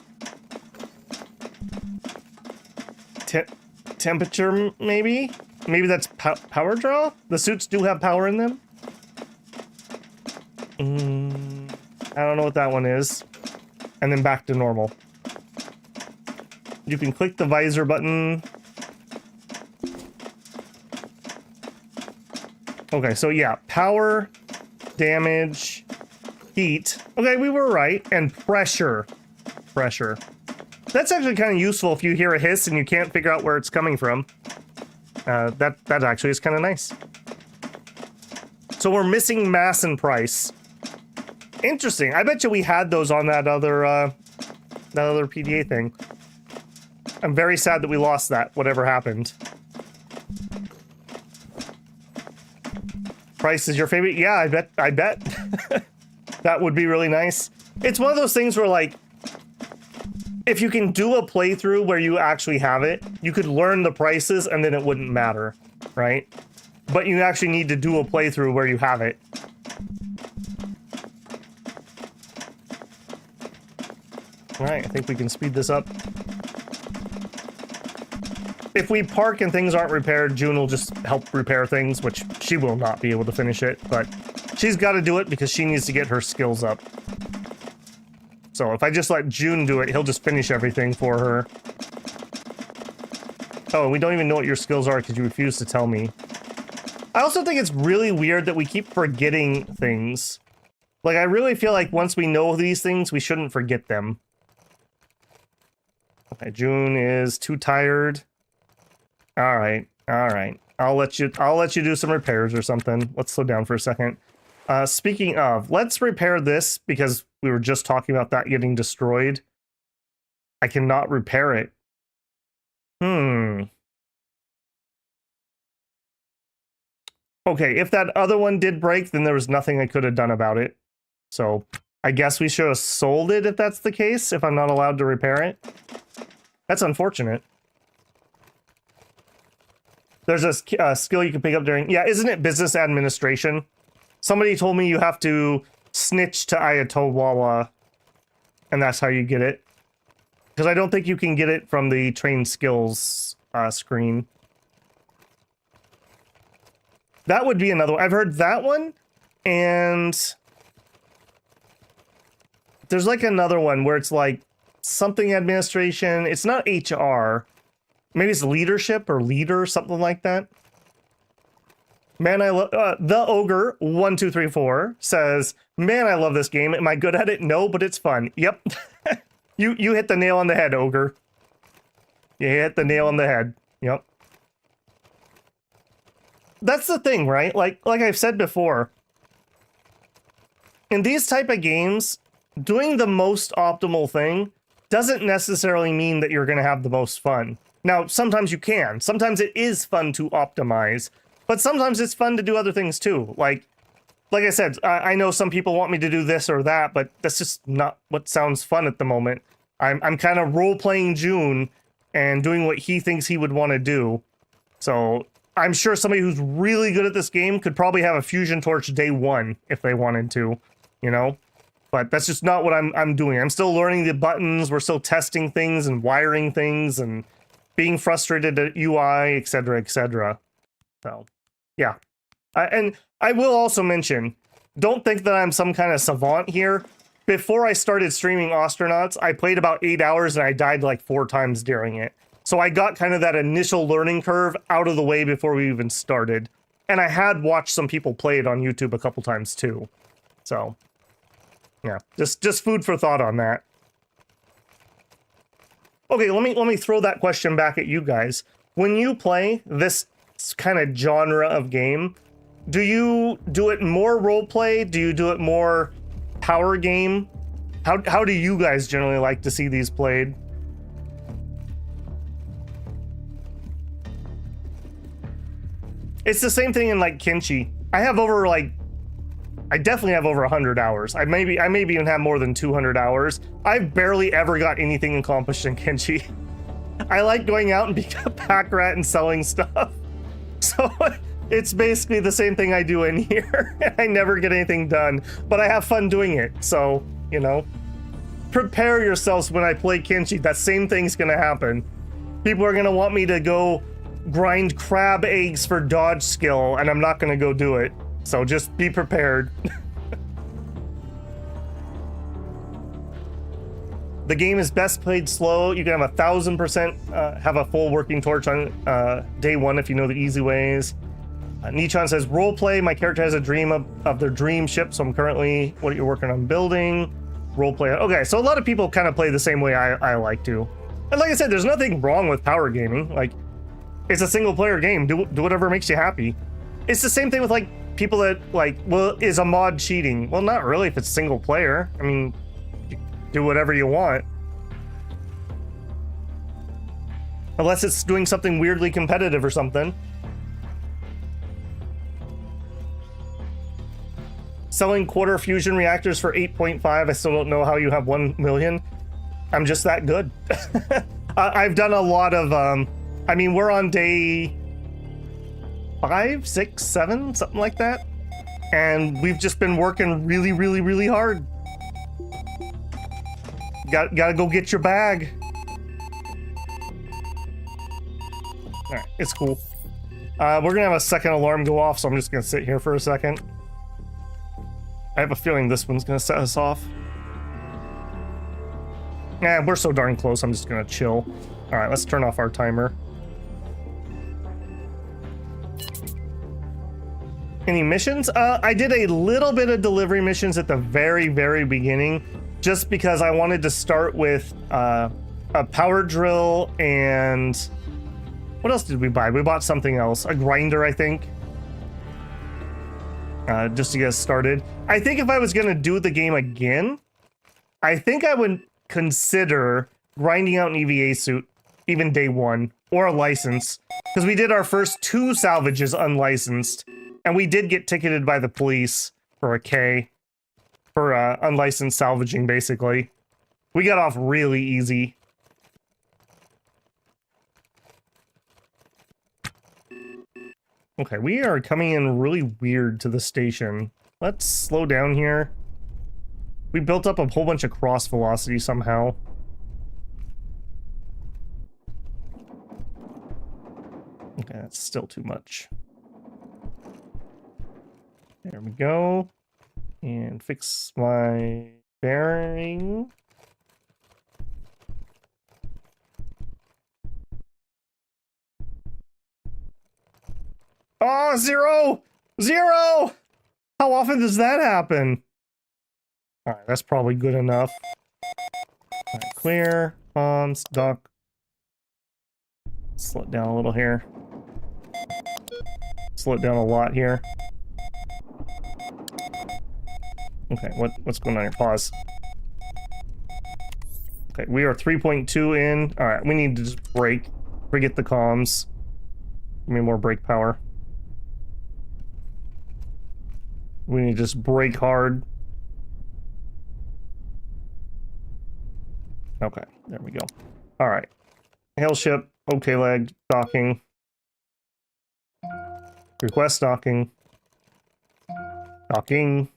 Temperature, maybe? Maybe that's power draw? The suits do have power in them? I don't know what that one is. And then back to normal. You can click the visor button. Okay, so yeah, power, damage, heat. Okay, we were right. And pressure. Pressure. That's actually kind of useful if you hear a hiss and you can't figure out where it's coming from. That actually is kind of nice. So we're missing mass and price. Interesting. I bet you we had those on that other PDA thing. I'm very sad that we lost that, whatever happened. Price is your favorite? Yeah, I bet. That would be really nice. It's one of those things where, like, if you can do a playthrough where you actually have it, you could learn the prices and then it wouldn't matter, right? But you actually need to do a playthrough where you have it. Alright, I think we can speed this up. If we park and things aren't repaired, June will just help repair things, which she will not be able to finish it, but she's got to do it because she needs to get her skills up. So if I just let June do it, he'll just finish everything for her. Oh, we don't even know what your skills are because you refuse to tell me. I also think it's really weird that we keep forgetting things. Like, I really feel like once we know these things, we shouldn't forget them. Okay, June is too tired. All right. I'll let you do some repairs or something. Let's slow down for a second. Speaking of, let's repair this because we were just talking about that getting destroyed. I cannot repair it. Okay, if that other one did break, then there was nothing I could have done about it. So I guess we should have sold it if that's the case, if I'm not allowed to repair it. That's unfortunate. There's a skill you can pick up during... Yeah, isn't it business administration? Somebody told me you have to snitch to Ayatollah, and that's how you get it. Because I don't think you can get it from the trained skills screen. That would be another one. I've heard that one, and... there's like another one where it's like something administration. It's not HR. Maybe it's leadership or leader, something like that. Man, I love the ogre 1234 says, "Man, I love this game. Am I good at it? No, but it's fun." Yep, you hit the nail on the head, ogre. You hit the nail on the head. Yep. That's the thing, right? Like I've said before, in these type of games, doing the most optimal thing doesn't necessarily mean that you're going to have the most fun. Now, sometimes you can. Sometimes it is fun to optimize, but sometimes it's fun to do other things too. Like I said, I know some people want me to do this or that, but that's just not what sounds fun at the moment. I'm kind of role-playing June and doing what he thinks he would want to do. So I'm sure somebody who's really good at this game could probably have a fusion torch day one if they wanted to, you know? But that's just not what I'm doing. I'm still learning the buttons. We're still testing things and wiring things and being frustrated at UI, etc., etc. So, yeah. And I will also mention, don't think that I'm some kind of savant here. Before I started streaming Ostranauts, I played about 8 hours and I died like 4 times during it. So I got kind of that initial learning curve out of the way before we even started. And I had watched some people play it on YouTube a couple times too. So, yeah, just food for thought on that. Okay, let me throw that question back at you guys. When you play this kind of genre of game, do you do it more roleplay? Do you do it more power game? How do you guys generally like to see these played? It's the same thing in like Kenshi. I have over like, I definitely have over 100 hours. I maybe even have more than 200 hours. I've barely ever got anything accomplished in Kenshi. I like going out and being a pack rat and selling stuff. So it's basically the same thing I do in here. I never get anything done, but I have fun doing it. So, you know, prepare yourselves when I play Kenshi. That same thing's gonna happen. People are gonna want me to go grind crab eggs for dodge skill, and I'm not gonna go do it. So just be prepared. The game is best played slow. You can have 1000% have a full working torch on day one if you know the easy ways. Nichan says, roleplay. My character has a dream of their dream ship, so I'm currently what you're working on building. Roleplay. Okay, so a lot of people kind of play the same way I like to. And like I said, there's nothing wrong with power gaming. Like, it's a single player game. Do whatever makes you happy. It's the same thing with like people that like, well, is a mod cheating? Well, not really if it's single player. I mean, do whatever you want. Unless it's doing something weirdly competitive or something. Selling quarter fusion reactors for 8.5. I still don't know how you have 1 million. I'm just that good. I've done a lot of, I mean, we're on day 5, 6, 7, something like that. And we've just been working really, really, really hard. Gotta go get your bag. All right, it's cool. We're gonna have a second alarm go off, so I'm just gonna sit here for a second. I have a feeling this one's gonna set us off. Yeah, we're so darn close, I'm just gonna chill. All right, let's turn off our timer. Any missions? I did a little bit of delivery missions at the very, very beginning, just because I wanted to start with a power drill and what else did we buy? We bought something else, a grinder, I think, just to get us started. I think if I was gonna do the game again, I think I would consider grinding out an EVA suit, even day one, or a license, because we did our first 2 salvages unlicensed. And we did get ticketed by the police for a K. For unlicensed salvaging, basically. We got off really easy. Okay, we are coming in really weird to the station. Let's slow down here. We built up a whole bunch of cross velocity somehow. Okay, that's still too much. There we go. And fix my bearing. Oh, 0! 0! How often does that happen? Alright, that's probably good enough. Alright, clear. Dock. Slow it down a little here. Slow it down a lot here. Okay, what's going on here? Pause. Okay, we are 3.2 in. Alright, we need to just brake. Forget the comms. Give me more brake power. We need to just brake hard. Okay, there we go. Alright. Hail ship, okay leg, docking. Request docking. Docking.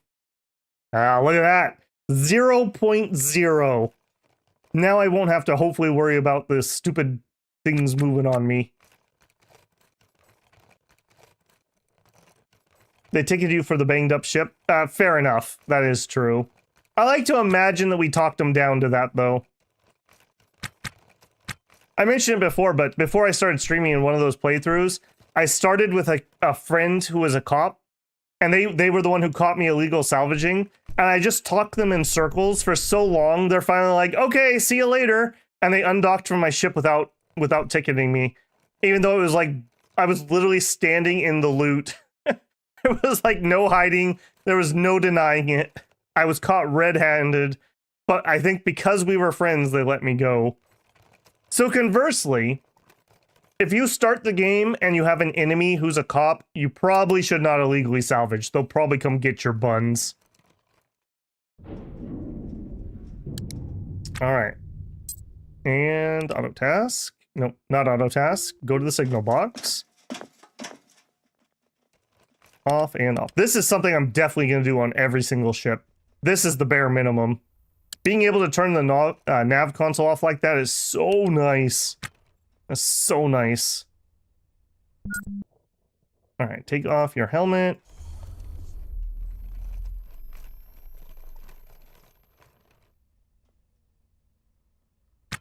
Ah, look at that. 0.0. Now I won't have to hopefully worry about the stupid things moving on me. They ticketed you for the banged up ship? Fair enough. That is true. I like to imagine that we talked them down to that, though. I mentioned it before, but before I started streaming in one of those playthroughs, I started with a friend who was a cop, and they were the one who caught me illegal salvaging, and I just talked them in circles for so long, they're finally like, okay, see you later, and they undocked from my ship without ticketing me, even though it was like, I was literally standing in the loot. It was like no hiding, there was no denying it. I was caught red-handed, but I think because we were friends, they let me go. So conversely, if you start the game and you have an enemy who's a cop, you probably should not illegally salvage. They'll probably come get your buns. Alright. And auto task. Nope, not auto task. Go to the signal box. Off and off. This is something I'm definitely going to do on every single ship. This is the bare minimum. Being able to turn the nav console off like that is so nice. That's so nice. Alright, take off your helmet.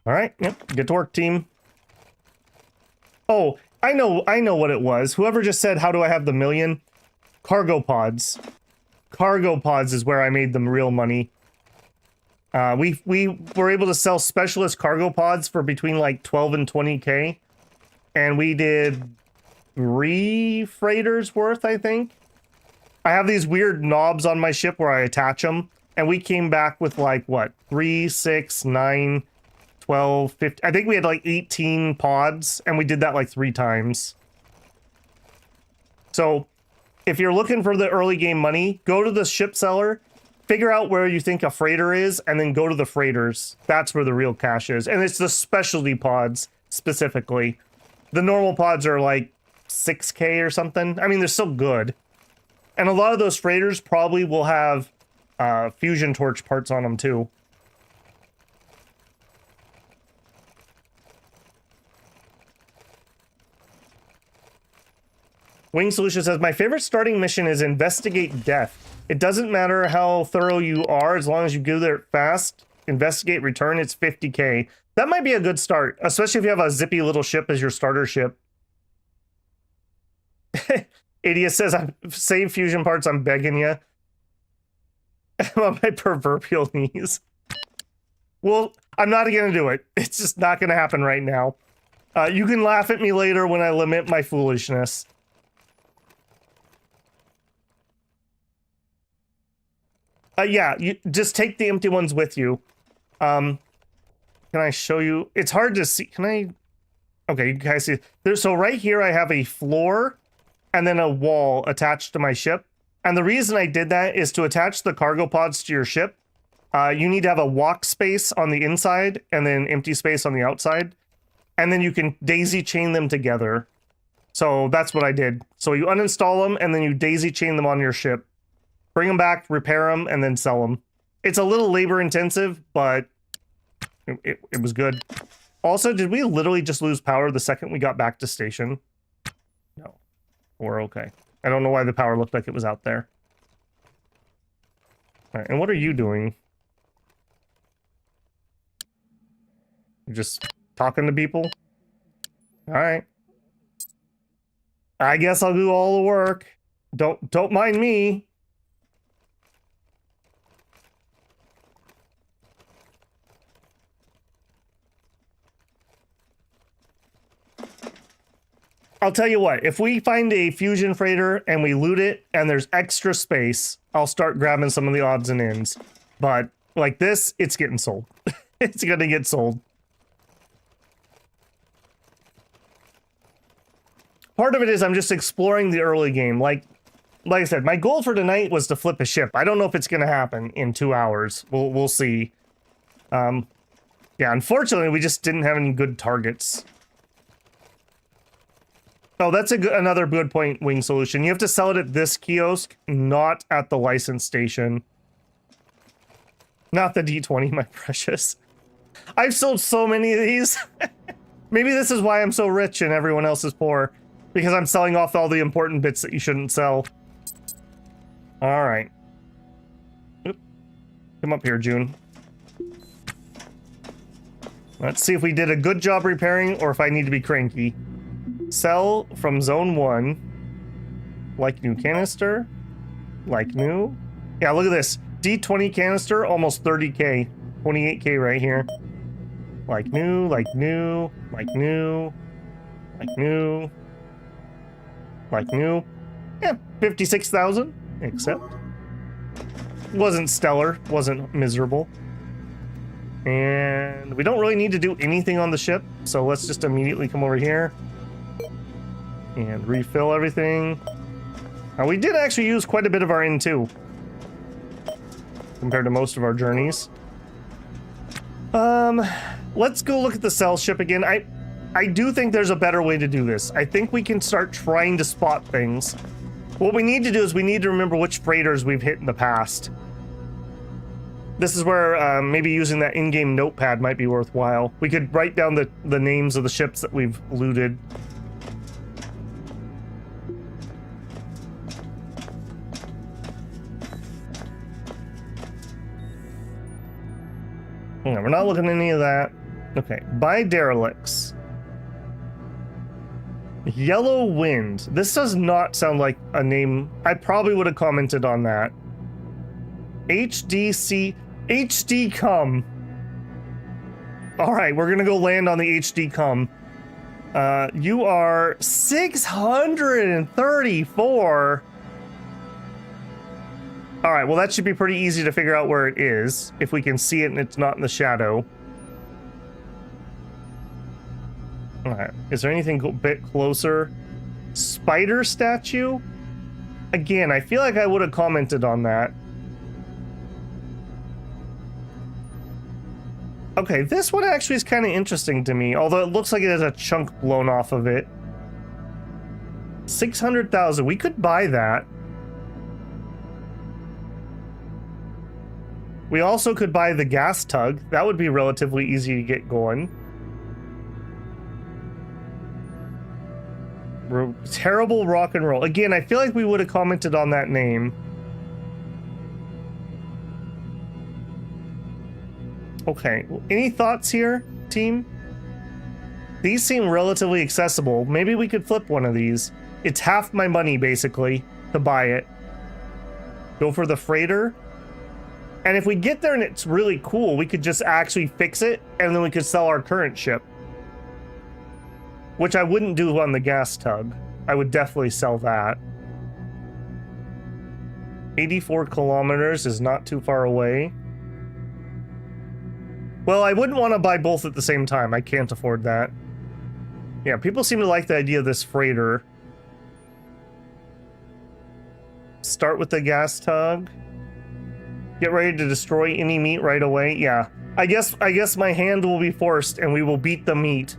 Alright, yep, get to work, team. Oh, I know what it was. Whoever just said, how do I have the million? Cargo pods. Cargo pods is where I made the real money. We were able to sell specialist cargo pods for between like 12 and 20k. And we did 3 freighters worth, I think. I have these weird knobs on my ship where I attach them. And we came back with like, what? 3, 6, 9, 12, 15. I think we had like 18 pods. And we did that like 3 times. So if you're looking for the early game money, go to the ship seller. Figure out where you think a freighter is, and then go to the freighters. That's where the real cash is. And it's the specialty pods, specifically. The normal pods are like 6k or something. I mean, they're still good. And a lot of those freighters probably will have fusion torch parts on them, too. Wing Solution says, my favorite starting mission is investigate death. It doesn't matter how thorough you are, as long as you go there fast, investigate, return, it's 50k. That might be a good start, especially if you have a zippy little ship as your starter ship. Idiot says, save fusion parts, I'm begging you. I'm on my proverbial knees. Well, I'm not going to do it. It's just not going to happen right now. You can laugh at me later when I lament my foolishness. Yeah, you just take the empty ones with you. Can I show you? It's hard to see. Can I? Okay, you guys see. So right here I have a floor, and then a wall attached to my ship. And the reason I did that is to attach the cargo pods to your ship. You need to have a walk space on the inside and then empty space on the outside. And then you can daisy chain them together. So that's what I did. So you uninstall them and then you daisy chain them on your ship. Bring them back, repair them, and then sell them. It's a little labor intensive, but it was good. Also, did we literally just lose power the second we got back to station? No. We're okay. I don't know why the power looked like it was out there. All right, and what are you doing? You're just talking to people? All right. I guess I'll do all the work. Don't mind me. I'll tell you what, if we find a fusion freighter and we loot it and there's extra space, I'll start grabbing some of the odds and ends. But like this, it's getting sold. It's gonna get sold. Part of it is I'm just exploring the early game. Like I said, my goal for tonight was to flip a ship. I don't know if it's gonna happen in 2 hours. We'll see. Yeah, unfortunately, we just didn't have any good targets. Oh, that's another good point, Wing Solution. You have to sell it at this kiosk, not at the license station. Not the D20, my precious. I've sold so many of these. Maybe this is why I'm so rich and everyone else is poor. Because I'm selling off all the important bits that you shouldn't sell. Alright. Come up here, June. Let's see if we did a good job repairing or if I need to be cranky. Sell from zone 1. Like new canister. Like new. Yeah, look at this. D20 canister, almost 30k. 28k right here. Like new, like new, like new, like new, like new. Yeah, 56,000. Except. Wasn't stellar. Wasn't miserable. And we don't really need to do anything on the ship. So let's just immediately come over here. And refill everything. Now we did actually use quite a bit of our N2 compared to most of our journeys. Let's go look at the cell ship again. I do think there's a better way to do this. I think we can start trying to spot things. What we need to do is we need to remember which freighters we've hit in the past. This is where maybe using that in-game notepad might be worthwhile. We could write down the names of the ships that we've looted. No, we're not looking at any of that. Okay, buy derelicts. Yellow Wind. This does not sound like a name. I probably would have commented on that. HDC. HD Cum. Alright, we're gonna go land on the HD Cum. You are 634. Alright, well that should be pretty easy to figure out where it is, if we can see it and it's not in the shadow. Alright, is there anything a bit closer? Spider statue? Again, I feel like I would have commented on that. Okay, this one actually is kind of interesting to me, although it looks like it has a chunk blown off of it. 600,000, we could buy that. We also could buy the gas tug. That would be relatively easy to get going. Terrible rock and roll. Again, I feel like we would have commented on that name. Okay, any thoughts here, team? These seem relatively accessible. Maybe we could flip one of these. It's half my money, basically, to buy it. Go for the freighter. And if we get there and it's really cool, we could just actually fix it, and then we could sell our current ship. Which I wouldn't do on the gas tug. I would definitely sell that. 84 kilometers is not too far away. Well, I wouldn't want to buy both at the same time. I can't afford that. Yeah, people seem to like the idea of this freighter. Start with the gas tug. Get ready to destroy any meat right away. Yeah. I guess my hand will be forced and we will beat the meat.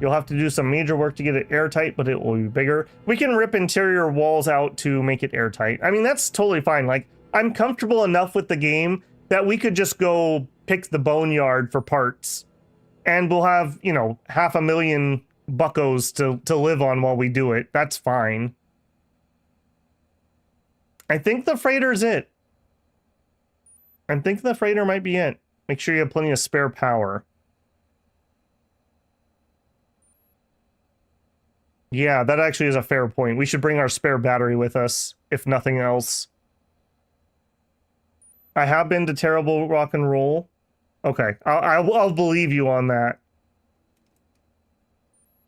You'll have to do some major work to get it airtight, but it will be bigger. We can rip interior walls out to make it airtight. I mean, that's totally fine. Like, I'm comfortable enough with the game that we could just go pick the Boneyard for parts. And we'll have, you know, 500,000 buckos to live on while we do it. That's fine. I think the freighter's it. I think the freighter might be it. Make sure you have plenty of spare power. Yeah, that actually is a fair point. We should bring our spare battery with us, if nothing else. I have been to terrible rock and roll. Okay, I'll believe you on that.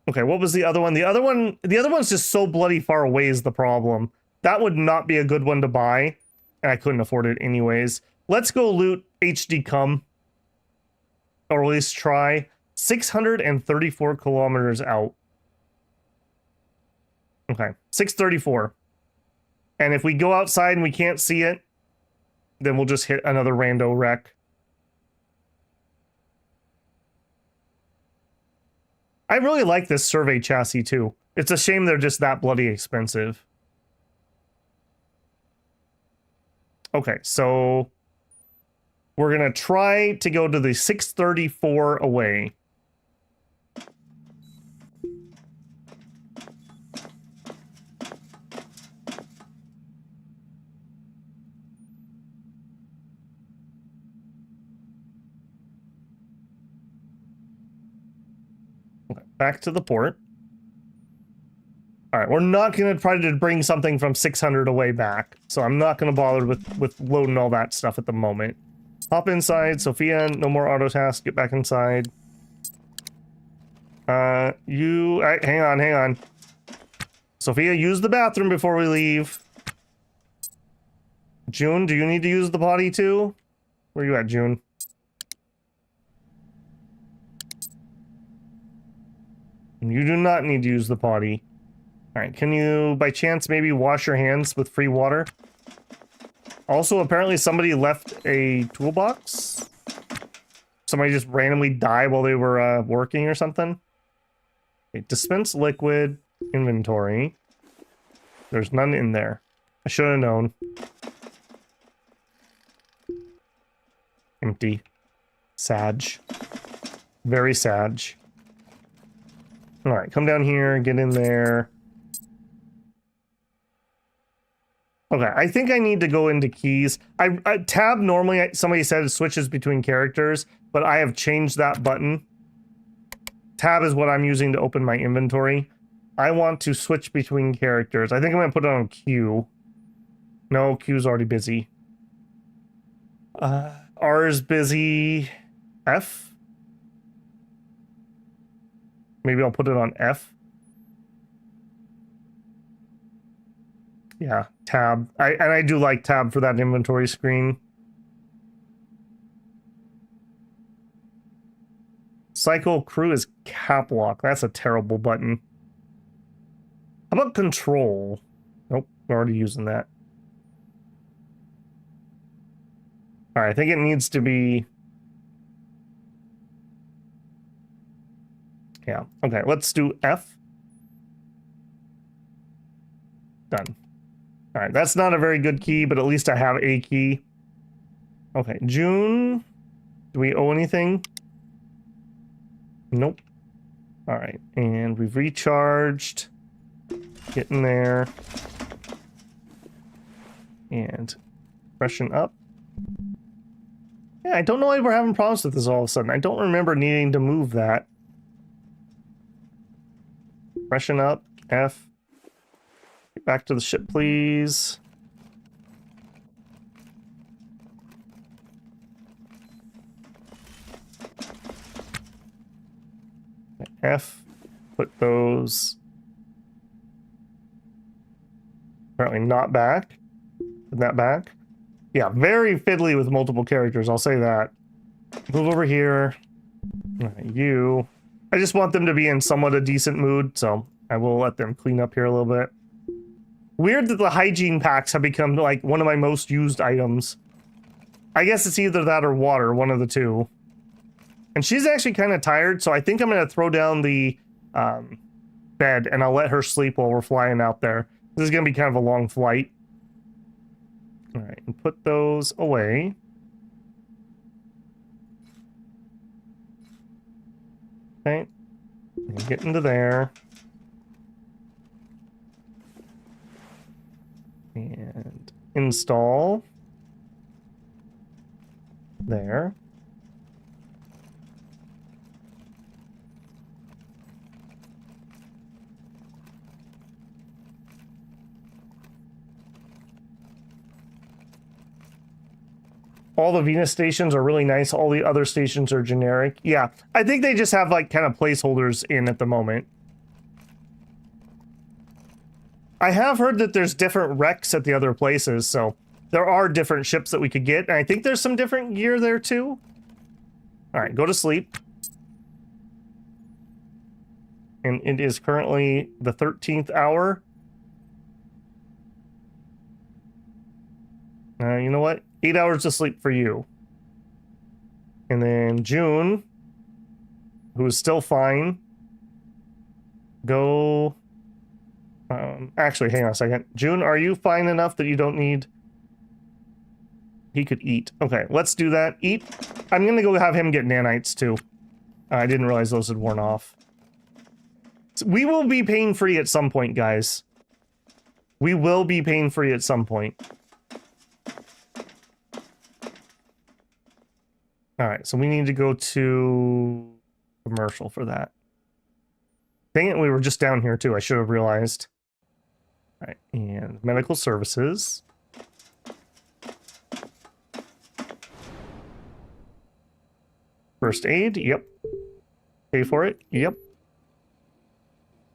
Okay, what was the other one? The other one's just so bloody far away is the problem. That would not be a good one to buy, and I couldn't afford it anyways. Let's go loot HD Cum, or at least try. 634 kilometers out. Okay, 634. And if we go outside and we can't see it, then we'll just hit another rando wreck. I really like this survey chassis too. It's a shame they're just that bloody expensive. Okay, so we're gonna try to go to the 634 away. Back to the port. All right, we're not going to try to bring something from 600 away back, so I'm not going to bother with loading all that stuff at the moment. Hop inside, Sophia. No more auto tasks. Get back inside. Hang on. Sophia, use the bathroom before we leave. June, do you need to use the potty too? Where are you at, June? You do not need to use the potty. Alright, can you, by chance, maybe wash your hands with free water? Also, apparently somebody left a toolbox. Somebody just randomly died while they were working or something. Okay, dispense liquid, inventory. There's none in there. I should have known. Empty. Sag. Very sag. Alright, come down here, get in there. Okay, I think I need to go into keys. Tab normally, somebody said it switches between characters, but I have changed that button. Tab is what I'm using to open my inventory. I want to switch between characters. I think I'm going to put it on Q. No, Q's already busy. R is busy. F? Maybe I'll put it on F. Yeah, tab. And I do like tab for that inventory screen. Cycle crew is cap lock. That's a terrible button. How about control? Nope, we're already using that. Alright, I think it needs to be... Yeah, okay, let's do F. Done. Alright, that's not a very good key, but at least I have a key. Okay, June. Do we owe anything? Nope. Alright, and we've recharged. Get in there. And freshen up. Yeah, I don't know why we're having problems with this all of a sudden. I don't remember needing to move that. Freshen up. F. Get back to the ship, please. F. Put those... Apparently not back. Put that back. Yeah, very fiddly with multiple characters, I'll say that. Move over here. You. I just want them to be in somewhat a decent mood, so I will let them clean up here a little bit. Weird that the hygiene packs have become like one of my most used items. I guess it's either that or water, one of the two. And she's actually kind of tired, so I think I'm going to throw down the bed and I'll let her sleep while we're flying out there. This is going to be kind of a long flight. All right, and put those away. Okay, and get into there. And install. There. All the Venus stations are really nice. All the other stations are generic. Yeah, I think they just have like kind of placeholders in at the moment. I have heard that there's different wrecks at the other places, so there are different ships that we could get. And I think there's some different gear there too. All right, go to sleep. And it is currently the 13th hour. You know what? 8 hours of sleep for you. And then June, who is still fine, go... actually, hang on a second. June, are you fine enough that you don't need... He could eat. Okay, let's do that. Eat. I'm going to go have him get nanites, too. I didn't realize those had worn off. So we will be pain-free at some point, guys. We will be pain-free at some point. Alright, so we need to go to commercial for that. Dang it, we were just down here too. I should have realized. Alright, and medical services. First aid, yep. Pay for it, yep.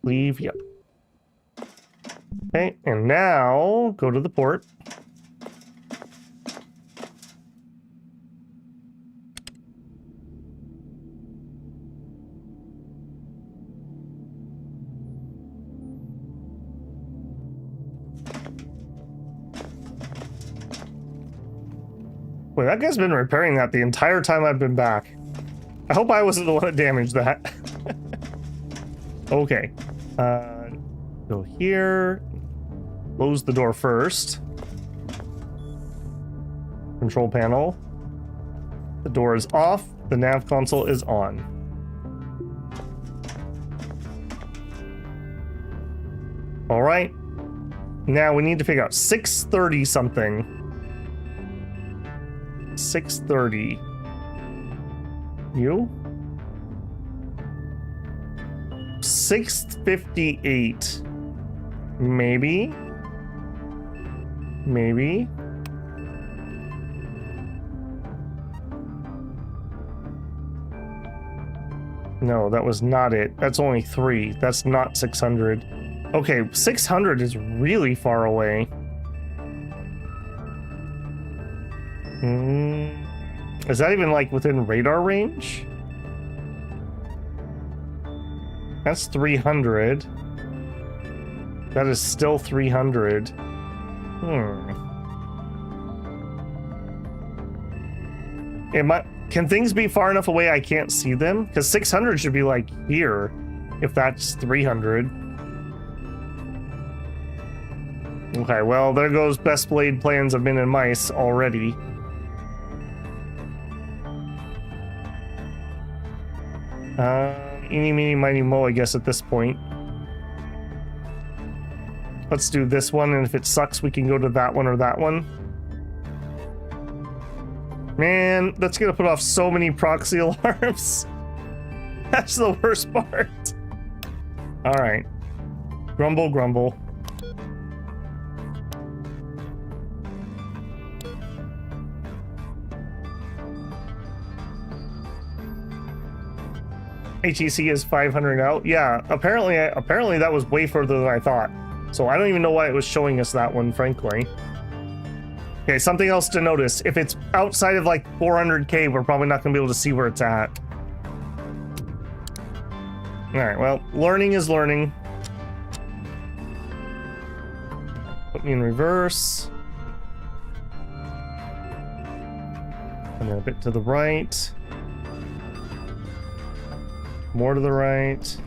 Leave, yep. Okay, and now go to the port. Wait, that guy's been repairing that the entire time I've been back. I hope I wasn't the one that damaged that. Okay. Go here. Close the door first. Control panel. The door is off. The nav console is on. All right. Now we need to figure out 6:30 something. 6:30. You? 6:58. Maybe. Maybe. No, that was not it. That's only 3. That's not 600. Okay, 600 is really far away. Is that even like within radar range? That's 300. That is still 300. Can things be far enough away I can't see them? Because 600 should be like here, if that's 300. Okay, well, there goes best laid plans of men and mice already. Eeny, meeny, miny, mo, I guess, at this point. Let's do this one, and if it sucks, we can go to that one or that one. Man, that's gonna put off so many proxy alarms. That's the worst part. Alright. Grumble, grumble. ATC is 500 out. Yeah, apparently that was way further than I thought. So I don't even know why it was showing us that one, frankly. Okay, something else to notice. If it's outside of like 400k, we're probably not going to be able to see where it's at. All right, well, learning is learning. Put me in reverse. And then a bit to the right. More to the right.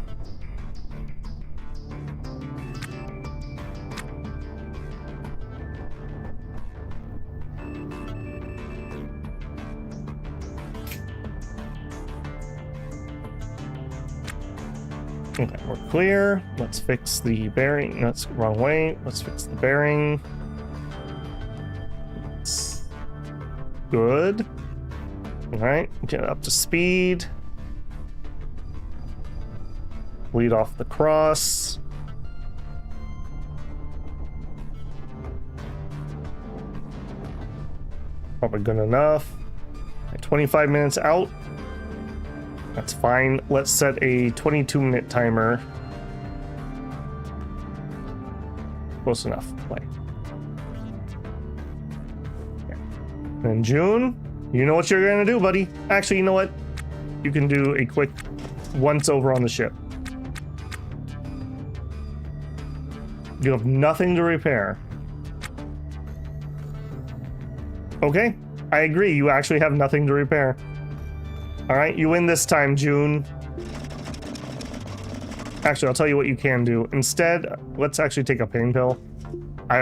Okay, we're clear. Let's fix the bearing. That's the wrong way. Let's fix the bearing. It's good. All right, get up to speed. Bleed off the cross. Probably good enough. 25 minutes out. That's fine. Let's set a 22-minute timer. Close enough. Play. Okay. And June, you know what you're gonna do, buddy. Actually, you know what? You can do a quick once over on the ship. You have nothing to repair. Okay, I agree. You actually have nothing to repair. All right, you win this time, June. Actually, I'll tell you what you can do. Instead, let's actually take a pain pill.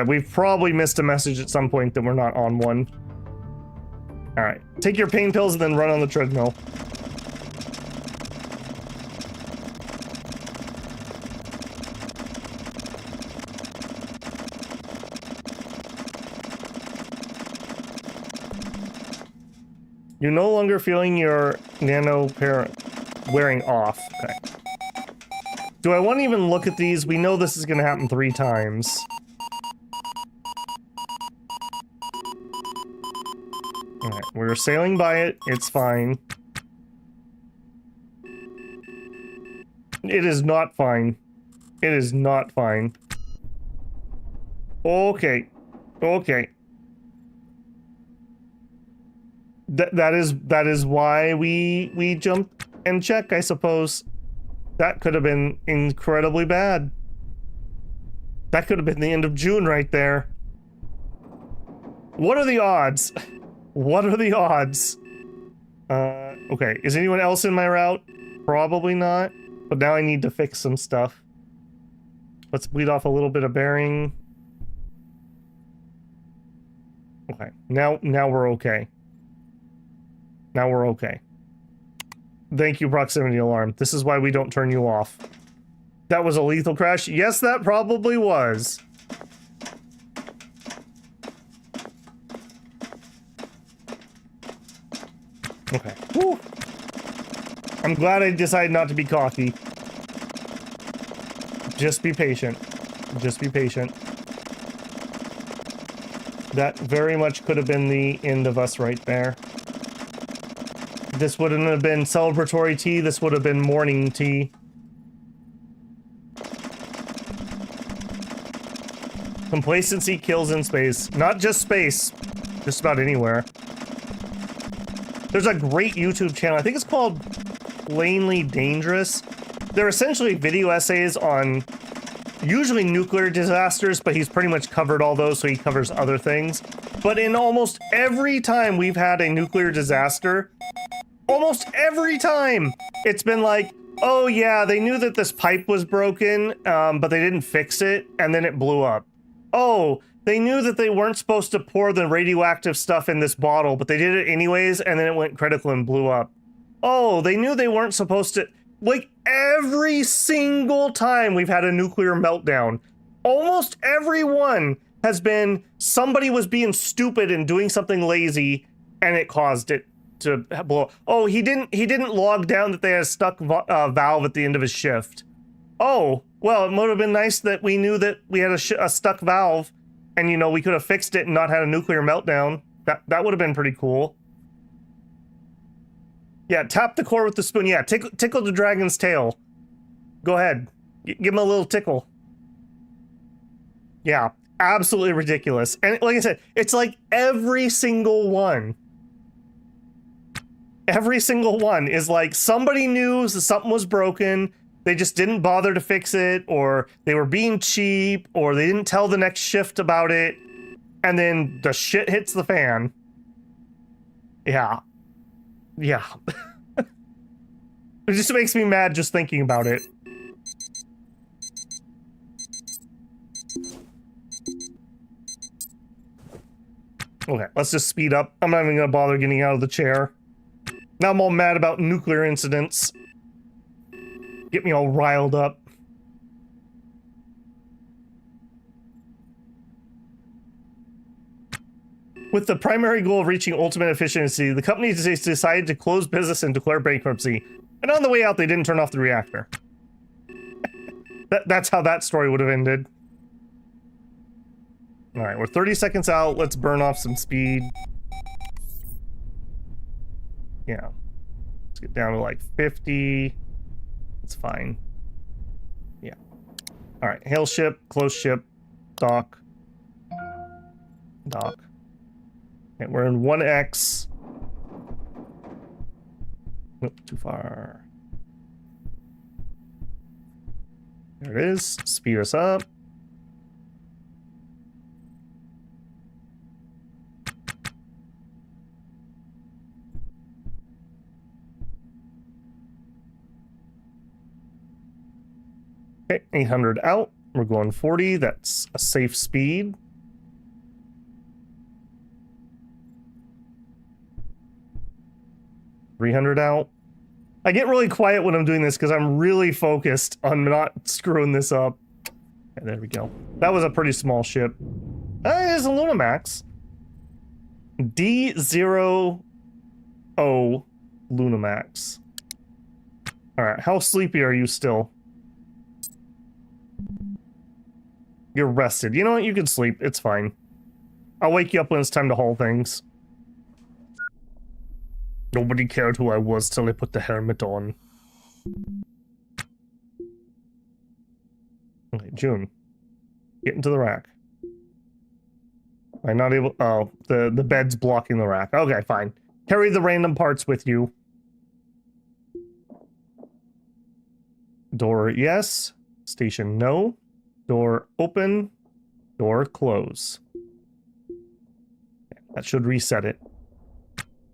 We've probably missed a message at some point that we're not on one. All right, take your pain pills and then run on the treadmill. You're no longer feeling your nano parent wearing off. Okay. Do I want to even look at these? We know this is going to happen 3 times. Alright, we're sailing by it. It's fine. It is not fine. It is not fine. Okay. Okay. That is why we jump and check, I suppose. That could have been incredibly bad. That could have been the end of June right there. What are the odds? What are the odds? Okay, is anyone else in my route? Probably not. But now I need to fix some stuff. Let's bleed off a little bit of bearing. Okay, now we're okay. Now we're okay. Thank you, proximity alarm. This is why we don't turn you off. That was a lethal crash? Yes, that probably was. Okay. Woo. I'm glad I decided not to be cocky. Just be patient. Just be patient. That very much could have been the end of us right there. This wouldn't have been celebratory tea, this would have been morning tea. Complacency kills in space. Not just space, just about anywhere. There's a great YouTube channel, I think it's called Plainly Dangerous. They're essentially video essays on usually nuclear disasters, but he's pretty much covered all those, so he covers other things. But in almost every time we've had a nuclear disaster, almost every time, it's been like, oh yeah, they knew that this pipe was broken, but they didn't fix it, and then it blew up. Oh, they knew that they weren't supposed to pour the radioactive stuff in this bottle, but they did it anyways, and then it went critical and blew up. Oh, they knew they weren't supposed to... Like, every single time we've had a nuclear meltdown, almost every one has been somebody was being stupid and doing something lazy, and it caused it to blow. Oh, he didn't log down that they had a stuck valve at the end of his shift. Oh, well, it would have been nice that we knew that we had a stuck valve, and you know we could have fixed it and not had a nuclear meltdown. That would have been pretty cool. Yeah, tap the core with the spoon. Yeah, tickle the dragon's tail. Go ahead, give him a little tickle. Yeah, absolutely ridiculous. And like I said, it's like every single one. Every single one is like somebody knew that something was broken, they just didn't bother to fix it, or they were being cheap, or they didn't tell the next shift about it, and then the shit hits the fan. Yeah. Yeah. It just makes me mad just thinking about it. Okay, let's just speed up. I'm not even gonna bother getting out of the chair. Now I'm all mad about nuclear incidents. Get me all riled up. With the primary goal of reaching ultimate efficiency, the company decided to close business and declare bankruptcy. And on the way out, they didn't turn off the reactor. That's how that story would have ended. Alright, we're 30 seconds out. Let's burn off some speed. Yeah. Let's get down to like 50. It's fine. Yeah. Alright, hail ship, close ship, dock. Dock. Okay, we're in 1X. Nope, too far. There it is. Speed us up. Okay, 800 out. We're going 40. That's a safe speed. $300 out. I get really quiet when I'm doing this because I'm really focused on not screwing this up. Okay, there we go. That was a pretty small ship. It is a Lunamax. D0O Lunamax. Alright, how sleepy are you still? You're rested. You know what? You can sleep. It's fine. I'll wake you up when it's time to haul things. Nobody cared who I was till I put the helmet on. Okay, June. Get into the rack. I'm not able... Oh, the bed's blocking the rack. Okay, fine. Carry the random parts with you. Door, yes. Station, no. Door, open. Door, close. That should reset it.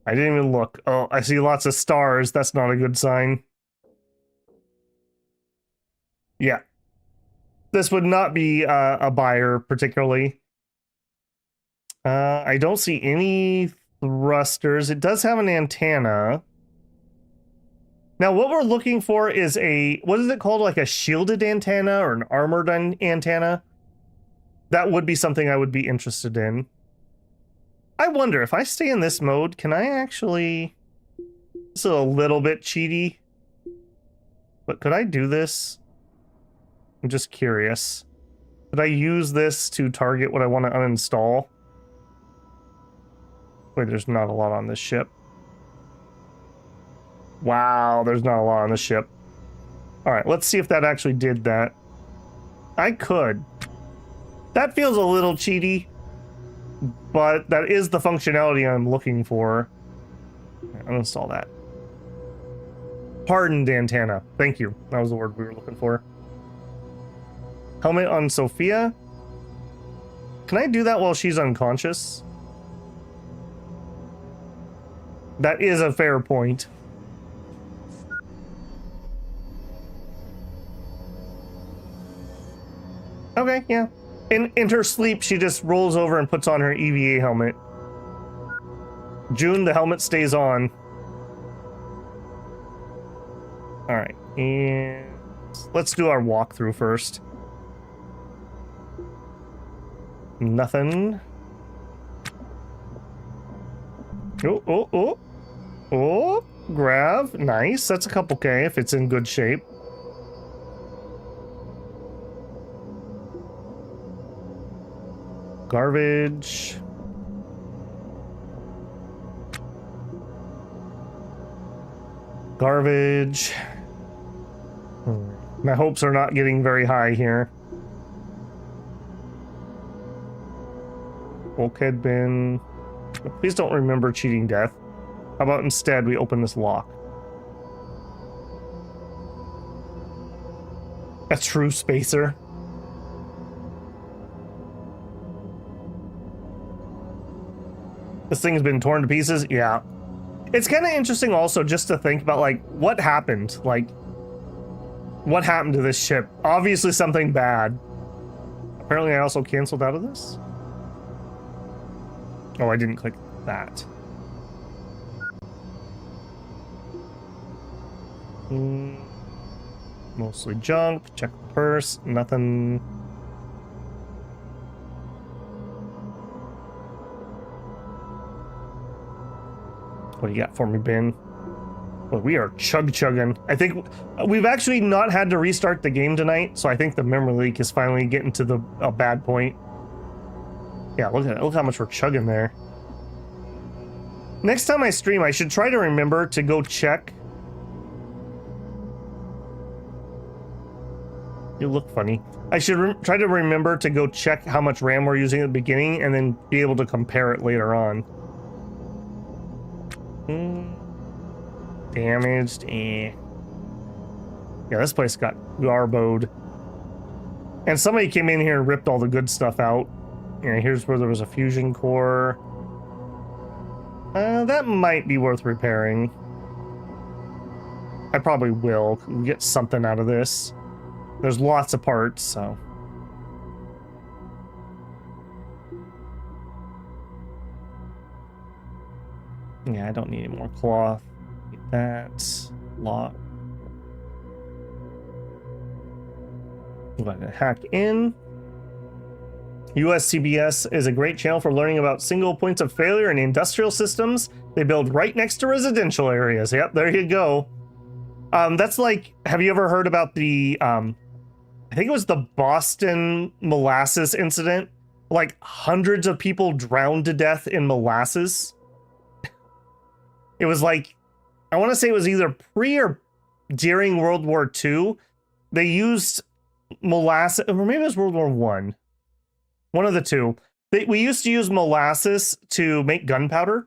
I didn't even look. Oh, I see lots of stars. That's not a good sign. Yeah. This would not be a buyer, particularly. I don't see any thrusters. It does have an antenna. Now, what we're looking for is a... What is it called? Like a shielded antenna or an armored antenna? That would be something I would be interested in. I wonder, if I stay in this mode, can I actually... This is a little bit cheaty. But could I do this? I'm just curious. Could I use this to target what I want to uninstall? Wait, there's not a lot on this ship. Wow, there's not a lot on this ship. Alright, let's see if that actually did that. I could. That feels a little cheaty. But that is the functionality I'm looking for. Uninstall that. Hardened antenna. Thank you. That was the word we were looking for. Helmet on Sophia. Can I do that while she's unconscious? That is a fair point. Okay, yeah. In her sleep, she just rolls over and puts on her EVA helmet. June, the helmet stays on. Alright, and let's do our walkthrough first. Nothing. Oh, grab. Nice, that's a couple K if it's in good shape. Garbage. Garbage. My hopes are not getting very high here. Bulkhead bin. Please don't remember cheating death. How about instead we open this lock? A true spacer. This thing's been torn to pieces. Yeah. It's kind of interesting also just to think about, like, what happened? Like, what happened to this ship? Obviously something bad. Apparently I also canceled out of this. Oh, I didn't click that. Mostly junk. Check the purse. Nothing. What do you got for me, Ben? Well, we are chugging. I think we've actually not had to restart the game tonight, so I think the memory leak is finally getting to a bad point. Yeah, look at it. Look how much we're chugging there. Next time I stream, I should try to remember to go check. You look funny. I should try to remember to go check how much RAM we're using at the beginning and then be able to compare it later on. Damaged. Yeah, this place got garboed. And somebody came in here and ripped all the good stuff out. Yeah, here's where there was a fusion core. That might be worth repairing. I probably will. We'll get something out of this. There's lots of parts, so. Yeah, I don't need any more cloth. Get that. Lock. I'm going to hack in. USCBS is a great channel for learning about single points of failure in industrial systems. They build right next to residential areas. Yep, there you go. That's like, have you ever heard about the, I think it was the Boston molasses incident? Like hundreds of people drowned to death in molasses. It was like, I want to say it was either pre or during World War II. They used molasses, or maybe it was World War I. One of the two. We used to use molasses to make gunpowder.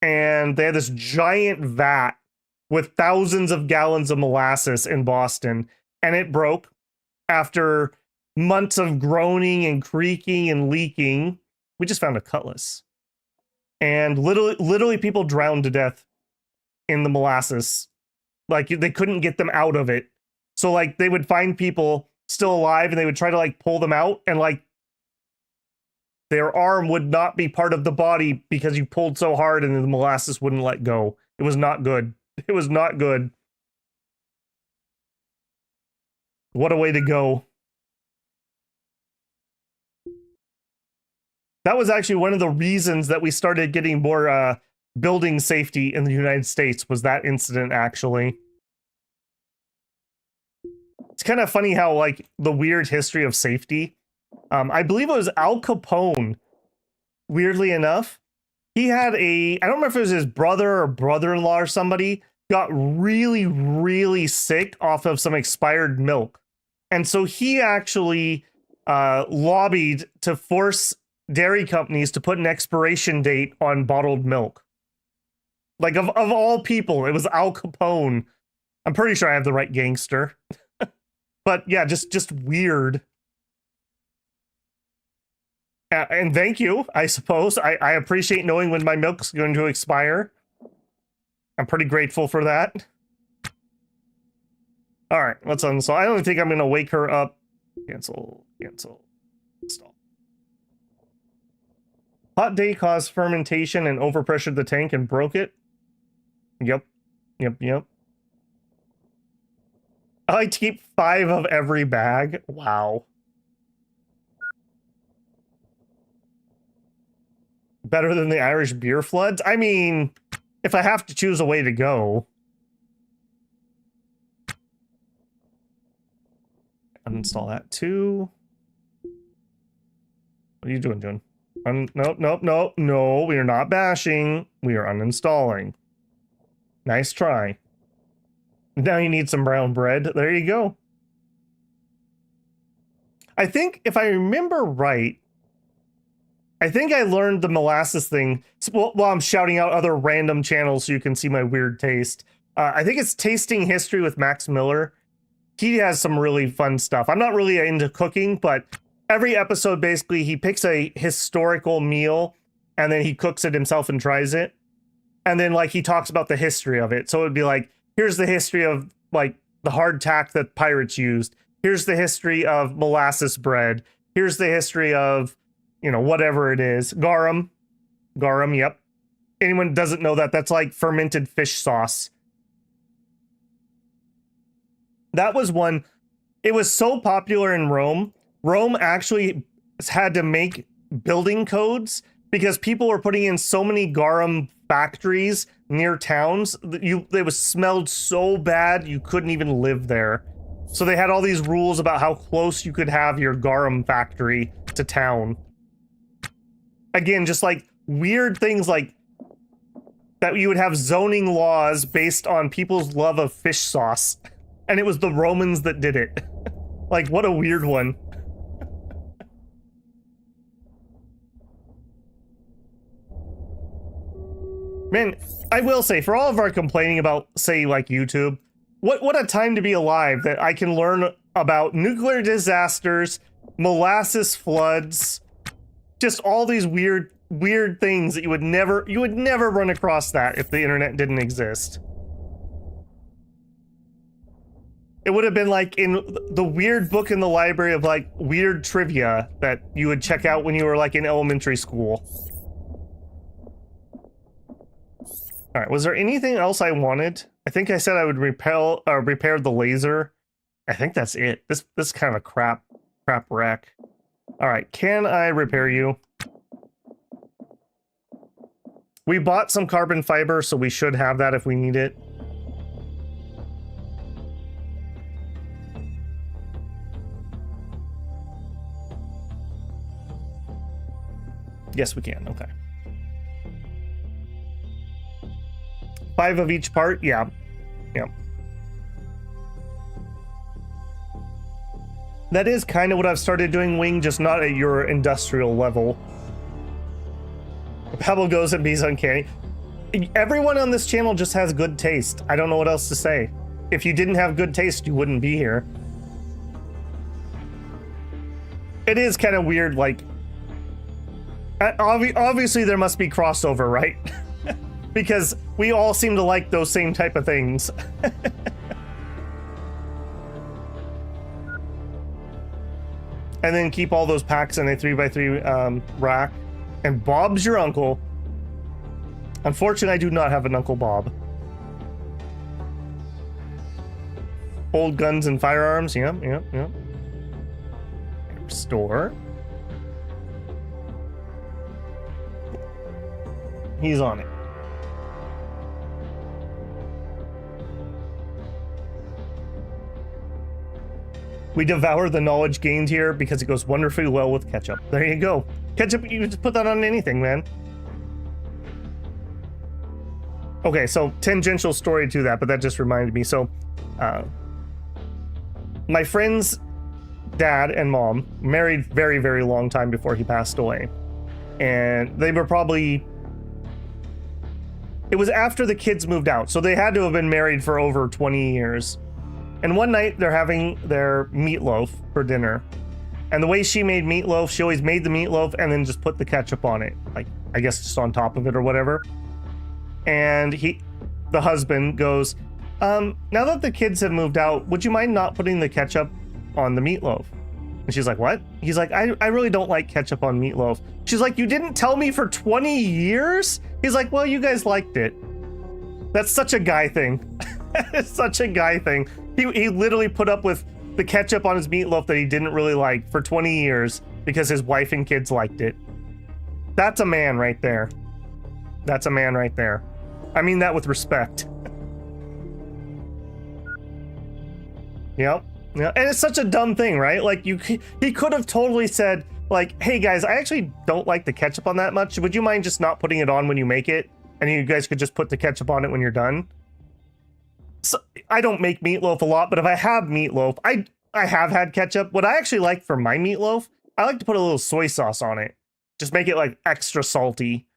And they had this giant vat with thousands of gallons of molasses in Boston. And it broke after months of groaning and creaking and leaking. We just found a cutlass. And literally people drowned to death in the molasses. Like, they couldn't get them out of it. So, like, they would find people still alive and they would try to, like, pull them out. And, like, their arm would not be part of the body because you pulled so hard and the molasses wouldn't let go. It was not good. It was not good. What a way to go. That was actually one of the reasons that we started getting more building safety in the United States, was that incident, actually. It's kind of funny how, like, the weird history of safety. I believe it was Al Capone, weirdly enough. He had I don't remember if it was his brother or brother-in-law or somebody, got really, really sick off of some expired milk. And so he actually lobbied to force dairy companies to put an expiration date on bottled milk. Like, of all people, it was Al Capone. I'm pretty sure I have the right gangster. But yeah, just weird. And thank you, I suppose. I appreciate knowing when my milk's going to expire. I'm pretty grateful for that. All right, let's uninstall. I don't think I'm going to wake her up. Cancel, install. Hot day caused fermentation and overpressured the tank and broke it. Yep. I like to keep 5 of every bag. Wow. Better than the Irish beer floods? I mean, if I have to choose a way to go. Uninstall that too. What are you doing? Nope. No, we are not bashing. We are uninstalling. Nice try. Now you need some brown bread. There you go. I think, if I remember right, I think I learned the molasses thing while I'm shouting out other random channels so you can see my weird taste. I think it's Tasting History with Max Miller. he has some really fun stuff. I'm not really into cooking, but every episode, basically, he picks a historical meal and then he cooks it himself and tries it. And then, like, he talks about the history of it. So it would be like, here's the history of, like, the hardtack that pirates used. Here's the history of molasses bread. Here's the history of, you know, whatever it is. Garum. Garum, yep. Anyone doesn't know that, that's like fermented fish sauce. That was one. It was so popular in Rome. Rome actually had to make building codes because people were putting in so many garum factories near towns that they was smelled so bad you couldn't even live there. So they had all these rules about how close you could have your garum factory to town. Again, just like weird things like that, you would have zoning laws based on people's love of fish sauce. And it was the Romans that did it. Like, what a weird one. Man, I will say, for all of our complaining about, say, like YouTube, what a time to be alive that I can learn about nuclear disasters, molasses floods, just all these weird things that you would never run across that if the internet didn't exist. It would have been like in the weird book in the library of like weird trivia that you would check out when you were like in elementary school. All right, was there anything else I wanted? I think I said I would repair the laser. I think that's it. This is kind of a crap wreck. All right, can I repair you? We bought some carbon fiber, so we should have that if we need it. Yes, we can. Okay. 5 of each part? Yeah. Yeah. That is kind of what I've started doing, Wing, just not at your industrial level. Pebble goes and bees uncanny. Everyone on this channel just has good taste. I don't know what else to say. If you didn't have good taste, you wouldn't be here. It is kind of weird, like... Obviously there must be crossover, right? Because we all seem to like those same type of things. And then keep all those packs in a 3x3 rack. And Bob's your uncle. Unfortunately, I do not have an Uncle Bob. Old guns and firearms. Yep. Restore. He's on it. We devour the knowledge gained here because it goes wonderfully well with ketchup. There you go. Ketchup, you just put that on anything, man. Okay, so tangential story to that, but that just reminded me. So, my friend's dad and mom married very, very long time before he passed away. And they were probably... It was after the kids moved out, so they had to have been married for over 20 years. And one night, they're having their meatloaf for dinner. And the way she made meatloaf, she always made the meatloaf and then just put the ketchup on it. Like, I guess just on top of it or whatever. And the husband goes, now that the kids have moved out, would you mind not putting the ketchup on the meatloaf? And she's like, what? He's like, I really don't like ketchup on meatloaf. She's like, you didn't tell me for 20 years? He's like, well, you guys liked it. That's such a guy thing. It's such a guy thing. He literally put up with the ketchup on his meatloaf that he didn't really like for 20 years because his wife and kids liked it. That's a man right there. That's a man right there. I mean that with respect. Yep. Yeah, and it's such a dumb thing, right? Like he could have totally said, like, hey guys, I actually don't like the ketchup on that much. Would you mind just not putting it on when you make it? And you guys could just put the ketchup on it when you're done. So, I don't make meatloaf a lot, but if I have meatloaf, I have had ketchup. What I actually like for my meatloaf, I like to put a little soy sauce on it. Just make it like extra salty.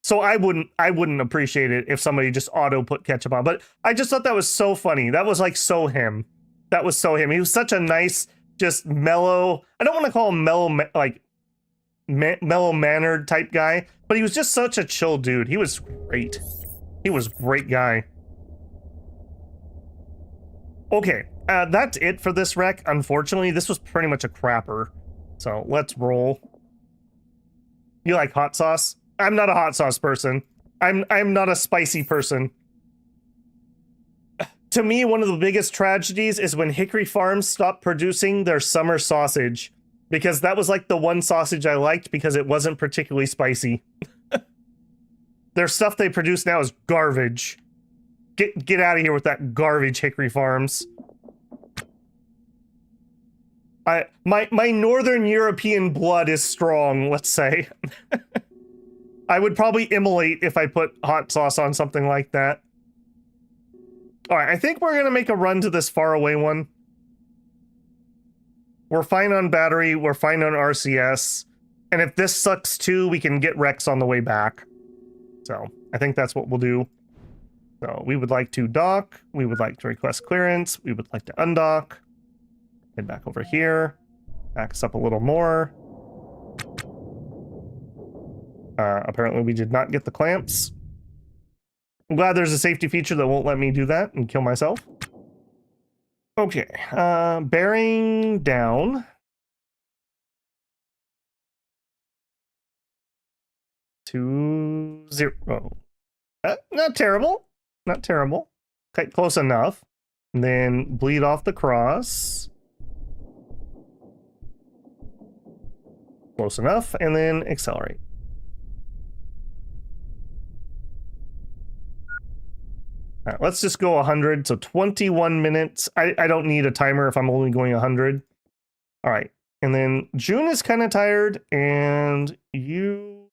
So I wouldn't appreciate it if somebody just auto put ketchup on. But I just thought that was so funny. That was like so him. That was so him. He was such a nice, just mellow. I don't want to call him mellow, like mellow mannered type guy, but he was just such a chill dude. He was great. He was a great guy. Okay, that's it for this wreck. Unfortunately, this was pretty much a crapper. So let's roll. You like hot sauce? I'm not a hot sauce person. I'm not a spicy person. To me, one of the biggest tragedies is when Hickory Farms stopped producing their summer sausage, because that was like the one sausage I liked because it wasn't particularly spicy. Their stuff they produce now is garbage. Get out of here with that garbage, Hickory Farms. My Northern European blood is strong, let's say. I would probably immolate if I put hot sauce on something like that. Alright, I think we're gonna make a run to this faraway one. We're fine on battery, we're fine on RCS, and if this sucks too, we can get Rex on the way back. So, I think that's what we'll do. So, we would like to dock, we would like to request clearance, we would like to undock. Head back over here, back us up a little more. Apparently we did not get the clamps. I'm glad there's a safety feature that won't let me do that and kill myself. Okay, bearing down. 20. Not terrible. Not terrible. Okay, close enough. And then bleed off the cross. Close enough. And then accelerate. All right, let's just go 100. So 21 minutes. I don't need a timer if I'm only going 100. All right. And then June is kind of tired, and you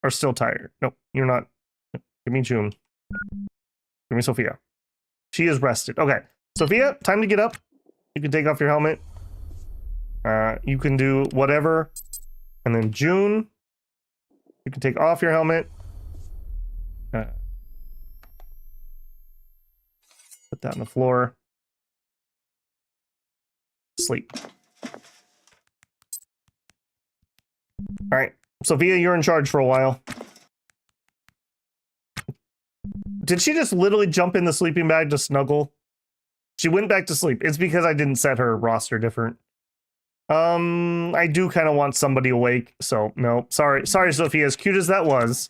are still tired. Nope, you're not. Give me June. Give me Sophia. She is rested. Okay. Sophia, time to get up. You can take off your helmet. You can do whatever. And then June, you can take off your helmet. Put that on the floor. Sleep. All right, Sophia, you're in charge for a while. Did she just literally jump in the sleeping bag to snuggle? She went back to sleep. It's because I didn't set her roster different. I do kind of want somebody awake, so no. Sorry, Sophia, as cute as that was.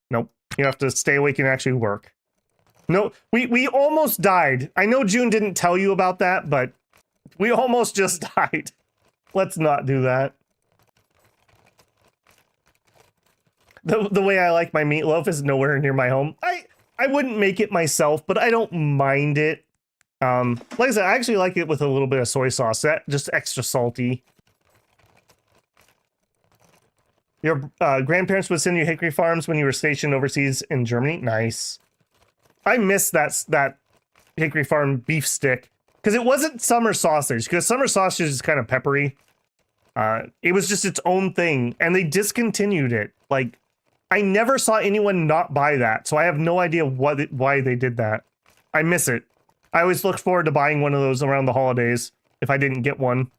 Nope, you have to stay awake and actually work. No, we almost died. I know June didn't tell you about that, but we almost just died. Let's not do that. The way I like my meatloaf is nowhere near my home. I wouldn't make it myself, but I don't mind it. Like I said, I actually like it with a little bit of soy sauce. That just extra salty. Your grandparents would send you Hickory Farms when you were stationed overseas in Germany. Nice. I miss that Hickory Farm beef stick because it wasn't summer sausage. Because summer sausage is kind of peppery. It was just its own thing, and they discontinued it. Like, I never saw anyone not buy that, so I have no idea why they did that. I miss it. I always look forward to buying one of those around the holidays if I didn't get one.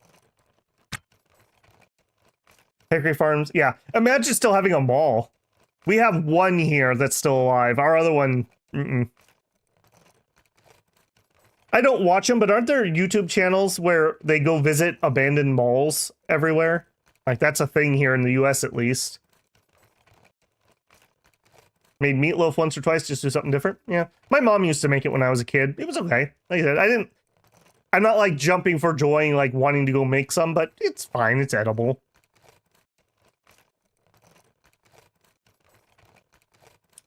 Hickory Farms, yeah. Imagine still having a mall. We have one here that's still alive. Our other one, I don't watch them, but aren't there YouTube channels where they go visit abandoned malls everywhere? Like, that's a thing here in the US at least. Made meatloaf once or twice, just do something different. Yeah. My mom used to make it when I was a kid. It was okay. Like I said, I'm not like jumping for joy and like wanting to go make some, but it's fine. It's edible.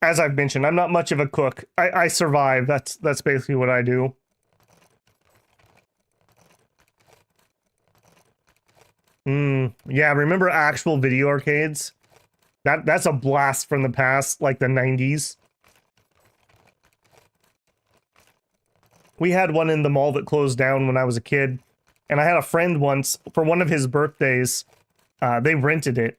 As I've mentioned, I'm not much of a cook. I survive. That's basically what I do. Yeah, remember actual video arcades? That's a blast from the past, like the 90s. We had one in the mall that closed down when I was a kid. And I had a friend once, for one of his birthdays, they rented it.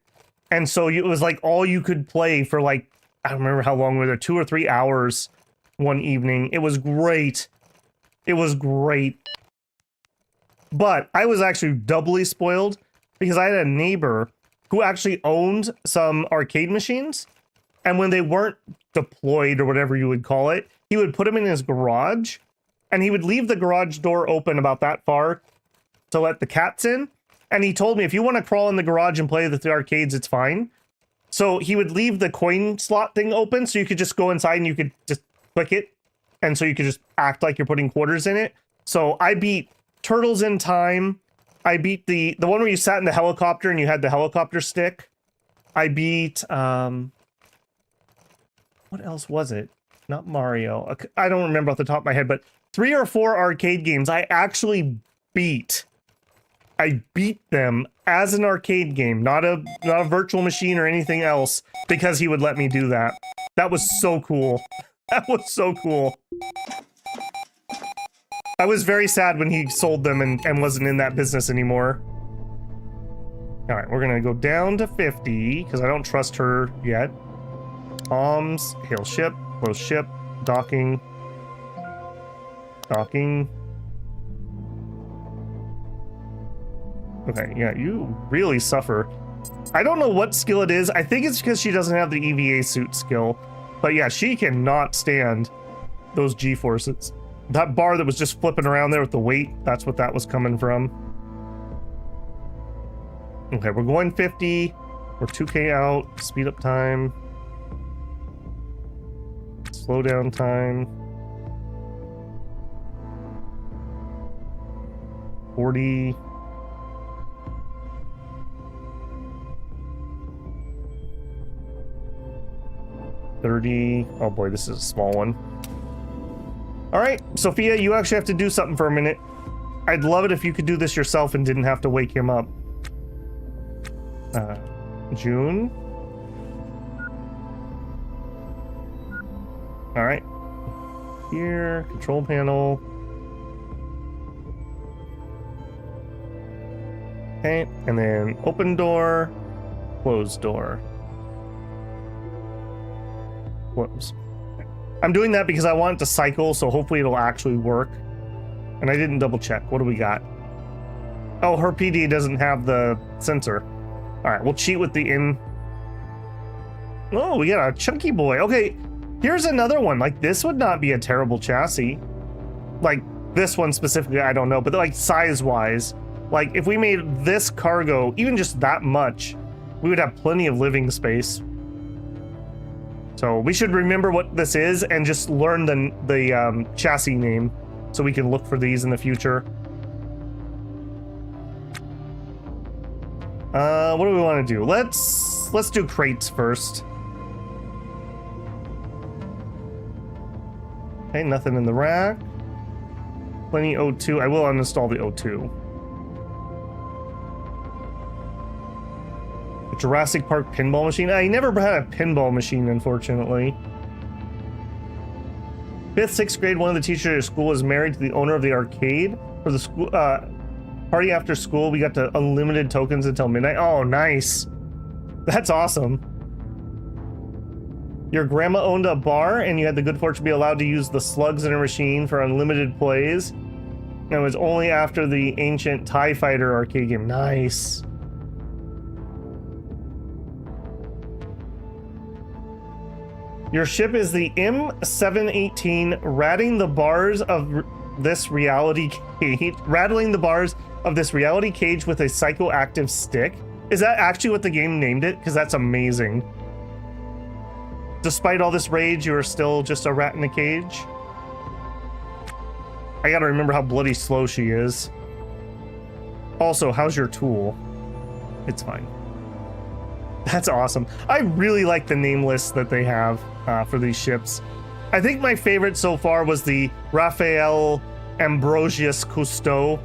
And so it was like all you could play for like, I don't remember how long, were there 2 or 3 hours one evening. It was great. It was great. But I was actually doubly spoiled because I had a neighbor who actually owned some arcade machines. And when they weren't deployed or whatever you would call it, he would put them in his garage and he would leave the garage door open about that far to let the cats in. And he told me, if you want to crawl in the garage and play with the arcades, it's fine. So he would leave the coin slot thing open so you could just go inside and you could just click it. And so you could just act like you're putting quarters in it. So I beat Turtles in Time. I beat the one where you sat in the helicopter and you had the helicopter stick. I beat, what else was it? Not Mario. I don't remember off the top of my head, but 3 or 4 arcade games I actually beat. I beat them as an arcade game, not a virtual machine or anything else, because he would let me do that. That was so cool. That was so cool. I was very sad when he sold them and wasn't in that business anymore. All right, we're gonna go down to 50 because I don't trust her yet. Bombs, hail ship, close ship, docking. Docking. Okay, yeah, you really suffer. I don't know what skill it is. I think it's because she doesn't have the EVA suit skill. But yeah, she cannot stand those G-forces. That bar that was just flipping around there with the weight, that's what that was coming from. Okay, we're going 50. We're 2K out. Speed up time. Slow down time. 40. Oh boy, this is a small one. All right, Sophia, you actually have to do something for a minute. I'd love it if you could do this yourself and didn't have to wake him up. June. All right. Here, control panel. Okay, and then open door, close door. Whoops. I'm doing that because I want it to cycle, so hopefully it'll actually work. And I didn't double check. What do we got? Oh, her PD doesn't have the sensor. All right, we'll cheat with the in. Oh, we got a chunky boy. Okay, here's another one. Like, this would not be a terrible chassis. Like, this one specifically, I don't know. But, like, size-wise, like, if we made this cargo even just that much, we would have plenty of living space. So we should remember what this is and just learn the chassis name so we can look for these in the future. What do we want to do? Let's do crates first. Okay, nothing in the rack. Plenty O2. I will uninstall the O2. Jurassic Park pinball machine. I never had a pinball machine, unfortunately. 5th, 6th grade, one of the teachers at school was married to the owner of the arcade. For the school party after school, we got the unlimited tokens until midnight. Oh, nice. That's awesome. Your grandma owned a bar and you had the good fortune to be allowed to use the slugs in her machine for unlimited plays. And it was only after the ancient TIE Fighter arcade game. Nice. Your ship is the M718, rattling the bars of this reality cage. Rattling the bars of this reality cage with a psychoactive stick. Is that actually what the game named it? Because that's amazing. Despite all this rage, you are still just a rat in a cage. I gotta remember how bloody slow she is. Also, how's your tool? It's fine. That's awesome. I really like the name lists that they have for these ships. I think my favorite so far was the Raphael Ambrosius Cousteau,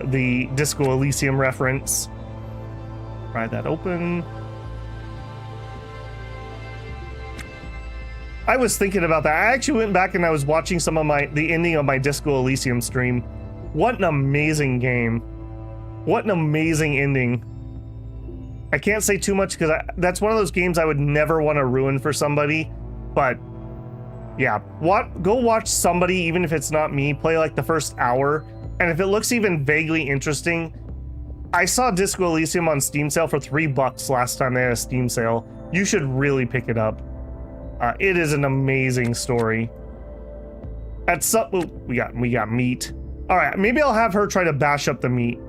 the Disco Elysium reference. Pry that open. I was thinking about that. I actually went back and I was watching some of the ending of my Disco Elysium stream. What an amazing game. What an amazing ending. I can't say too much because that's one of those games I would never want to ruin for somebody. But yeah, go watch somebody, even if it's not me, play like the first hour And if it looks even vaguely interesting, I saw Disco Elysium on Steam sale for $3 last time they had a Steam sale. You should really pick it up. It is an amazing story. At some, ooh, we got meat. All right, maybe I'll have her try to bash up the meat.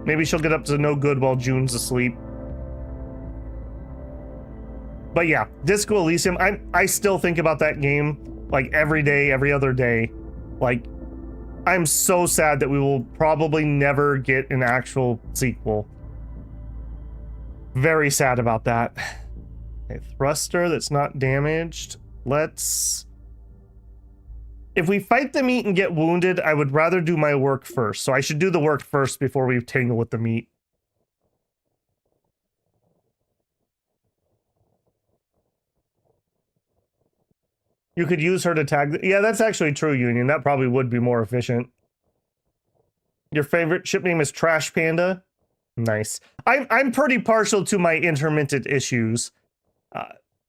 Maybe she'll get up to no good while June's asleep. But yeah, Disco Elysium, I still think about that game like every day, every other day. Like, I'm so sad that we will probably never get an actual sequel. Very sad about that. A thruster that's not damaged. Let's... If we fight the meat and get wounded, I would rather do my work first. So I should do the work first before we tangle with the meat. You could use her to tag... Yeah, that's actually true, Union. That probably would be more efficient. Your favorite ship name is Trash Panda? Nice. I'm pretty partial to my intermittent issues.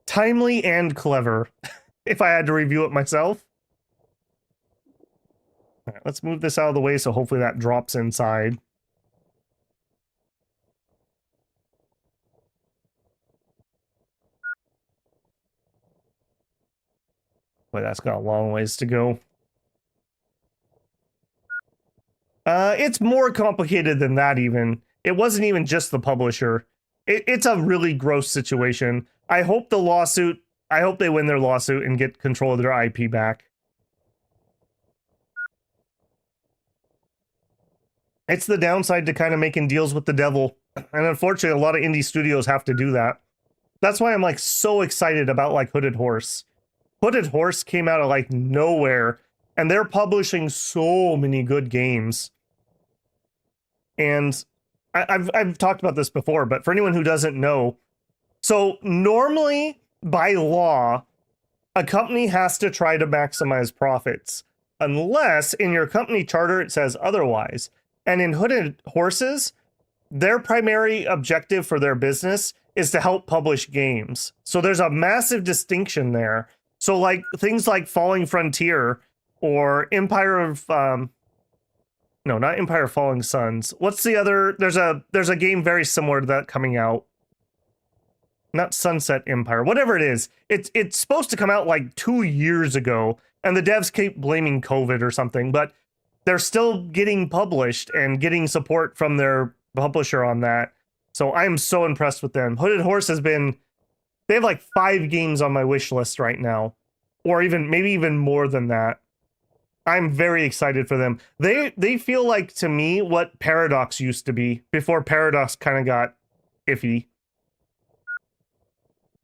Timely and clever, if I had to review it myself. All right, let's move this out of the way so hopefully that drops inside. Boy, that's got a long ways to go. It's more complicated than that even. It wasn't even just the publisher. It's a really gross situation. I hope they win their lawsuit and get control of their IP back. It's the downside to kind of making deals with the devil. And unfortunately, a lot of indie studios have to do that. That's why I'm like so excited about like Hooded Horse. Hooded Horse came out of like nowhere, and they're publishing so many good games. And I've talked about this before, but for anyone who doesn't know, so normally by law, a company has to try to maximize profits, unless in your company charter it says otherwise. And in Hooded Horses, their primary objective for their business is to help publish games. So there's a massive distinction there. So like things like Falling Frontier or Empire of no, not Empire of Falling Suns. What's the other? There's a game very similar to that coming out. Not Sunset Empire, whatever it is. It's supposed to come out like 2 years ago, and the devs keep blaming COVID or something, but they're still getting published and getting support from their publisher on that. So I'm so impressed with them. Hooded Horse has been, they have like 5 games on my wish list right now, or even maybe even more than that. I'm very excited for them. They feel like, to me, what Paradox used to be before Paradox kind of got iffy.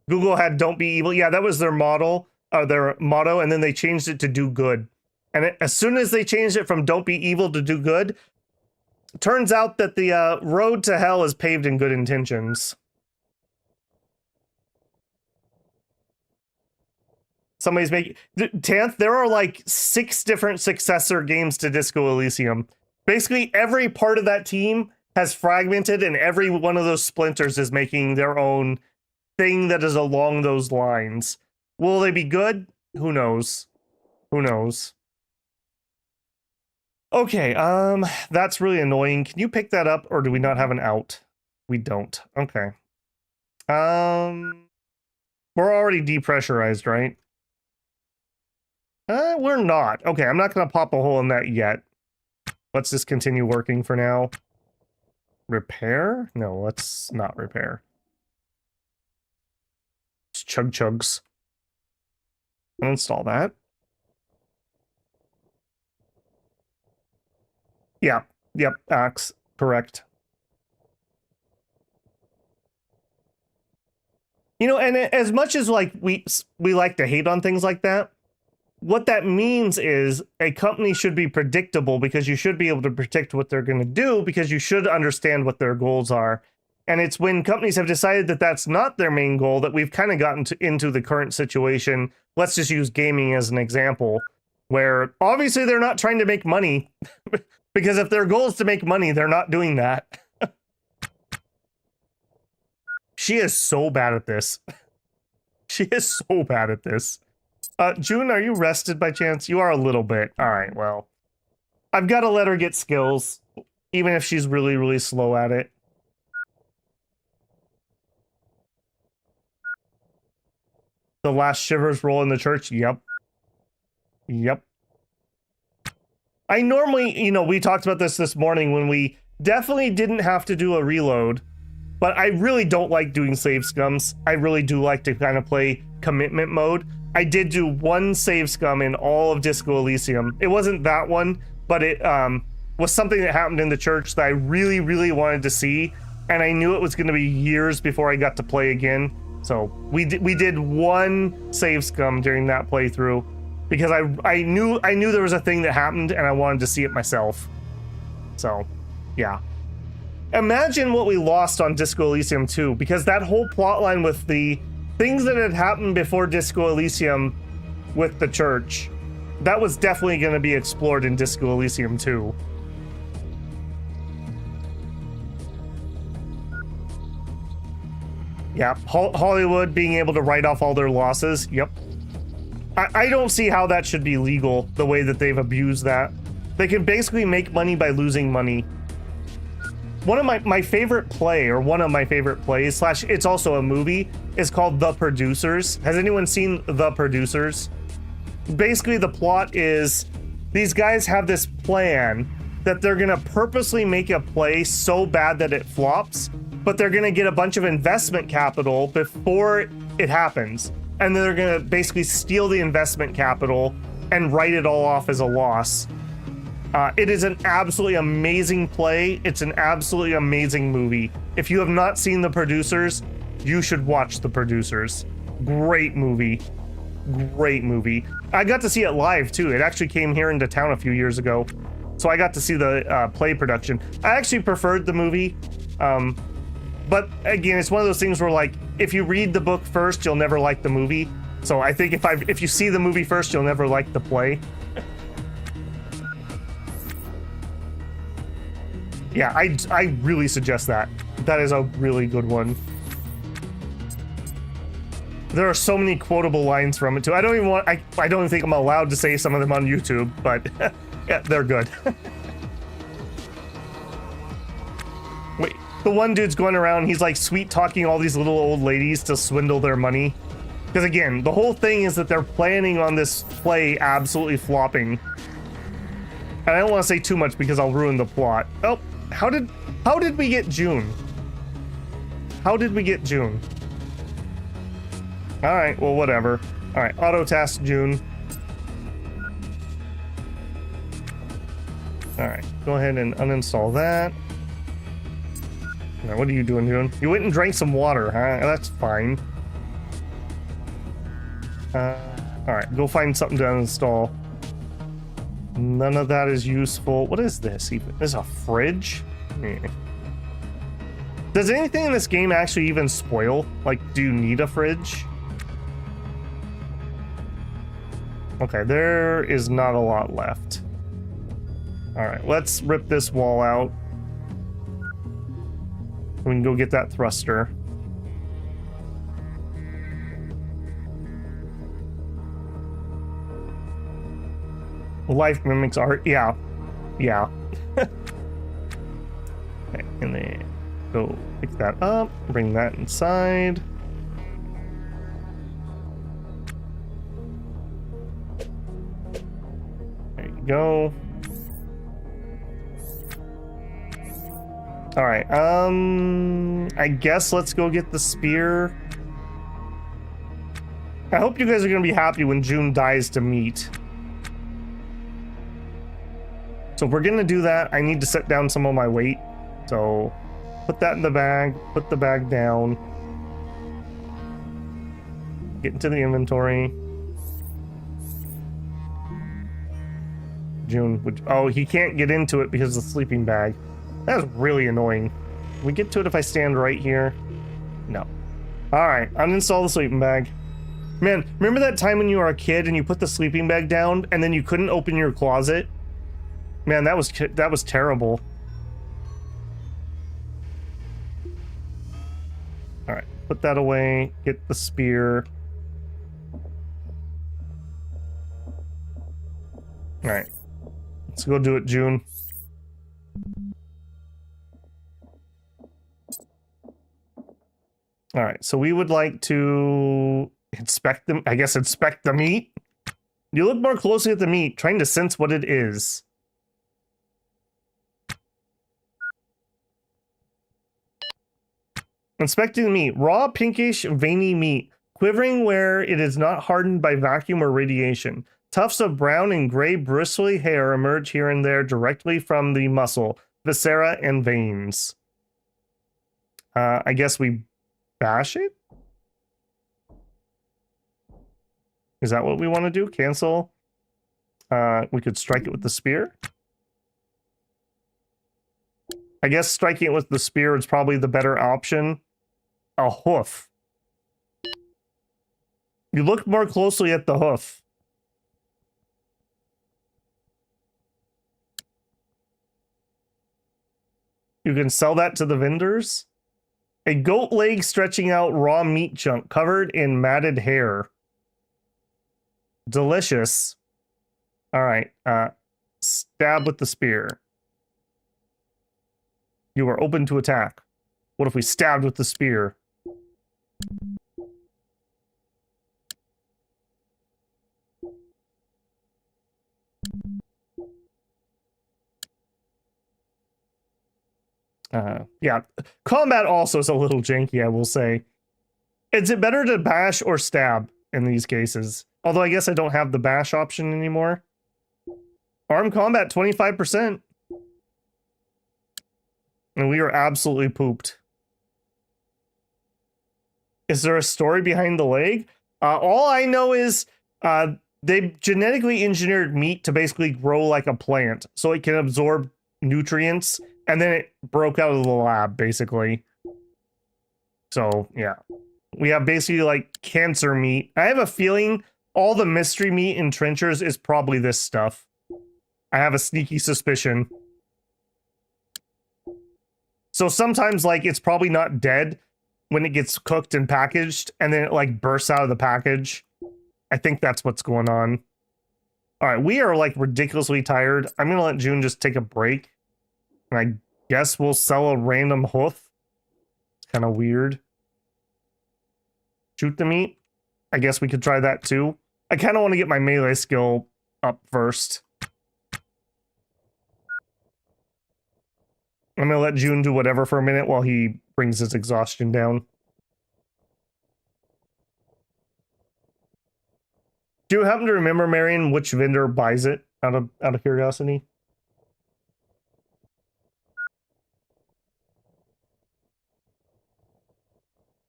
Google had "Don't be evil." Yeah, that was their motto, and then they changed it to "Do good." And as soon as they changed it from "Don't be evil" to "Do good," turns out that the road to hell is paved in good intentions. Somebody's making... Tanth, there are like 6 different successor games to Disco Elysium. Basically, every part of that team has fragmented, and every one of those splinters is making their own thing that is along those lines. Will they be good? Who knows? Who knows? Okay, that's really annoying. Can you pick that up, or do we not have an out? We don't. Okay. We're already depressurized, right? We're not. Okay, I'm not going to pop a hole in that yet. Let's just continue working for now. Repair? No, let's not repair. Just chug chugs. Uninstall that. Yeah, yep, axe, correct. You know, and as much as like we like to hate on things like that, what that means is a company should be predictable, because you should be able to predict what they're going to do, because you should understand what their goals are. And it's when companies have decided that that's not their main goal that we've kind of gotten into the current situation. Let's just use gaming as an example, where obviously they're not trying to make money, because if their goal is to make money, they're not doing that. She is so bad at this. She is so bad at this. June, are you rested by chance? You are a little bit. All right, well. I've got to let her get skills, even if she's really, really slow at it. The last shivers roll in the church. Yep. Yep. I normally, you know, we talked about this morning when we definitely didn't have to do a reload, but I really don't like doing save scums. I really do like to kind of play commitment mode. I did do one save scum in all of Disco Elysium. It wasn't that one, but it was something that happened in the church that I really, really wanted to see, and I knew it was going to be years before I got to play again. So we did one save scum during that playthrough because I knew there was a thing that happened and I wanted to see it myself. So, yeah. Imagine what we lost on Disco Elysium 2, because that whole plotline with the things that had happened before Disco Elysium with the church, that was definitely going to be explored in Disco Elysium 2. Yeah, Hollywood being able to write off all their losses. Yep. I don't see how that should be legal, the way that they've abused that. They can basically make money by losing money. One of my favorite play, or one of my favorite plays, slash it's also a movie, is called The Producers. Has anyone seen The Producers? Basically, the plot is these guys have this plan that they're gonna purposely make a play so bad that it flops, but they're gonna get a bunch of investment capital before it happens. And then they're gonna basically steal the investment capital and write it all off as a loss. It is an absolutely amazing play. It's an absolutely amazing movie. If you have not seen The Producers, you should watch The Producers. Great movie. Great movie. I got to see it live too. It actually came here into town a few years ago. So I got to see the play production. I actually preferred the movie. But again, it's one of those things where, like, if you read the book first, you'll never like the movie. So I think if you see the movie first, you'll never like the play. Yeah, I really suggest that. That is a really good one. There are so many quotable lines from it too. I don't even think I'm allowed to say some of them on YouTube, but yeah, they're good. Wait, the one dude's going around, he's like sweet talking all these little old ladies to swindle their money. Because again, the whole thing is that they're planning on this play absolutely flopping. And I don't want to say too much because I'll ruin the plot. Oh, how did we get June? How did we get June? All right, well, whatever. All right, auto task June. All right, go ahead and uninstall that. Now, what are you doing, June? You went and drank some water, huh? That's fine. All right, go find something to uninstall. None of that is useful. What is this even? This is a fridge? Does anything in this game actually even spoil? Like, do you need a fridge? Okay, there is not a lot left. All right, let's rip this wall out. We can go get that thruster. Life mimics art. Yeah. Yeah. Okay, and then go pick that up, bring that inside. There you go. All right, I guess let's go get the spear. I hope you guys are gonna be happy when June dies to meat. So if we're gonna do that, I need to set down some of my weight. So put that in the bag, put the bag down. Get into the inventory. June, oh, he can't get into it because of the sleeping bag. That's really annoying. Can we get to it if I stand right here? No. All right, uninstall the sleeping bag. Man, remember that time when you were a kid and you put the sleeping bag down and then you couldn't open your closet? Man, that was terrible. All right, put that away. Get the spear. All right, Let's go do it, June. All right, so we would like to inspect them. I guess inspect the meat. You look more closely at the meat, trying to sense what it is. Inspecting the meat. Raw, pinkish, veiny meat. Quivering where it is not hardened by vacuum or radiation. Tufts of brown and gray bristly hair emerge here and there directly from the muscle, viscera, and veins. I guess we bash it? Is that what we want to do? Cancel. We could strike it with the spear. I guess striking it with the spear is probably the better option. A hoof. You look more closely at the hoof. You can sell that to the vendors. A goat leg stretching out raw meat chunk covered in matted hair. Delicious. All right. Stab with the spear. You are open to attack. What if we stabbed with the spear? Yeah, combat also is a little janky, I will say. Is it better to bash or stab in these cases? Although I guess I don't have the bash option anymore. Armed combat, 25%. And we are absolutely pooped. Is there a story behind the leg? All I know is they genetically engineered meat to basically grow like a plant, so it can absorb nutrients, and then it broke out of the lab, basically. So, yeah. We have basically like cancer meat. I have a feeling all the mystery meat in trenchers is probably this stuff. I have a sneaky suspicion. So sometimes, like, it's probably not dead when it gets cooked and packaged, and then it, like, bursts out of the package. I think that's what's going on. All right, we are, like, ridiculously tired. I'm going to let June just take a break. And I guess we'll sell a random hoof. It's kind of weird. Shoot the meat. I guess we could try that, too. I kind of want to get my melee skill up first. I'm going to let June do whatever for a minute while he brings his exhaustion down. Do you happen to remember, Marion, which vendor buys it out of curiosity?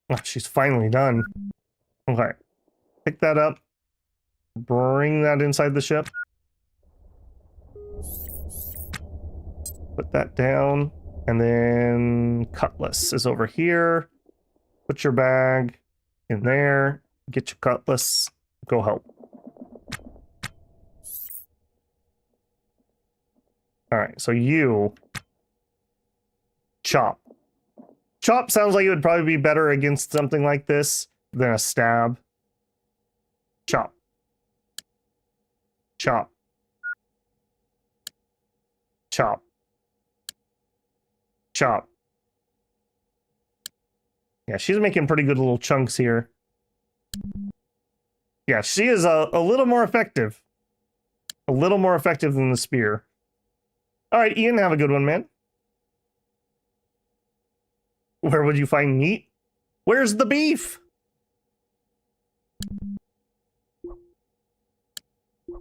Oh, she's finally done. Okay. Pick that up. Bring that inside the ship. Put that down. And then cutlass is over here. Put your bag in there. Get your cutlass. Go help. All right, so you chop. Chop sounds like it would probably be better against something like this than a stab. Chop. Chop. Chop. Chop. Yeah, she's making pretty good little chunks here. Yeah, she is a little more effective. A little more effective than the spear. All right, Ian, have a good one, man. Where would you find meat? Where's the beef?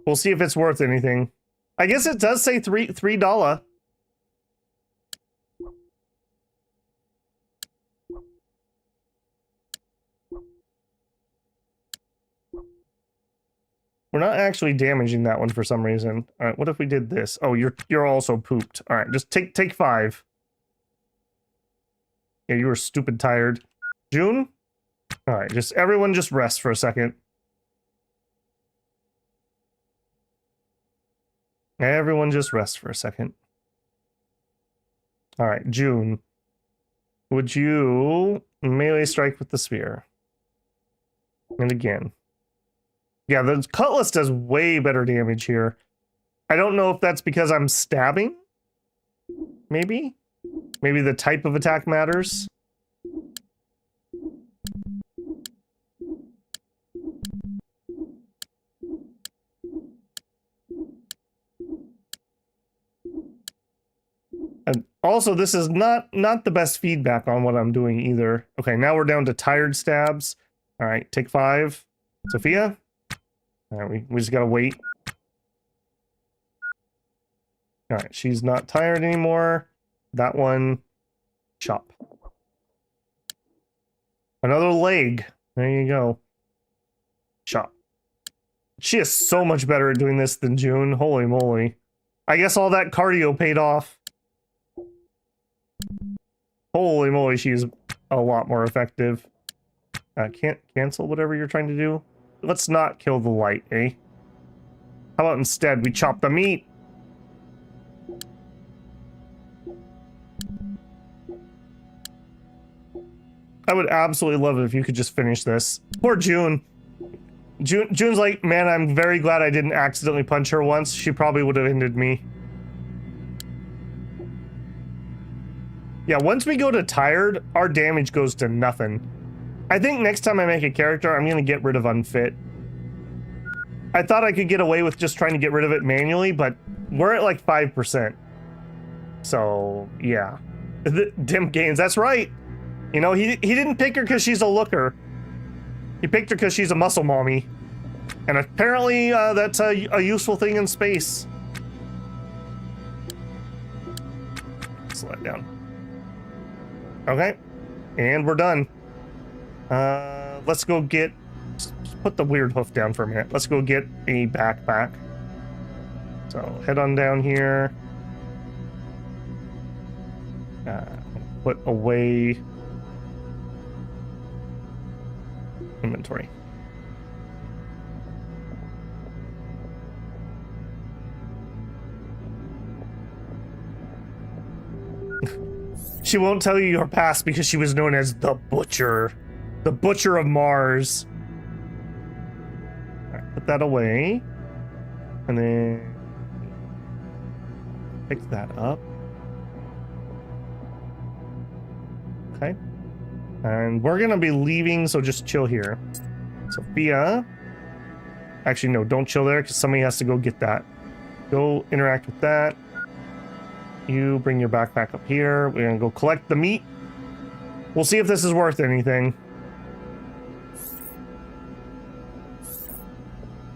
We'll see if it's worth anything. I guess it does say $3. We're not actually damaging that one for some reason. All right, what if we did this? Oh, you're also pooped. All right, just take 5. Yeah, you were stupid tired. June? All right, everyone just rest for a second. Everyone just rest for a second. All right, June. Would you melee strike with the spear? And again. Yeah, the cutlass does way better damage here. I don't know if that's because I'm stabbing. Maybe? Maybe the type of attack matters. And also, this is not the best feedback on what I'm doing either. Okay, now we're down to tired stabs. All right, take 5. Sophia? All right, we just gotta wait. All right, she's not tired anymore. That one, chop. Another leg. There you go. Chop. She is so much better at doing this than June. Holy moly. I guess all that cardio paid off. Holy moly, she's a lot more effective. Can't cancel whatever you're trying to do. Let's not kill the light, eh? How about instead we chop the meat? I would absolutely love it if you could just finish this. Poor June. June's like, man, I'm very glad I didn't accidentally punch her once. She probably would have ended me. Yeah, once we go to tired, our damage goes to nothing. I think next time I make a character, I'm going to get rid of unfit. I thought I could get away with just trying to get rid of it manually, but we're at like 5%. So, yeah. Dim gains, that's right. You know, he didn't pick her because she's a looker. He picked her because she's a muscle mommy. And apparently, that's a useful thing in space. Slow it down. Okay. And we're done. Let's go get... Just put the weird hoof down for a minute. Let's go get a backpack. So, head on down here. Put away... inventory. She won't tell you your past because she was known as the Butcher. The Butcher of Mars. All right, put that away. And then pick that up. Okay. And we're gonna be leaving, so just chill here. Sophia. Actually, no, don't chill there, because somebody has to go get that. Go interact with that. You bring your backpack up here. We're gonna go collect the meat. We'll see if this is worth anything.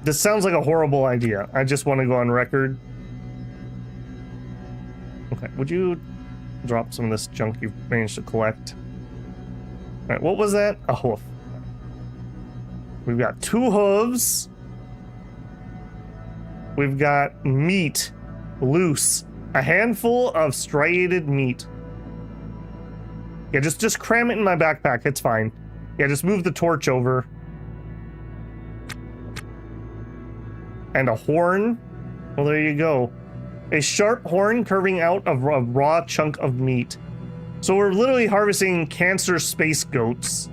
This sounds like a horrible idea. I just want to go on record. Okay, would you drop some of this junk you've managed to collect? Alright, what was that? A hoof. We've got 2 hooves. We've got meat. Loose. A handful of striated meat. Yeah, just cram it in my backpack. It's fine. Yeah, just move the torch over. And a horn. Well, there you go. A sharp horn curving out of a raw chunk of meat. So we're literally harvesting cancer space goats,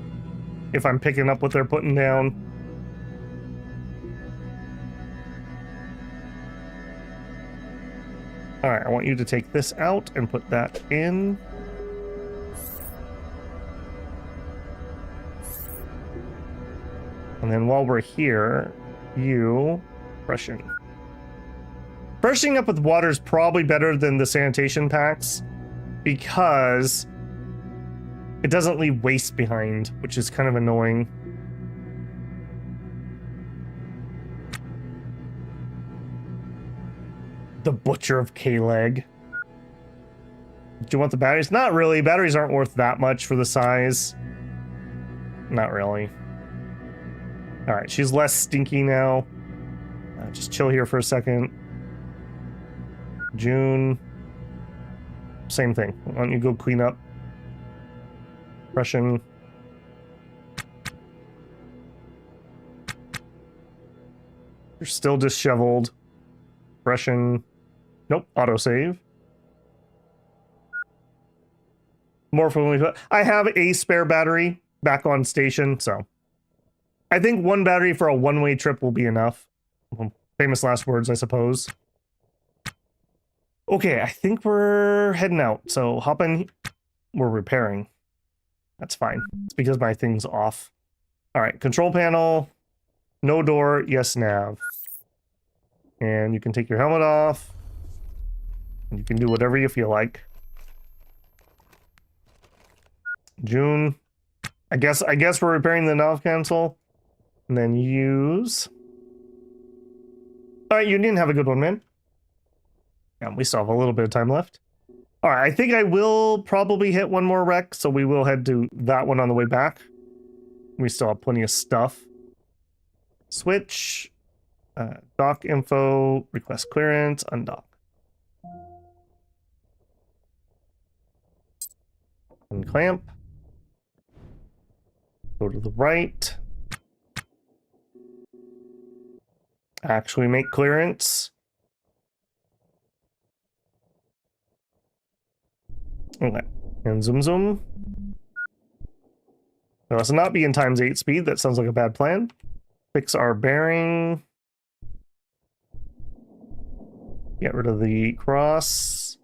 if I'm picking up what they're putting down. Alright, I want you to take this out and put that in. And then while we're here, you brushing. Brushing up with water is probably better than the sanitation packs, because it doesn't leave waste behind, which is kind of annoying. The Butcher of K-Leg. Do you want the batteries? Not really. Batteries aren't worth that much for the size. Not really. Alright, she's less stinky now. Just chill here for a second. June. Same thing. Why don't you go clean up? Brushing. You're still disheveled. Brushing. Nope. Autosave. More for I have a spare battery back on station, so I think one battery for a one-way trip will be enough. Famous last words, I suppose. Okay, I think we're heading out. So hop in. We're repairing. That's fine. It's because my thing's off. All right, control panel. No door. Yes, nav. And you can take your helmet off. And you can do whatever you feel like. June. I guess we're repairing the nav console. And then use. All right, you didn't have a good one, man. Yeah, we still have a little bit of time left. All right, I think I will probably hit one more wreck, so we will head to that one on the way back. We still have plenty of stuff. Switch. Dock info. Request clearance. Undock. Unclamp. Go to the right. Actually make clearance. Okay. And zoom zoom. Now, let's not be in ×8 speed. That sounds like a bad plan. Fix our bearing. Get rid of the cross.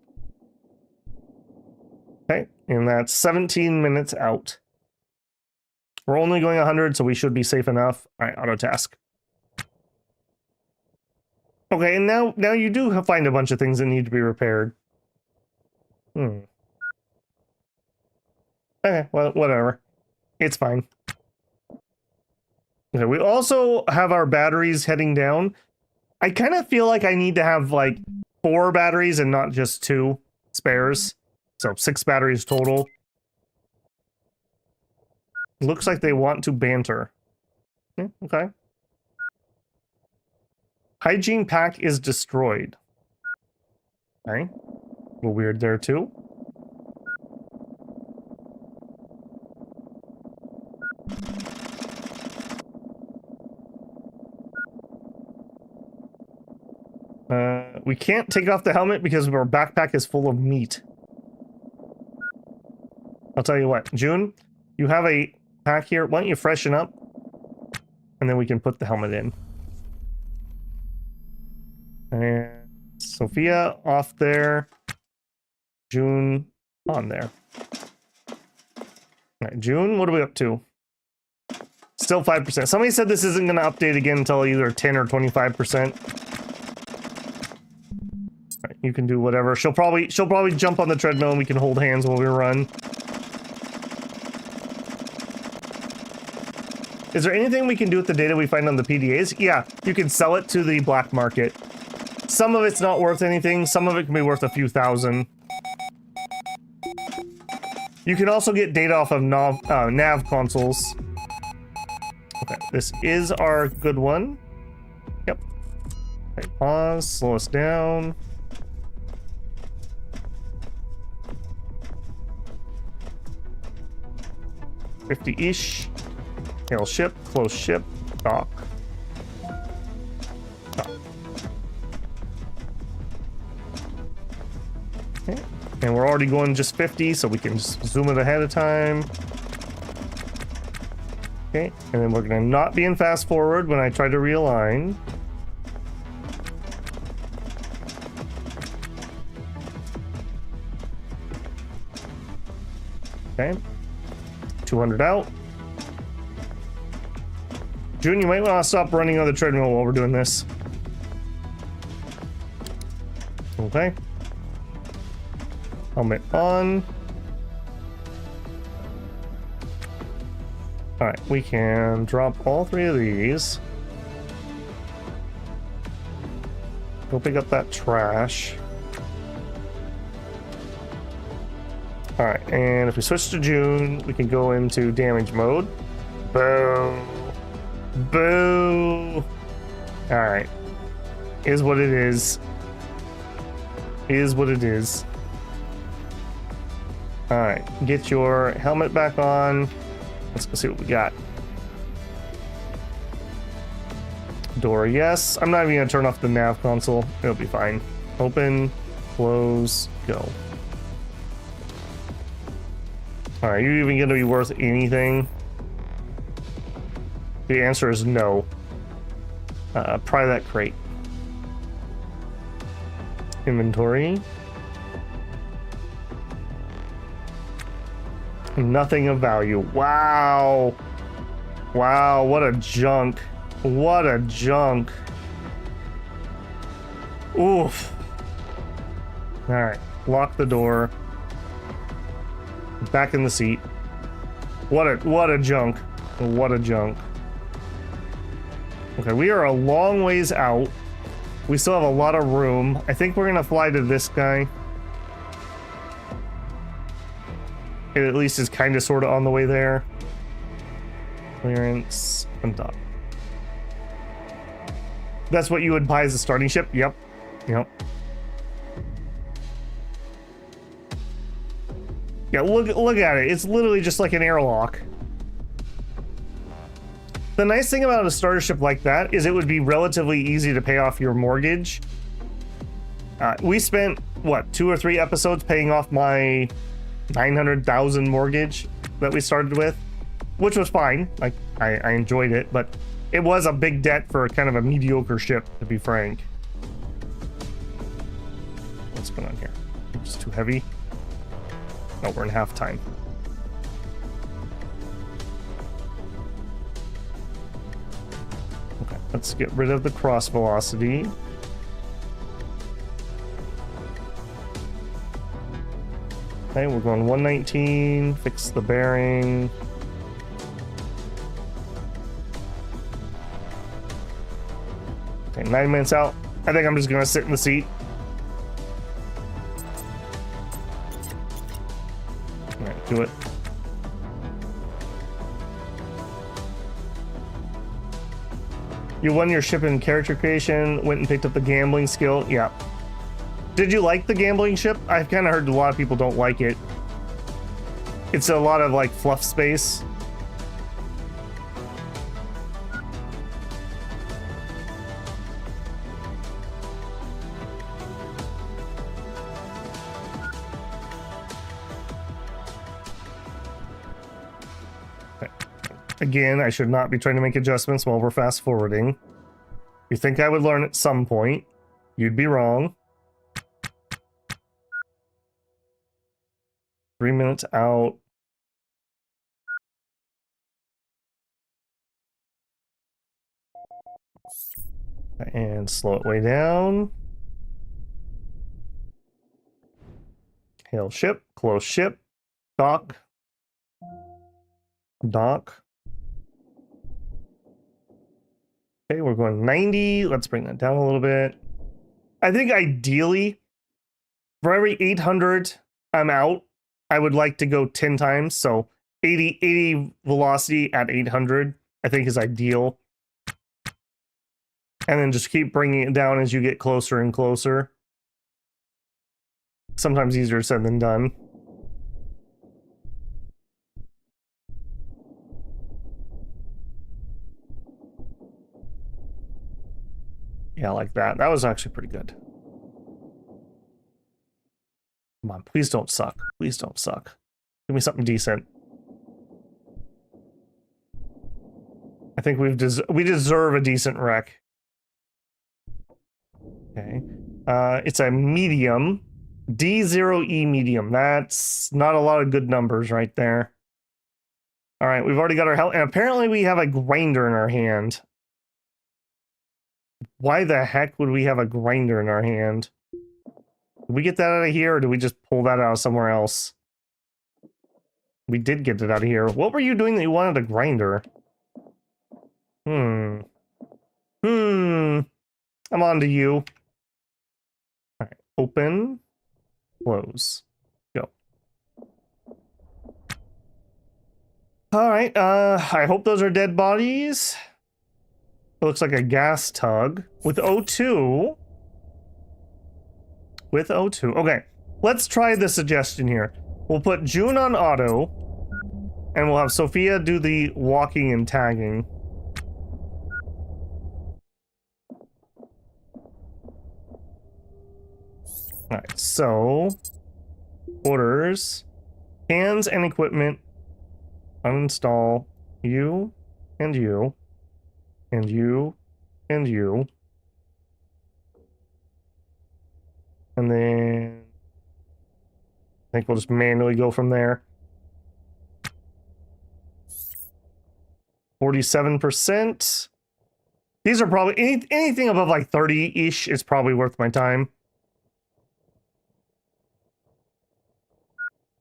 Okay. And that's 17 minutes out. We're only going 100, so we should be safe enough. All right, auto task. Okay, and now you do find a bunch of things that need to be repaired. Okay, well, whatever. It's fine. Okay, we also have our batteries heading down. I kind of feel like I need to have, like, 4 batteries and not just 2 spares. So 6 batteries total. Looks like they want to banter. Okay. Hygiene pack is destroyed. Okay. A little weird there, too. We can't take off the helmet because our backpack is full of meat. I'll tell you what, June, you have a pack here. Why don't you freshen up? And then we can put the helmet in. And Sophia off there. June on there. All right, June, what are we up to? Still 5%. Somebody said this isn't going to update again until either 10 or 25%. All right, you can do whatever. She'll probably jump on the treadmill and we can hold hands while we run. Is there anything we can do with the data we find on the PDAs? Yeah, you can sell it to the black market. Some of it's not worth anything. Some of it can be worth a few thousand. You can also get data off of nav consoles. Okay, this is our good one. Yep. Okay, pause, slow us down. $50-ish. Hail ship, close ship, dock. Dock. Okay. And we're already going just 50, so we can just zoom it ahead of time. Okay, and then we're gonna not be in fast forward when I try to realign. Okay, 200 out. June, you might want to stop running on the treadmill while we're doing this. Okay. Helmet on. Alright, we can drop all 3 of these. Go pick up that trash. Alright, and if we switch to June, we can go into damage mode. Boom. Boo! Alright. Is what it is. Is what it is. Alright, get your helmet back on. Let's go see what we got. Door, yes. I'm not even gonna turn off the nav console. It'll be fine. Open, close, go. Alright, you even gonna be worth anything? The answer is no. Pry that crate. Inventory. Nothing of value. Wow. Wow, what a junk. What a junk. Oof. Alright, lock the door. Back in the seat. What a junk. What a junk. Okay, we are a long ways out. We still have a lot of room. I think we're gonna fly to this guy. It at least is kind of sort of on the way there. Clearance and dock. That's what you would buy as a starting ship? Yep. Yep. Yeah, look at it. It's literally just like an airlock. The nice thing about a starter ship like that is it would be relatively easy to pay off your mortgage. We spent, what, 2 or 3 episodes paying off my 900,000 mortgage that we started with, which was fine. Like, I enjoyed it, but it was a big debt for kind of a mediocre ship, to be frank. What's going on here? It's too heavy. No, we're in halftime. Okay, let's get rid of the cross velocity. Okay, we're going 119, fix the bearing. Okay, 9 minutes out. I think I'm just gonna sit in the seat. Alright, do it. You won your ship in character creation, went and picked up the gambling skill. Yeah. Did you like the gambling ship? I've kind of heard a lot of people don't like it. It's a lot of like fluff space. Okay. Again, I should not be trying to make adjustments while we're fast forwarding. You think I would learn at some point? You'd be wrong. 3 minutes out. And slow it way down. Hail ship, close ship, dock. Dock. Okay, we're going 90. Let's bring that down a little bit. I think ideally, for every 800 I'm out, I would like to go 10 times. So 80 velocity at 800, I think is ideal. And then just keep bringing it down as you get closer and closer. Sometimes easier said than done. Yeah, like that. That was actually pretty good. Come on, please don't suck. Please don't suck. Give me something decent. I think we deserve a decent wreck. Okay. It's a medium. D0E medium. That's not a lot of good numbers right there. All right, we've already got our help. And apparently we have a grinder in our hand. Why the heck would we have a grinder in our hand? Did we get that out of here, or did we just pull that out of somewhere else? We did get it out of here. What were you doing that you wanted a grinder? I'm on to you. All right, open, close, go. All right, I hope those are dead bodies. It looks like a gas tug with O2. With O2. Okay, let's try the suggestion here. We'll put June on auto, and we'll have Sophia do the walking and tagging. Alright, so orders, hands and equipment, uninstall you, and you, and you, and you. And then I think we'll just manually go from there. 47%. These are probably anything above like 30-ish is probably worth my time.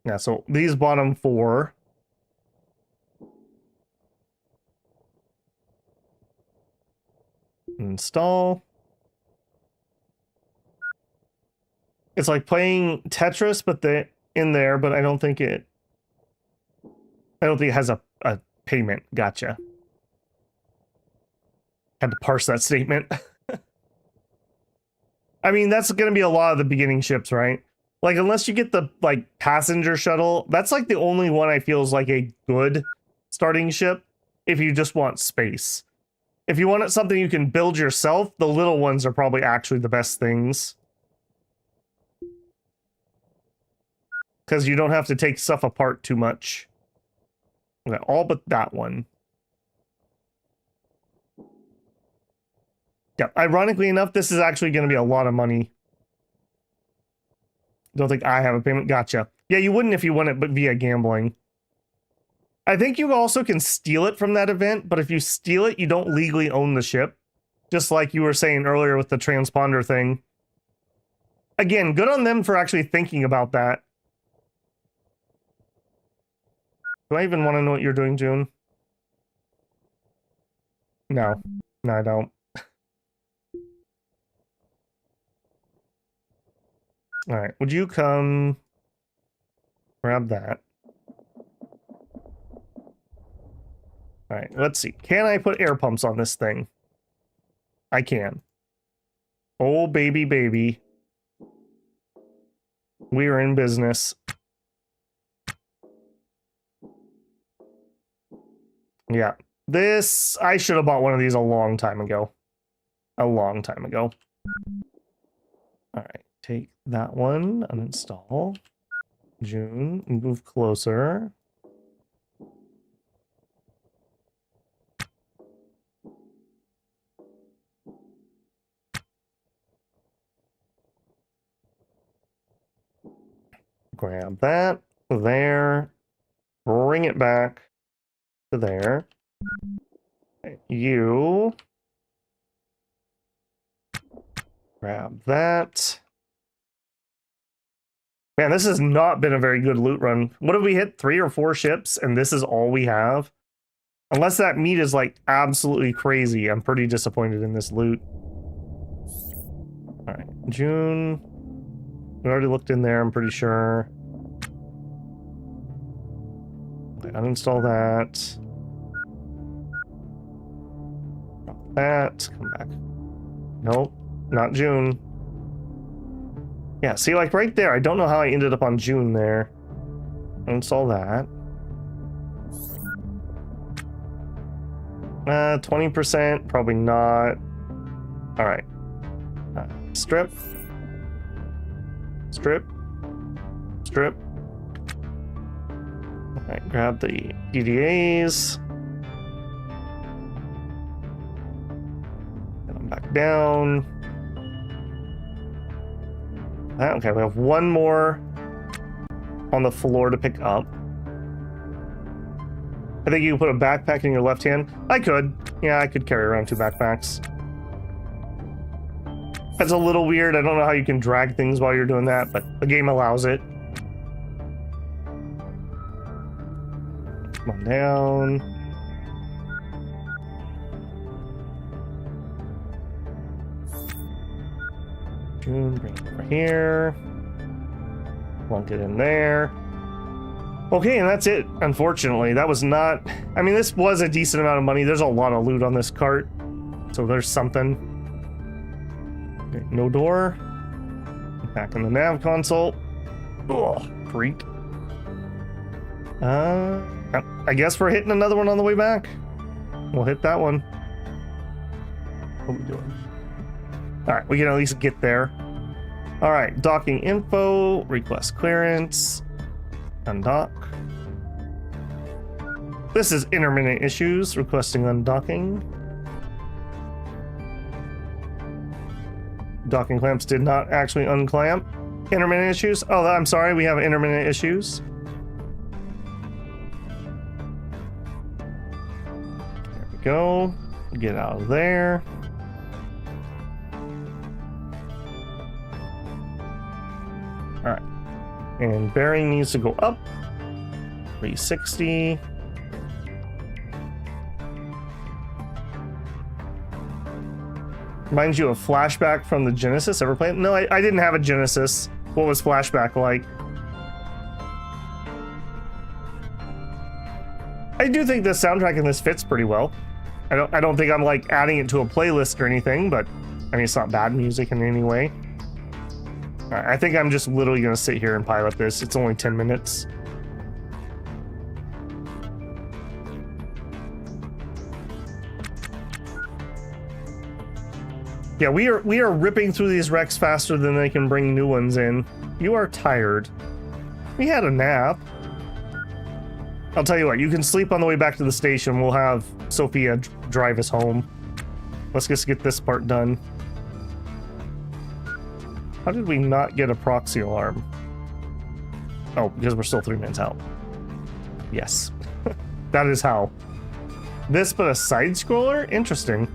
Yeah, so these bottom 4. Install. It's like playing Tetris, but in there, but I don't think it has a payment. Gotcha. Had to parse that statement. I mean, that's going to be a lot of the beginning ships, right? Like, unless you get the, like, passenger shuttle, that's, like, the only one I feel is, like, a good starting ship if you just want space. If you want something you can build yourself, the little ones are probably actually the best things. Because you don't have to take stuff apart too much. Okay, all but that one. Yeah, ironically enough, this is actually going to be a lot of money. Don't think I have a payment. Gotcha. Yeah, you wouldn't if you won it, but via gambling. I think you also can steal it from that event, but if you steal it, you don't legally own the ship. Just like you were saying earlier with the transponder thing. Again, good on them for actually thinking about that. Do I even want to know what you're doing, June? No. No, I don't. All right, would you come grab that? All right, let's see. Can I put air pumps on this thing? I can. Oh, baby, baby. We are in business. Yeah, this, I should have bought one of these a long time ago. A long time ago. All right. Take that one, uninstall. June, move closer. Grab that, there. Bring it back to there. You. Grab that. Man, this has not been a very good loot run. What have we hit? 3 or 4 ships, and this is all we have? Unless that meat is, like, absolutely crazy, I'm pretty disappointed in this loot. Alright, June. We already looked in there, I'm pretty sure. Okay, uninstall that. Drop that. Come back. Nope, not June. Yeah, see, like right there, I don't know how I ended up on June there. Install that. 20%, probably not. All right. Strip. Strip. Strip. All right, grab the DDAs. Get them back down. Okay, we have one more on the floor to pick up. I think you can put a backpack in your left hand. I could. Yeah, I could carry around 2 backpacks. That's a little weird. I don't know how you can drag things while you're doing that, but the game allows it. Come on down. Bring it over here. Plunk it in there. Okay, and that's it. Unfortunately, that was not... I mean, this was a decent amount of money. There's a lot of loot on this cart. So there's something. Okay, no door. Back in the nav console. Ugh, freak. I guess we're hitting another one on the way back. We'll hit that one. What are we doing? All right, we can at least get there. All right, docking info, request clearance, undock. This is intermittent issues, requesting undocking. Docking clamps did not actually unclamp. Intermittent issues? Oh, I'm sorry, we have intermittent issues. go. Get out of there. All right. And bearing needs to go up. 360. Reminds you of Flashback from the Genesis. Ever played? No, I didn't have a Genesis. What was Flashback like? I do think the soundtrack in this fits pretty well. I don't think I'm like adding it to a playlist or anything, but I mean, it's not bad music in any way. All right, I think I'm just literally gonna sit here and pilot this. It's only 10 minutes. Yeah, we are ripping through these wrecks faster than they can bring new ones in. You are tired. We had a nap. I'll tell you what, you can sleep on the way back to the station. We'll have Sophia drive us home. Let's just get this part done. How did we not get a proxy alarm? Oh, because we're still 3 minutes out. Yes. That is how. This but a side-scroller? Interesting.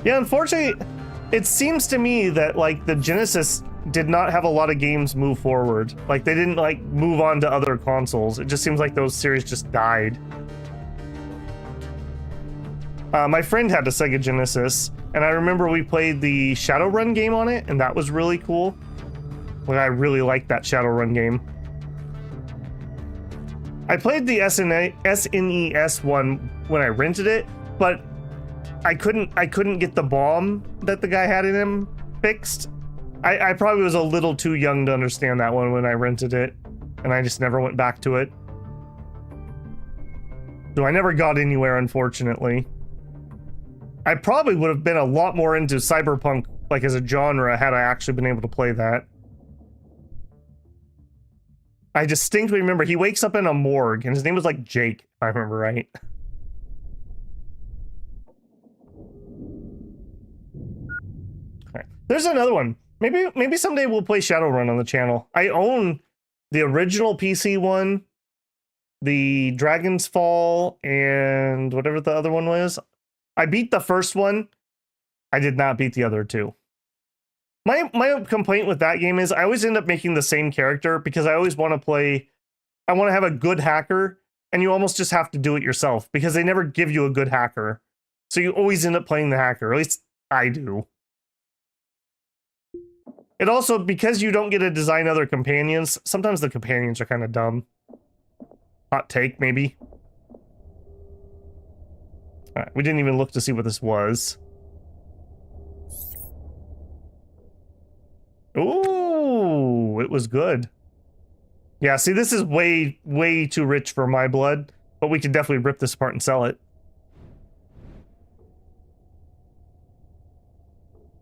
Yeah, unfortunately, it seems to me that, like, the Genesis did not have a lot of games move forward. Like, they didn't, like, move on to other consoles. It just seems like those series just died. My friend had a Sega Genesis, and I remember we played the Shadowrun game on it, and that was really cool. Like, I really liked that Shadowrun game. I played the SNES one when I rented it, but I couldn't get the bomb that the guy had in him fixed. I probably was a little too young to understand that one when I rented it, and I just never went back to it. So I never got anywhere, unfortunately. I probably would have been a lot more into cyberpunk, like as a genre, had I actually been able to play that. I distinctly remember he wakes up in a morgue, and his name was like Jake, if I remember right. Okay. There's another one. Maybe someday we'll play Shadowrun on the channel. I own the original PC one, the Dragon's Fall, and whatever the other one was. I beat the first one. I did not beat the other two. My complaint with that game is I always end up making the same character because I always want to play. I want to have a good hacker, and you almost just have to do it yourself because they never give you a good hacker. So you always end up playing the hacker. At least I do. It also, because you don't get to design other companions, sometimes the companions are kind of dumb. Hot take, maybe. Alright, we didn't even look to see what this was. Ooh, it was good. Yeah, see, this is way too rich for my blood, but we could definitely rip this apart and sell it.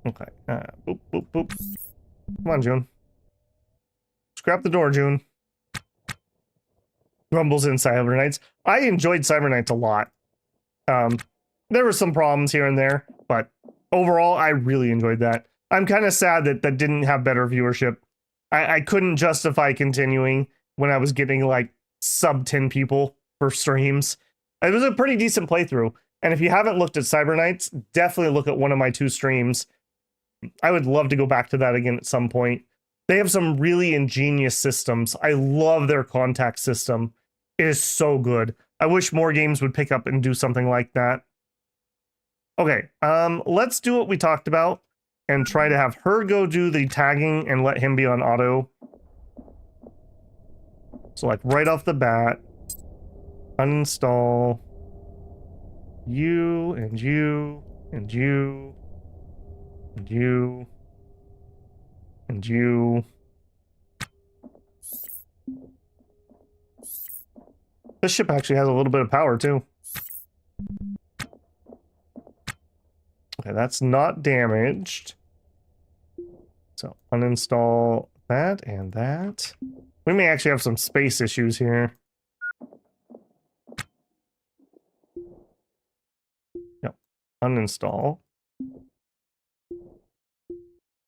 Okay, boop, boop, boop. Come on, June. Scrap the door, June. Rumbles in Cyberknights. I enjoyed Cyberknights a lot. There were some problems here and there, but overall, I really enjoyed that. I'm kind of sad that that didn't have better viewership. I couldn't justify continuing when I was getting like sub 10 people for streams. It was a pretty decent playthrough. And if you haven't looked at Cyberknights, definitely look at one of my 2 streams. I would love to go back to that again at some point. They have some really ingenious systems. I love their contact system. It is so good. I wish more games would pick up and do something like that. Okay, let's do what we talked about and try to have her go do the tagging and let him be on auto. So like right off the bat, uninstall you and you and you and you and you. This ship actually has a little bit of power too. Okay, that's not damaged. So uninstall that and that. We may actually have some space issues here. Yep, uninstall.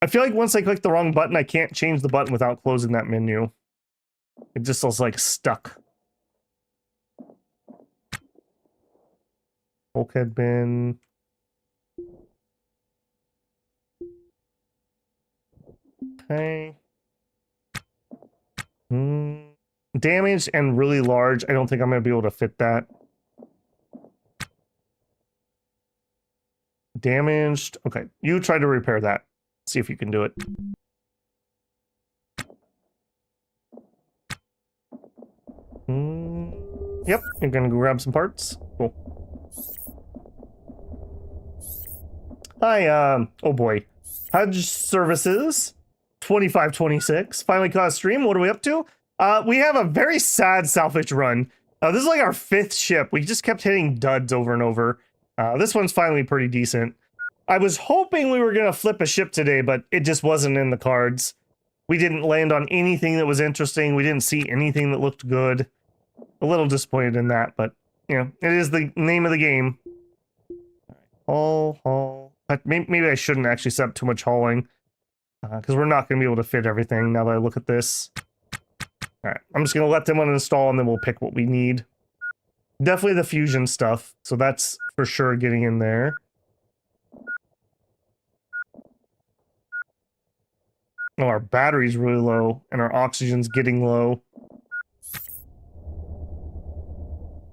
I feel like once I click the wrong button, I can't change the button without closing that menu. It just feels like stuck. Bulkhead bin. Okay. Damaged and really large. I don't think I'm going to be able to fit that. Damaged. Okay, you try to repair that. See if you can do it. Yep, you're going to go grab some parts. Cool. Hi, oh boy. Hudge Services 2526 finally caught a stream. What are we up to? We have a very sad salvage run. This is like our 5th ship. We just kept hitting duds over and over. This one's finally pretty decent. I was hoping we were going to flip a ship today, but it just wasn't in the cards. We didn't land on anything that was interesting. We didn't see anything that looked good. A little disappointed in that, but, you know, it is the name of the game. Haul. Maybe I shouldn't actually set up too much hauling, because we're not going to be able to fit everything now that I look at this. Alright, I'm just going to let them uninstall, and then we'll pick what we need. Definitely the fusion stuff, so that's for sure getting in there. Oh, our battery's really low, and our oxygen's getting low.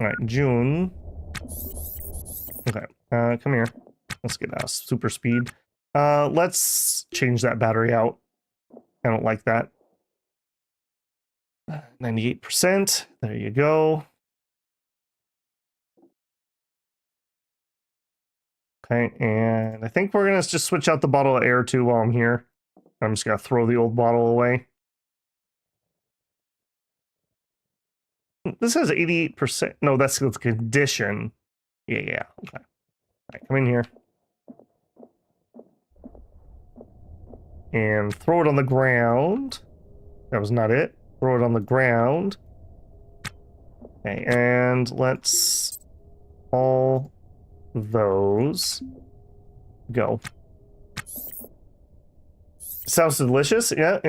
Alright, June. Okay, come here. Let's get super speed. Let's change that battery out. I don't like that. 98%. There you go. Okay, and I think we're gonna just switch out the bottle of air too while I'm here. I'm just gonna throw the old bottle away. This has 88%. No, that's the condition. Yeah. Okay. All right, come in here. And throw it on the ground. That was not it. Throw it on the ground. Okay, and let's all those go. Sounds delicious. Yeah.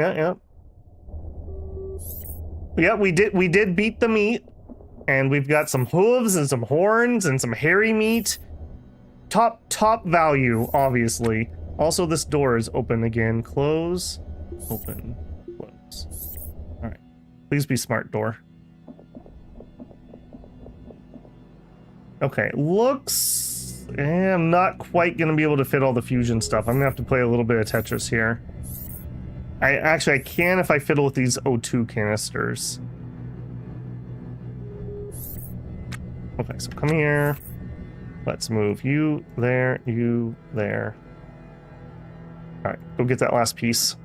Yeah, we did beat the meat. And we've got some hooves and some horns and some hairy meat. Top value, obviously. Also, this door is open again. Close. Open. Close. Alright. Please be smart, door. Okay, looks... I'm not quite going to be able to fit all the fusion stuff. I'm going to have to play a little bit of Tetris here. I can if I fiddle with these O2 canisters. Okay, so come here. Let's move you there, you there. Alright, go get that last piece.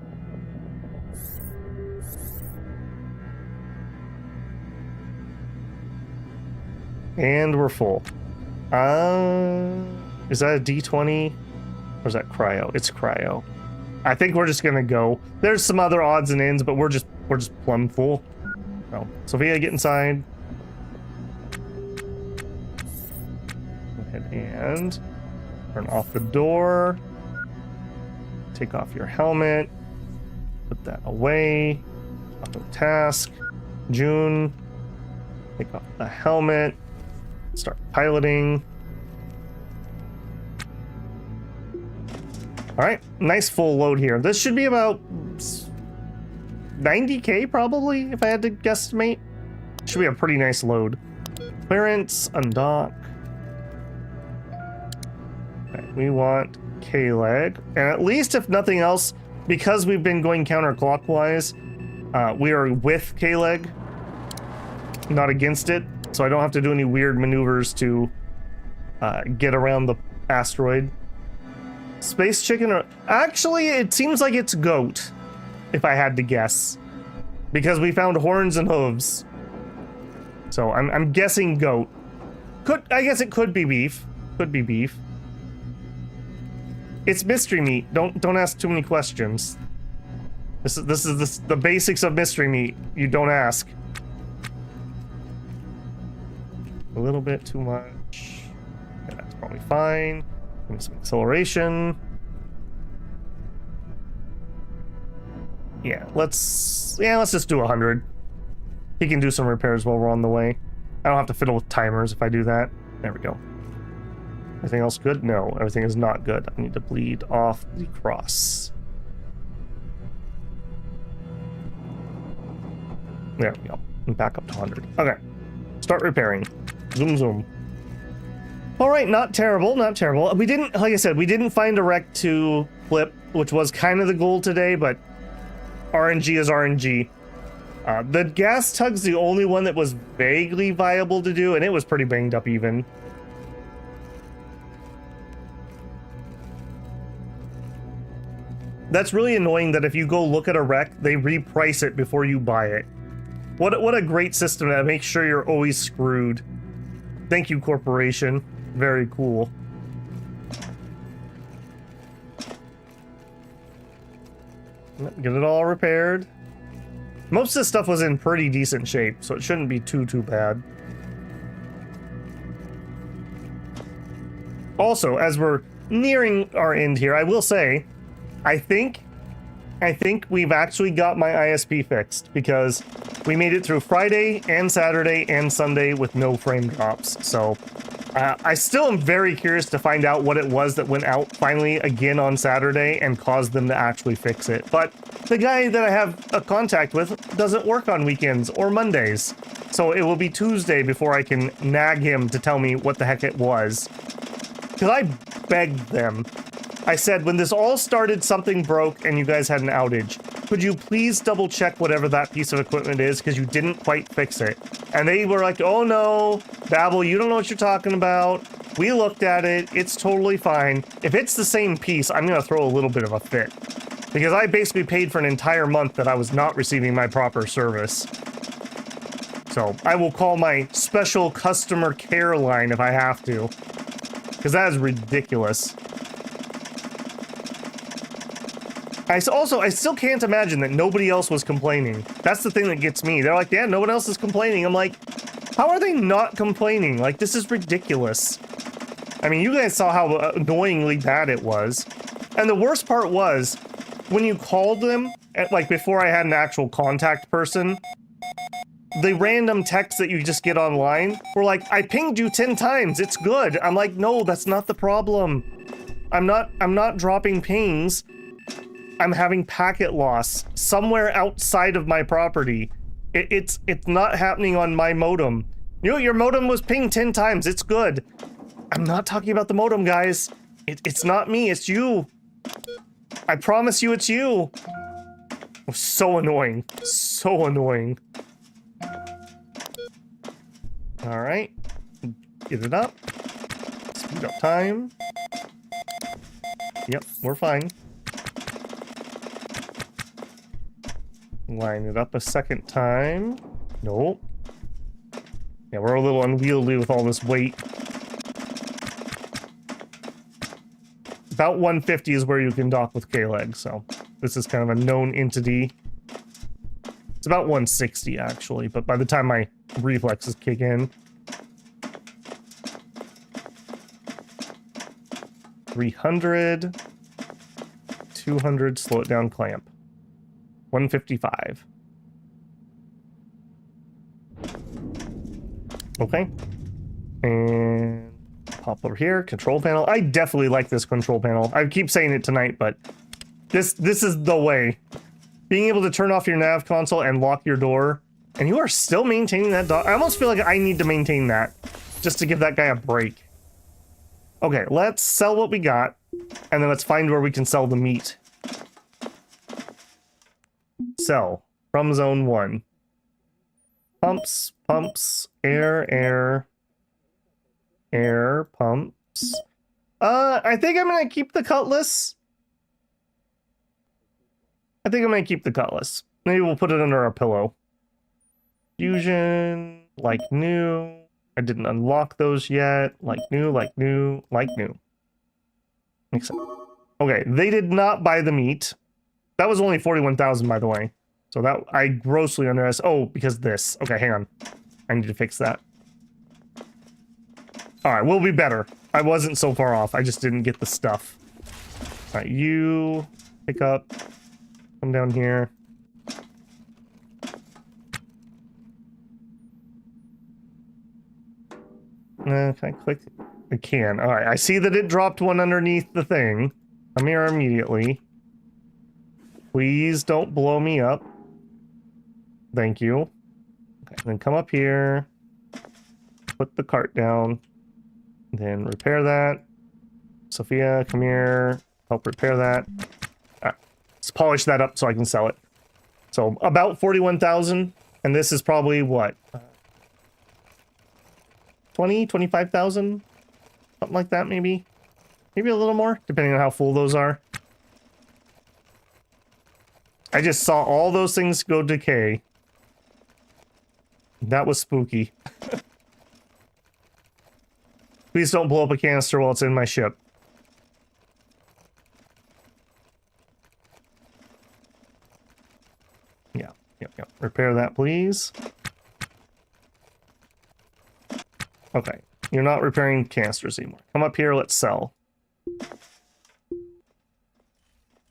And we're full. Is that a D20? Or is that cryo? It's cryo. I think we're just gonna go. There's some other odds and ends, but we're just plumb full. Oh, Sophia, get inside. Go ahead and turn off the door. Take off your helmet. Put that away. Auto task. June. Take off the helmet. Start piloting. All right, nice full load here. This should be about 90K probably, if I had to guesstimate. Should be a pretty nice load. Clearance, undock. Okay, we want K-leg. And at least if nothing else, because we've been going counterclockwise, we are with K-leg, not against it. So I don't have to do any weird maneuvers to get around the asteroid. Space chicken or... Actually, it seems like it's goat, if I had to guess. Because we found horns and hooves. So I'm guessing goat. I guess it could be beef. Could be beef. It's mystery meat. Don't ask too many questions. This is the basics of mystery meat. You don't ask. A little bit too much. Yeah, that's probably fine. Give me some acceleration. Yeah, let's just do 100. He can do some repairs while we're on the way. I don't have to fiddle with timers if I do that. There we go. Everything else good? No, everything is not good. I need to bleed off the cross. There we go. And back up to 100. Okay. Start repairing. Zoom, zoom. All right, not terrible, not terrible. We didn't, like I said, we didn't find a wreck to flip, which was kind of the goal today, but RNG is RNG. The gas tug's the only one that was vaguely viable to do, and it was pretty banged up even. That's really annoying that if you go look at a wreck, they reprice it before you buy it. What a great system to make sure you're always screwed. Thank you, corporation. Very cool. Get it all repaired. Most of this stuff was in pretty decent shape, so it shouldn't be too bad. Also, as we're nearing our end here, I will say, I think we've actually got my ISP fixed, because we made it through Friday and Saturday and Sunday with no frame drops. So I still am very curious to find out what it was that went out finally again on Saturday and caused them to actually fix it. But the guy that I have a contact with doesn't work on weekends or Mondays. So it will be Tuesday before I can nag him to tell me what the heck it was. Because I begged them. I said, when this all started, something broke and you guys had an outage. Could you please double check whatever that piece of equipment is, because you didn't quite fix it? And they were like, oh no, Babel, you don't know what you're talking about. We looked at it, it's totally fine. If it's the same piece, I'm gonna throw a little bit of a fit. Because I basically paid for an entire month that I was not receiving my proper service. So I will call my special customer care line if I have to. Because that is ridiculous. I still can't imagine that nobody else was complaining. That's the thing that gets me. They're like, yeah, no one else is complaining. I'm like, how are they not complaining? Like, this is ridiculous. I mean, you guys saw how annoyingly bad it was. And the worst part was, when you called them, like before I had an actual contact person, the random text that you just get online were like, I pinged you 10 times, it's good. I'm like, no, that's not the problem. I'm not dropping pings. I'm having packet loss somewhere outside of my property. It's not happening on my modem. You know, your modem was pinged 10 times. It's good. I'm not talking about the modem, guys. It's not me. It's you. I promise you it's you. So annoying. So annoying. All right. Get it up. Speed up time. Yep, we're fine. Line it up a second time. Nope. Yeah, we're a little unwieldy with all this weight. About 150 is where you can dock with K-Leg, so this is kind of a known entity. It's about 160 actually, but by the time my reflexes kick in. 300. 200, slow it down, clamp. 155. Okay. And pop over here, control panel. I definitely like this control panel. I keep saying it tonight, but this is the way. Being able to turn off your nav console and lock your door, and you are still maintaining that dog. I almost feel like I need to maintain that just to give that guy a break. Okay, let's sell what we got, and then let's find where we can sell the meat. Sell from zone 1. Pumps, pumps, air, pumps. I think I'm gonna keep the cutlass. Maybe we'll put it under our pillow. Fusion, like new. I didn't unlock those yet. Like new. Makes sense. Okay, they did not buy the meat. That was only 41,000, by the way. So that I grossly underestimated. Oh, because this. Okay, hang on. I need to fix that. All right, we'll be better. I wasn't so far off. I just didn't get the stuff. All right, you pick up. Come down here. Can I click? I can. All right, I see that it dropped one underneath the thing. Come here immediately. Please don't blow me up. Thank you. Okay, then come up here. Put the cart down. Then repair that. Sophia, come here. Help repair that. Let's polish that up so I can sell it. So about 41,000. And this is probably what? 25,000? Something like that, maybe. Maybe a little more, depending on how full those are. I just saw all those things go decay. That was spooky. Please don't blow up a canister while it's in my ship. Yeah. Repair that, please. Okay. You're not repairing canisters anymore. Come up here, let's sell.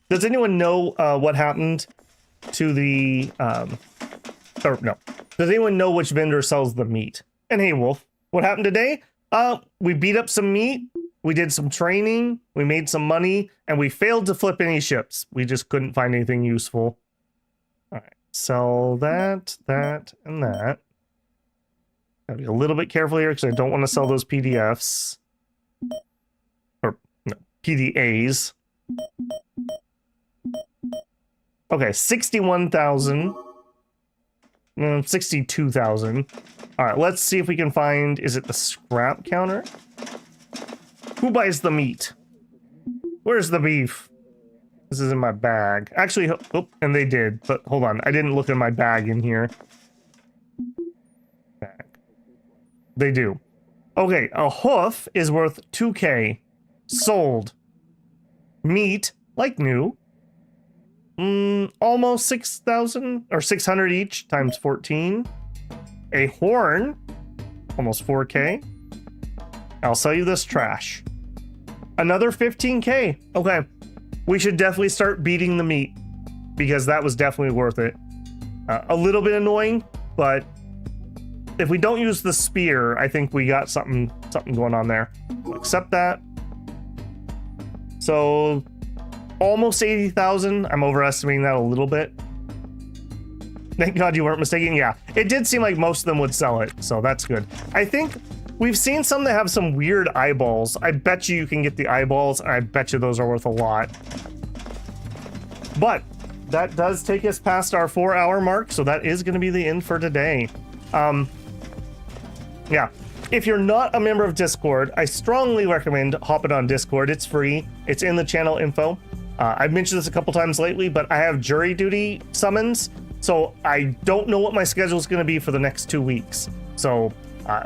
Does anyone know what happened to the... or no. Does anyone know which vendor sells the meat? And hey, Wolf, what happened today? We beat up some meat, we did some training, we made some money, and we failed to flip any ships. We just couldn't find anything useful. Alright, sell that, and that. Gotta be a little bit careful here, because I don't want to sell those PDFs. Or, no, PDAs. Okay, 61,000. 62,000. All right, let's see if we can find, is it the scrap counter? Who buys the meat? Where's the beef? This is in my bag. Actually, oh, and they did, but hold on. I didn't look in my bag in here. Bag. They do. Okay, a hoof is worth 2K. Sold. Meat, like new. Almost 6,000 or 600 each times 14. A horn, almost 4K. I'll sell you this trash. Another 15K. Okay, we should definitely start beating the meat because that was definitely worth it. A little bit annoying, but if we don't use the spear, I think we got something going on there. We'll accept that. So almost 80,000. I'm overestimating that a little bit. Thank God you weren't mistaken. Yeah, it did seem like most of them would sell it, so that's good. I think we've seen some that have some weird eyeballs. I bet you can get the eyeballs, and I bet you those are worth a lot. But that does take us past our 4-hour mark, so that is going to be the end for today. Yeah, if you're not a member of Discord, I strongly recommend hopping on Discord. It's free. It's in the channel info. I've mentioned this a couple times lately, but I have jury duty summons, so I don't know what my schedule is going to be for the next 2 weeks. So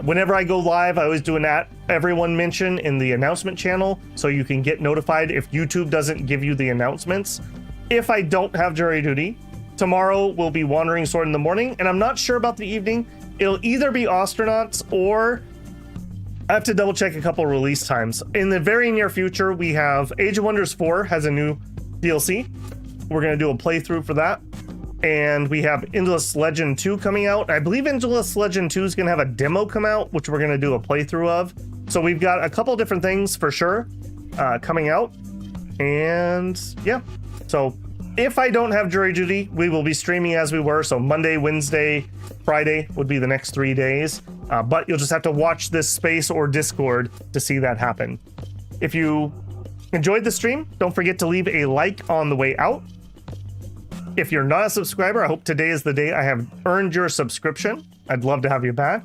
whenever I go live, I always do an everyone mention in the announcement channel, so you can get notified if YouTube doesn't give you the announcements. If I don't have jury duty, tomorrow will be Wandering Sword in the morning, and I'm not sure about the evening. It'll either be Ostranauts or I have to double check a couple release times. In the very near future, we have Age of Wonders 4 has a new DLC. We're going to do a playthrough for that. And we have Endless Legend 2 coming out. I believe Endless Legend 2 is going to have a demo come out, which we're going to do a playthrough of. So we've got a couple different things for sure coming out. And yeah, so if I don't have jury duty, we will be streaming as we were. So Monday, Wednesday, Friday would be the next 3 days. But you'll just have to watch this space or Discord to see that happen. If you enjoyed the stream, don't forget to leave a like on the way out. If you're not a subscriber, I hope today is the day I have earned your subscription. I'd love to have you back.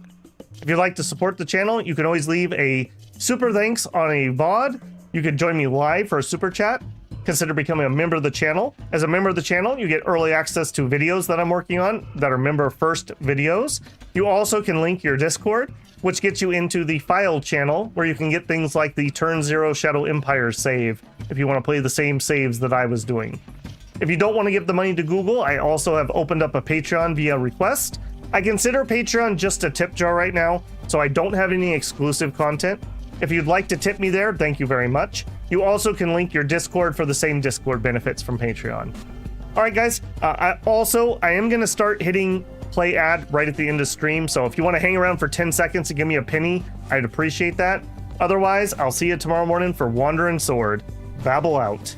If you'd like to support the channel, you can always leave a super thanks on a VOD. You could join me live for a super chat. Consider becoming a member of the channel. As a member of the channel, you get early access to videos that I'm working on that are member first videos. You also can link your Discord, which gets you into the file channel where you can get things like the Turn 0 Shadow Empire save if you want to play the same saves that I was doing. If you don't want to give the money to Google, I also have opened up a Patreon via request. I consider Patreon just a tip jar right now, so I don't have any exclusive content. If you'd like to tip me there, thank you very much. You also can link your Discord for the same Discord benefits from Patreon. All right, guys. I am going to start hitting play ad right at the end of stream. So if you want to hang around for 10 seconds and give me a penny, I'd appreciate that. Otherwise, I'll see you tomorrow morning for Wandering Sword. Babble out.